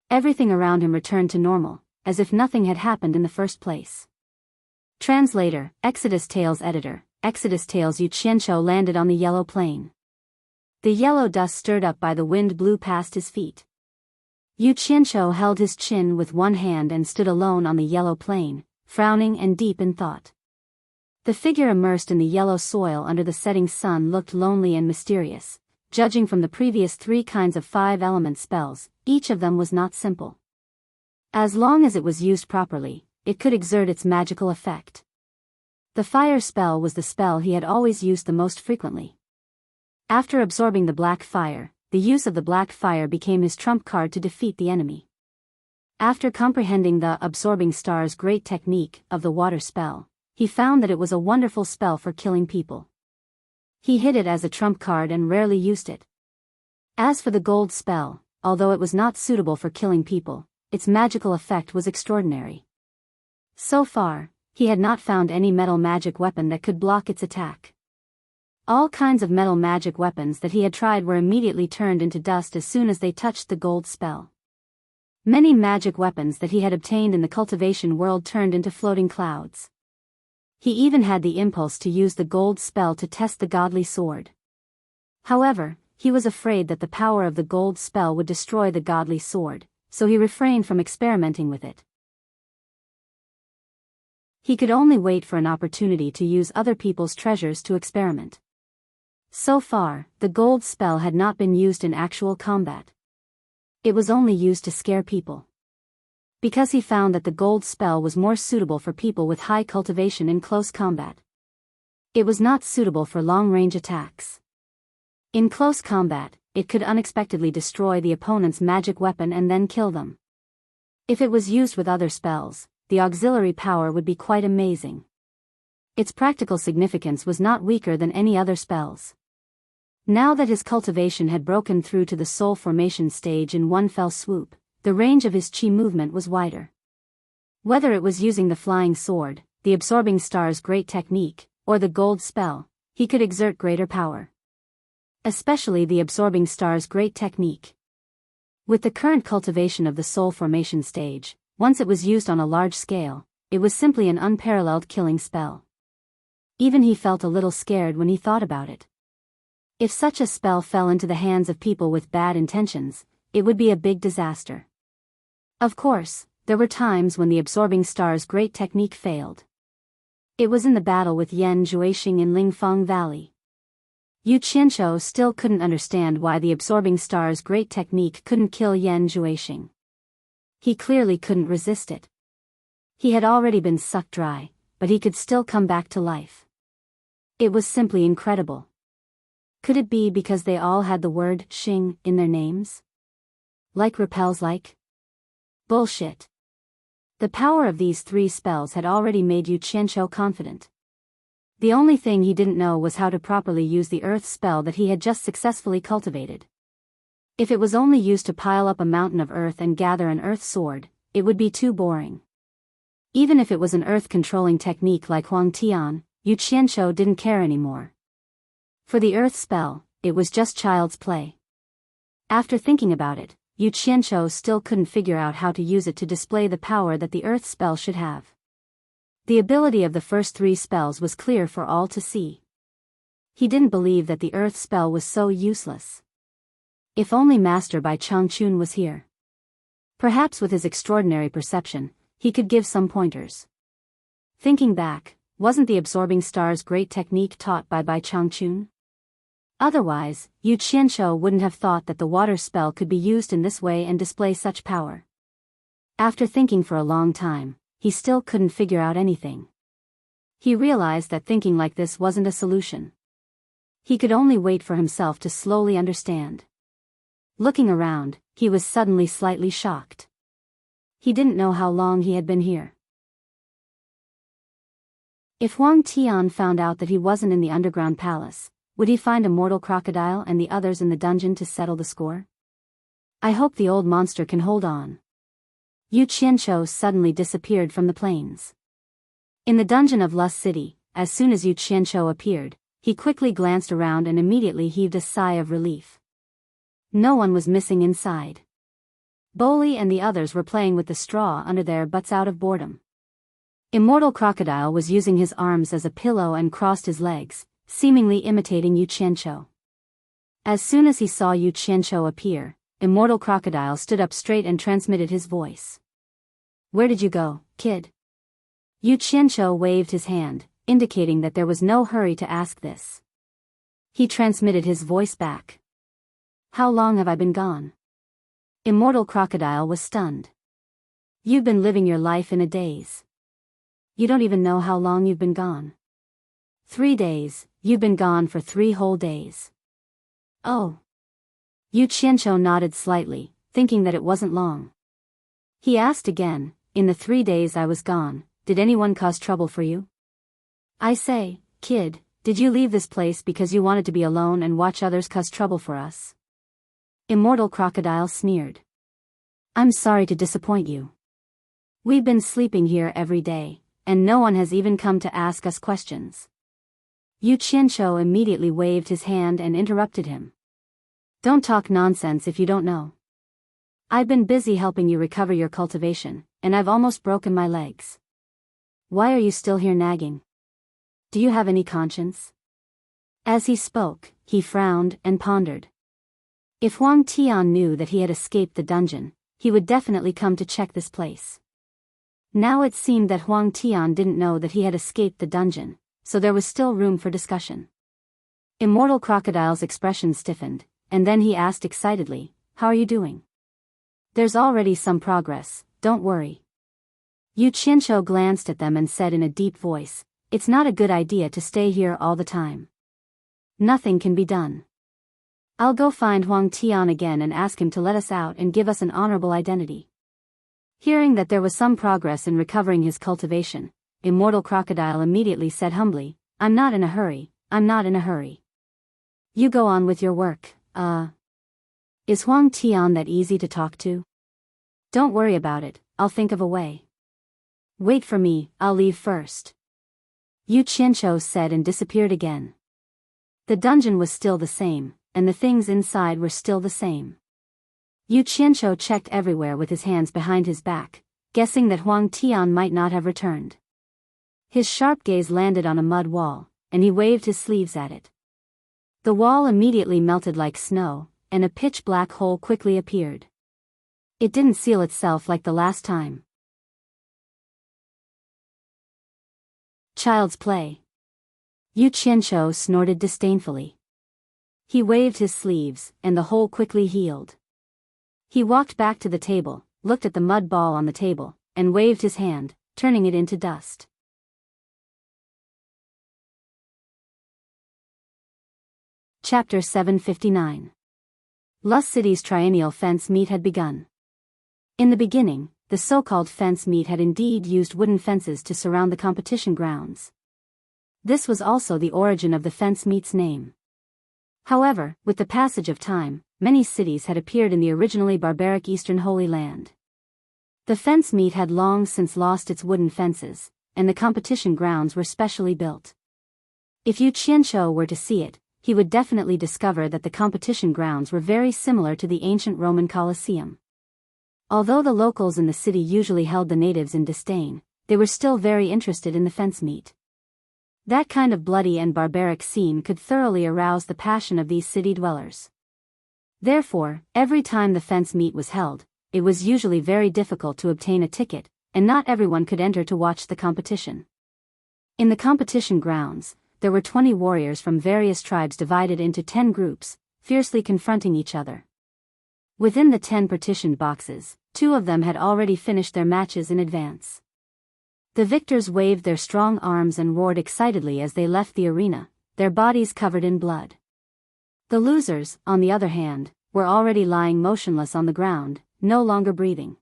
Everything around him returned to normal, as if nothing had happened in the first place. Translator, Exodus Tales Editor, Exodus Tales. Yu Qianqiu landed on the yellow plain. The yellow dust stirred up by the wind blew past his feet. Yu Qianqiu held his chin with one hand and stood alone on the yellow plain, frowning and deep in thought. The figure immersed in the yellow soil under the setting sun looked lonely and mysterious. Judging from the previous 3 kinds of 5-element spells, each of them was not simple. As long as it was used properly, it could exert its magical effect. The fire spell was the spell he had always used the most frequently. After absorbing the black fire, the use of the black fire became his trump card to defeat the enemy. After comprehending the absorbing star's great technique of the water spell, he found that it was a wonderful spell for killing people. He hid it as a trump card and rarely used it. As for the gold spell, although it was not suitable for killing people, its magical effect was extraordinary. So far, he had not found any metal magic weapon that could block its attack. All kinds of metal magic weapons that he had tried were immediately turned into dust as soon as they touched the gold spell. Many magic weapons that he had obtained in the cultivation world turned into floating clouds. He even had the impulse to use the gold spell to test the godly sword. However, he was afraid that the power of the gold spell would destroy the godly sword, so he refrained from experimenting with it. He could only wait for an opportunity to use other people's treasures to experiment. So far, the gold spell had not been used in actual combat. It was only used to scare people. Because he found that the gold spell was more suitable for people with high cultivation in close combat. It was not suitable for long-range attacks. In close combat, it could unexpectedly destroy the opponent's magic weapon and then kill them. If it was used with other spells, the auxiliary power would be quite amazing. Its practical significance was not weaker than any other spells. Now that his cultivation had broken through to the soul formation stage in one fell swoop, the range of his chi movement was wider. Whether it was using the flying sword, the absorbing star's great technique, or the gold spell, he could exert greater power. Especially the absorbing star's great technique. With the current cultivation of the soul formation stage, once it was used on a large scale, it was simply an unparalleled killing spell. Even he felt a little scared when he thought about it. If such a spell fell into the hands of people with bad intentions, it would be a big disaster. Of course, there were times when the absorbing star's great technique failed. It was in the battle with Yan Juixing in Lingfeng Valley. Yu Qianqiu still couldn't understand why the absorbing star's great technique couldn't kill Yan Juixing. He clearly couldn't resist it. He had already been sucked dry, but he could still come back to life. It was simply incredible. Could it be because they all had the word Xing in their names? Like repels like? Bullshit. The power of these three spells had already made Yu Qianqiu confident. The only thing he didn't know was how to properly use the earth spell that he had just successfully cultivated. If it was only used to pile up a mountain of earth and gather an earth sword, it would be too boring. Even if it was an earth-controlling technique like Huang Tian, Yu Qianqiu didn't care anymore. For the earth spell, it was just child's play. After thinking about it, Yu Qianqiu still couldn't figure out how to use it to display the power that the earth spell should have. The ability of the first three spells was clear for all to see. He didn't believe that the earth spell was so useless. If only Master Bai Changchun was here. Perhaps with his extraordinary perception, he could give some pointers. Thinking back, wasn't the absorbing star's great technique taught by Bai Changchun? Otherwise, Yu Qianqiu wouldn't have thought that the water spell could be used in this way and display such power. After thinking for a long time, he still couldn't figure out anything. He realized that thinking like this wasn't a solution. He could only wait for himself to slowly understand. Looking around, he was suddenly slightly shocked. He didn't know how long he had been here. If Huang Tian found out that he wasn't in the underground palace, would he find a mortal crocodile and the others in the dungeon to settle the score? I hope the old monster can hold on. Yu Qianqiu suddenly disappeared from the plains. In the dungeon of Lust City, as soon as Yu Qianqiu appeared, he quickly glanced around and immediately heaved a sigh of relief. No one was missing inside. Boli and the others were playing with the straw under their butts out of boredom. Immortal Crocodile was using his arms as a pillow and crossed his legs, seemingly imitating Yu Qianqiu. As soon as he saw Yu Qianqiu appear, Immortal Crocodile stood up straight and transmitted his voice. "Where did you go, kid?" Yu Qianqiu waved his hand, indicating that there was no hurry to ask this. He transmitted his voice back. "How long have I been gone?" Immortal Crocodile was stunned. "You've been living your life in a daze. You don't even know how long you've been gone." 3 days, you've been gone for 3 whole days. Oh. Yu Qianqiu nodded slightly, thinking that it wasn't long. He asked again, "In the 3 days I was gone, did anyone cause trouble for you?" "I say, kid, did you leave this place because you wanted to be alone and watch others cause trouble for us?" Immortal Crocodile sneered. "I'm sorry to disappoint you. We've been sleeping here every day, and no one has even come to ask us questions. Yu Qianqiu immediately waved his hand and interrupted him. Don't talk nonsense if you don't know. I've been busy helping you recover your cultivation, and I've almost broken my legs. Why are you still here nagging? Do you have any conscience? As he spoke, he frowned and pondered. If Huang Tian knew that he had escaped the dungeon, he would definitely come to check this place. Now it seemed that Huang Tian didn't know that he had escaped the dungeon, so there was still room for discussion. Immortal Crocodile's expression stiffened, and then he asked excitedly, "How are you doing?" "There's already some progress, don't worry." Yu Qianqiu glanced at them and said in a deep voice, "It's not a good idea to stay here all the time. Nothing can be done. I'll go find Huang Tian again and ask him to let us out and give us an honorable identity." Hearing that there was some progress in recovering his cultivation, Immortal Crocodile immediately said humbly, I'm not in a hurry. You go on with your work. Is Huang Tian that easy to talk to? Don't worry about it, I'll think of a way. Wait for me, I'll leave first. Yu Qianqiu said and disappeared again. The dungeon was still the same, and the things inside were still the same. Yu Qianqiu checked everywhere with his hands behind his back, guessing that Huang Tian might not have returned. His sharp gaze landed on a mud wall, and he waved his sleeves at it. The wall immediately melted like snow, and a pitch-black hole quickly appeared. It didn't seal itself like the last time. Child's play. Yu Qianqiu snorted disdainfully. He waved his sleeves, and the hole quickly healed. He walked back to the table, looked at the mud ball on the table, and waved his hand, turning it into dust. Chapter 759. Lust City's triennial fence meet had begun. In the beginning, the so-called fence meet had indeed used wooden fences to surround the competition grounds. This was also the origin of the fence meet's name. However, with the passage of time, many cities had appeared in the originally barbaric Eastern Holy Land. The fence meet had long since lost its wooden fences, and the competition grounds were specially built. If Yu Qianqiu were to see it, he would definitely discover that the competition grounds were very similar to the ancient Roman Colosseum. Although the locals in the city usually held the natives in disdain, they were still very interested in the fence meet. That kind of bloody and barbaric scene could thoroughly arouse the passion of these city dwellers. Therefore, every time the fence meet was held, it was usually very difficult to obtain a ticket, and not everyone could enter to watch the competition. In the competition grounds, there were 20 warriors from various tribes divided into 10 groups, fiercely confronting each other. Within the 10 partitioned boxes, 2 of them had already finished their matches in advance. The victors waved their strong arms and roared excitedly as they left the arena, their bodies covered in blood. The losers, on the other hand, were already lying motionless on the ground, no longer breathing.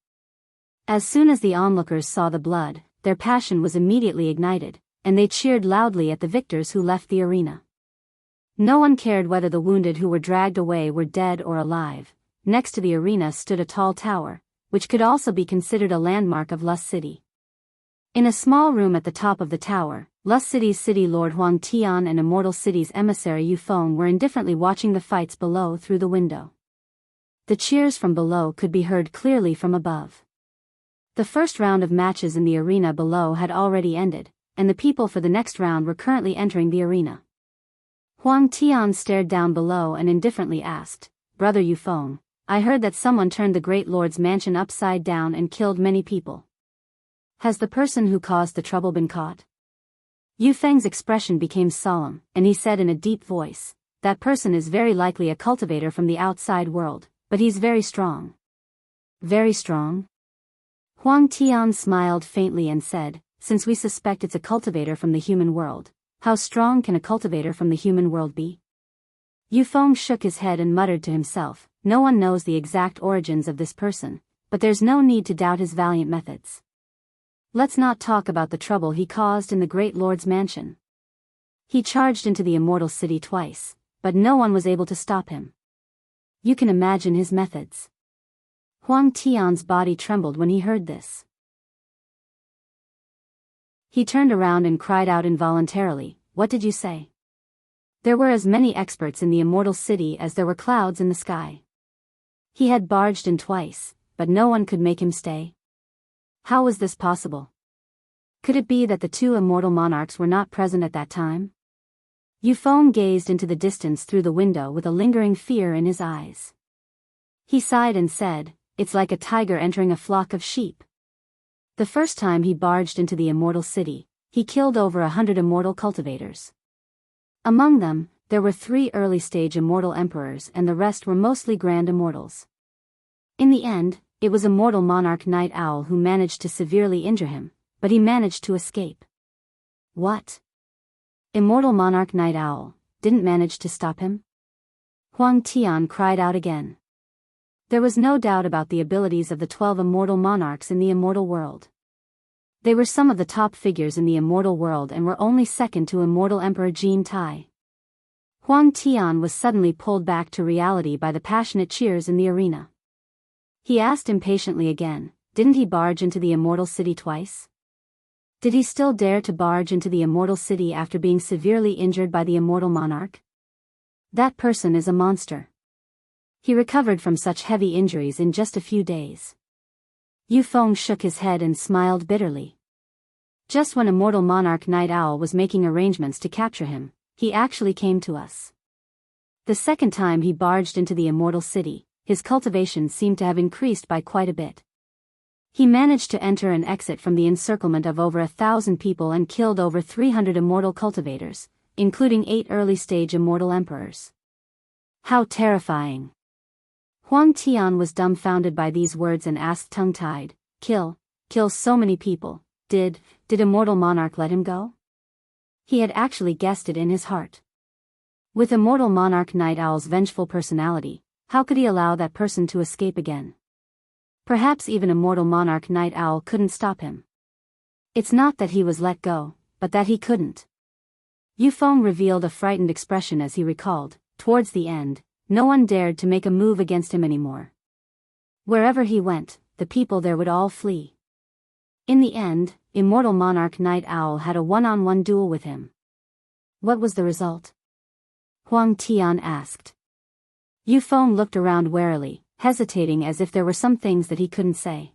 As soon as the onlookers saw the blood, their passion was immediately ignited, and they cheered loudly at the victors who left the arena. No one cared whether the wounded who were dragged away were dead or alive. Next to the arena stood a tall tower, which could also be considered a landmark of Lust City. In a small room at the top of the tower, Lust City's city lord Huang Tian and Immortal City's emissary Yu Feng were indifferently watching the fights below through the window. The cheers from below could be heard clearly from above. The first round of matches in the arena below had already ended, and the people for the next round were currently entering the arena. Huang Tian stared down below and indifferently asked, Brother Yu Feng, I heard that someone turned the Great Lord's mansion upside down and killed many people. Has the person who caused the trouble been caught? Yu Feng's expression became solemn, and he said in a deep voice, That person is very likely a cultivator from the outside world, but he's very strong. Very strong? Huang Tian smiled faintly and said, Since we suspect it's a cultivator from the human world, how strong can a cultivator from the human world be? Yu Feng shook his head and muttered to himself, No one knows the exact origins of this person, but there's no need to doubt his valiant methods. Let's not talk about the trouble he caused in the Great Lord's mansion. He charged into the Immortal City twice, but no one was able to stop him. You can imagine his methods. Huang Tian's body trembled when he heard this. He turned around and cried out involuntarily, "What did you say?" There were as many experts in the immortal city as there were clouds in the sky. He had barged in twice, but no one could make him stay. How was this possible? Could it be that the two immortal monarchs were not present at that time? Euphone gazed into the distance through the window with a lingering fear in his eyes. He sighed and said, "It's like a tiger entering a flock of sheep." The first time he barged into the immortal city, he killed over 100 immortal cultivators. Among them, there were 3 early-stage immortal emperors and the rest were mostly grand immortals. In the end, it was immortal monarch Night Owl who managed to severely injure him, but he managed to escape. What? Immortal monarch Night Owl didn't manage to stop him? Huang Tian cried out again. There was no doubt about the abilities of the 12 immortal monarchs in the immortal world. They were some of the top figures in the immortal world and were only second to immortal Emperor Jin Tai. Huang Tian was suddenly pulled back to reality by the passionate cheers in the arena. He asked impatiently again, didn't he barge into the immortal city twice? Did he still dare to barge into the immortal city after being severely injured by the immortal monarch? That person is a monster. He recovered from such heavy injuries in just a few days. Yufeng shook his head and smiled bitterly. Just when immortal monarch Night Owl was making arrangements to capture him, he actually came to us. The second time he barged into the immortal city, his cultivation seemed to have increased by quite a bit. He managed to enter and exit from the encirclement of over 1,000 people and killed over 300 immortal cultivators, including 8 early-stage immortal emperors. How terrifying! Huang Tian was dumbfounded by these words and asked tongue-tied, kill so many people, did immortal monarch let him go? He had actually guessed it in his heart. With immortal monarch Night Owl's vengeful personality, how could he allow that person to escape again? Perhaps even immortal monarch Night Owl couldn't stop him. It's not that he was let go, but that he couldn't. Yufeng revealed a frightened expression as he recalled, towards the end, no one dared to make a move against him anymore. Wherever he went, the people there would all flee. In the end, immortal monarch Night Owl had a one-on-one duel with him. What was the result? Huang Tian asked. Yufeng looked around warily, hesitating as if there were some things that he couldn't say.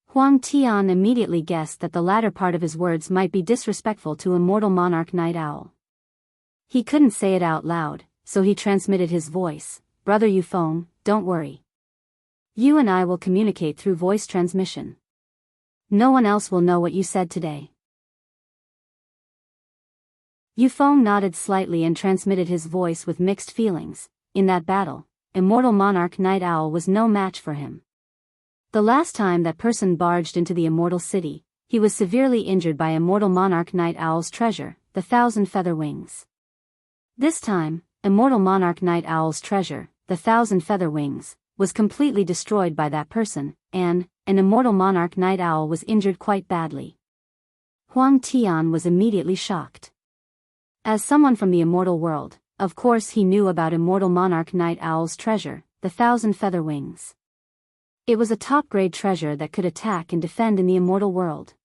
Huang Tian immediately guessed that the latter part of his words might be disrespectful to immortal monarch Night Owl. He couldn't say it out loud, so he transmitted his voice, "Brother Yufeng, don't worry. You and I will communicate through voice transmission. No one else will know what you said today." Yufeng nodded slightly and transmitted his voice with mixed feelings. In that battle, immortal monarch Night Owl was no match for him. The last time that person barged into the immortal city, he was severely injured by immortal monarch Night Owl's treasure, the 1,000 feather wings. This time, immortal monarch Night Owl's treasure, the 1,000 feather wings, was completely destroyed by that person, and an immortal monarch Night Owl was injured quite badly. Huang Tian was immediately shocked. As someone from the immortal world, of course he knew about immortal monarch Night Owl's treasure, the 1,000 feather wings. It was a top-grade treasure that could attack and defend in the immortal world.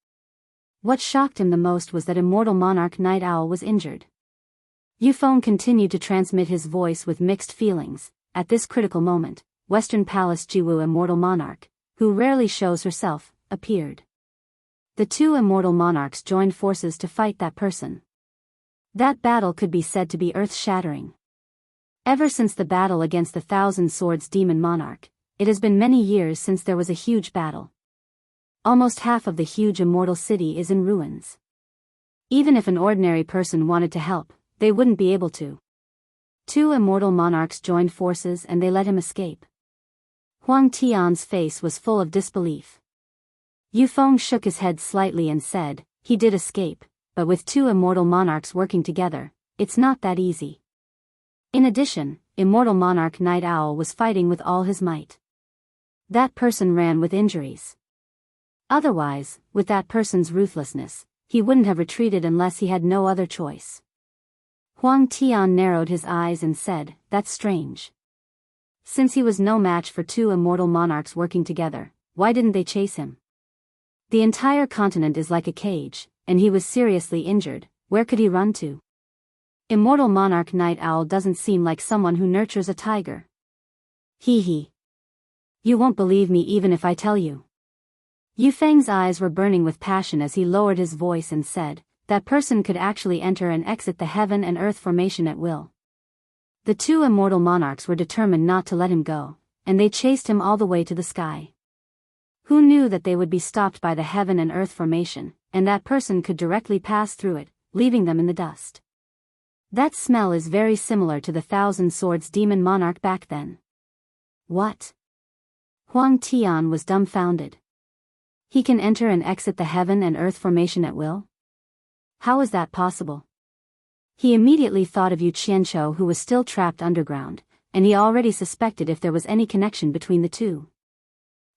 What shocked him the most was that immortal monarch Night Owl was injured. Yufeng continued to transmit his voice with mixed feelings. At this critical moment, Western Palace Jiwu immortal monarch, who rarely shows herself, appeared. The two immortal monarchs joined forces to fight that person. That battle could be said to be earth-shattering. Ever since the battle against the 1,000 Swords Demon Monarch, it has been many years since there was a huge battle. Almost half of the huge immortal city is in ruins. Even if an ordinary person wanted to help, they wouldn't be able to. Two immortal monarchs joined forces and they let him escape. Huang Tian's face was full of disbelief. Yufeng shook his head slightly and said, he did escape, but with two immortal monarchs working together, it's not that easy. In addition, immortal monarch Night Owl was fighting with all his might. That person ran with injuries. Otherwise, with that person's ruthlessness, he wouldn't have retreated unless he had no other choice. Huang Tian narrowed his eyes and said, that's strange. Since he was no match for two immortal monarchs working together, why didn't they chase him? The entire continent is like a cage, and he was seriously injured, where could he run to? Immortal Monarch Night Owl doesn't seem like someone who nurtures a tiger. Hee. You won't believe me even if I tell you. Yufeng's eyes were burning with passion as he lowered his voice and said, that person could actually enter and exit the heaven and earth formation at will. The two immortal monarchs were determined not to let him go, and they chased him all the way to the sky. Who knew that they would be stopped by the heaven and earth formation, and that person could directly pass through it, leaving them in the dust. That smell is very similar to the Thousand Swords demon monarch back then. What? Huang Tian was dumbfounded. He can enter and exit the heaven and earth formation at will? How is that possible? He immediately thought of Yu Qianqiu, who was still trapped underground, and he already suspected if there was any connection between the two.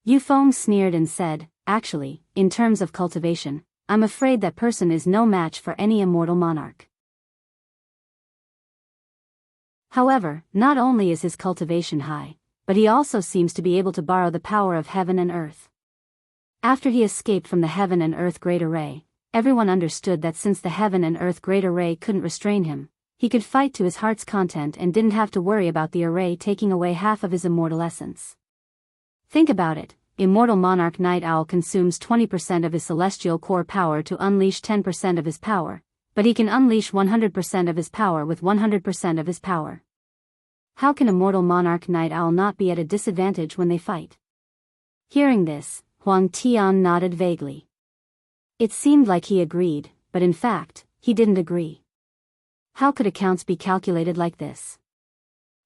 Yu Feng sneered and said, actually, in terms of cultivation, I'm afraid that person is no match for any immortal monarch. However, not only is his cultivation high, but he also seems to be able to borrow the power of heaven and earth. After he escaped from the heaven and earth great array, everyone understood that since the heaven and earth great array couldn't restrain him, he could fight to his heart's content and didn't have to worry about the array taking away half of his immortal essence. Think about it, Immortal Monarch Night Owl consumes 20% of his celestial core power to unleash 10% of his power, but he can unleash 100% of his power with 100% of his power. How can Immortal Monarch Night Owl not be at a disadvantage when they fight? Hearing this, Huang Tian nodded vaguely. It seemed like he agreed, but in fact, he didn't agree. How could accounts be calculated like this?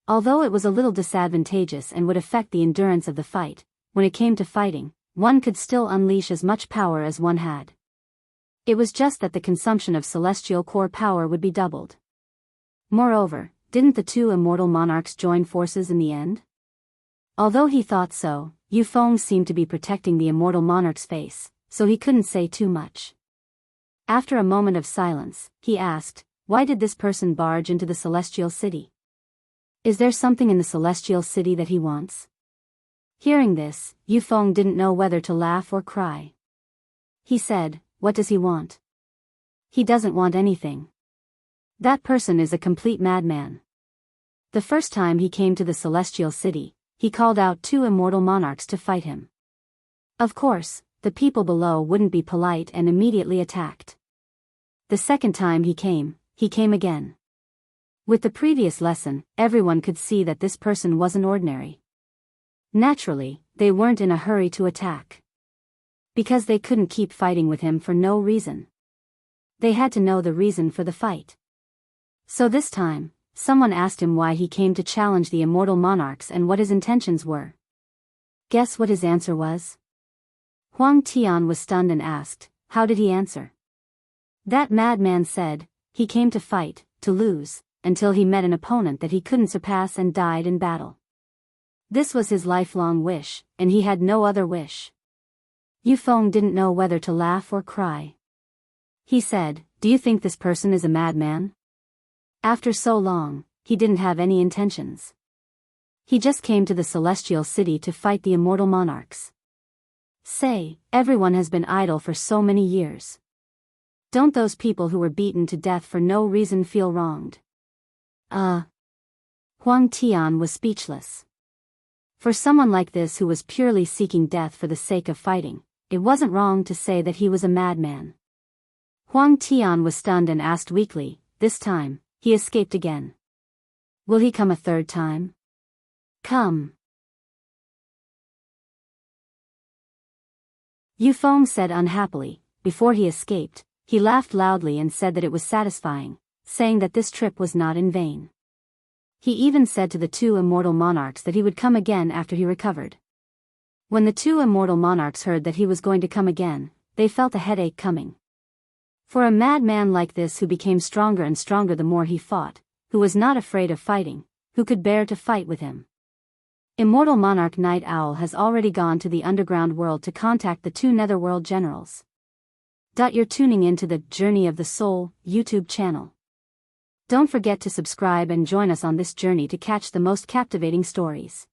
Although it was a little disadvantageous and would affect the endurance of the fight, when it came to fighting, one could still unleash as much power as one had. It was just that the consumption of celestial core power would be doubled. Moreover, didn't the two immortal monarchs join forces in the end? Although he thought so, Yu Feng seemed to be protecting the immortal monarch's face, so he couldn't say too much. After a moment of silence, he asked, why did this person barge into the celestial city? Is there something in the celestial city that he wants? Hearing this, Yu Feng didn't know whether to laugh or cry. He said, what does he want? He doesn't want anything. That person is a complete madman. The first time he came to the celestial city, he called out two immortal monarchs to fight him. Of course, the people below wouldn't be polite and immediately attacked. The second time he came again. With the previous lesson, everyone could see that this person wasn't ordinary. Naturally, they weren't in a hurry to attack. Because they couldn't keep fighting with him for no reason. They had to know the reason for the fight. So this time, someone asked him why he came to challenge the immortal monarchs and what his intentions were. Guess what his answer was? Huang Tian was stunned and asked, how did he answer? That madman said, he came to fight, to lose, until he met an opponent that he couldn't surpass and died in battle. This was his lifelong wish, and he had no other wish. Yu Feng didn't know whether to laugh or cry. He said, do you think this person is a madman? After so long, he didn't have any intentions. He just came to the celestial city to fight the immortal monarchs. Say, everyone has been idle for so many years. Don't those people who were beaten to death for no reason feel wronged? Huang Tian was speechless. For someone like this who was purely seeking death for the sake of fighting, it wasn't wrong to say that he was a madman. Huang Tian was stunned and asked weakly, this time, he escaped again. Will he come a third time? Come. Yu Feng said unhappily. Before he escaped, he laughed loudly and said that it was satisfying, saying that this trip was not in vain. He even said to the two immortal monarchs that he would come again after he recovered. When the two immortal monarchs heard that he was going to come again, they felt a headache coming. For a madman like this who became stronger and stronger the more he fought, who was not afraid of fighting, who could bear to fight with him. Immortal Monarch Night Owl has already gone to the underground world to contact the two netherworld generals. You're tuning in to the Journey of the Soul YouTube channel. Don't forget to subscribe and join us on this journey to catch the most captivating stories.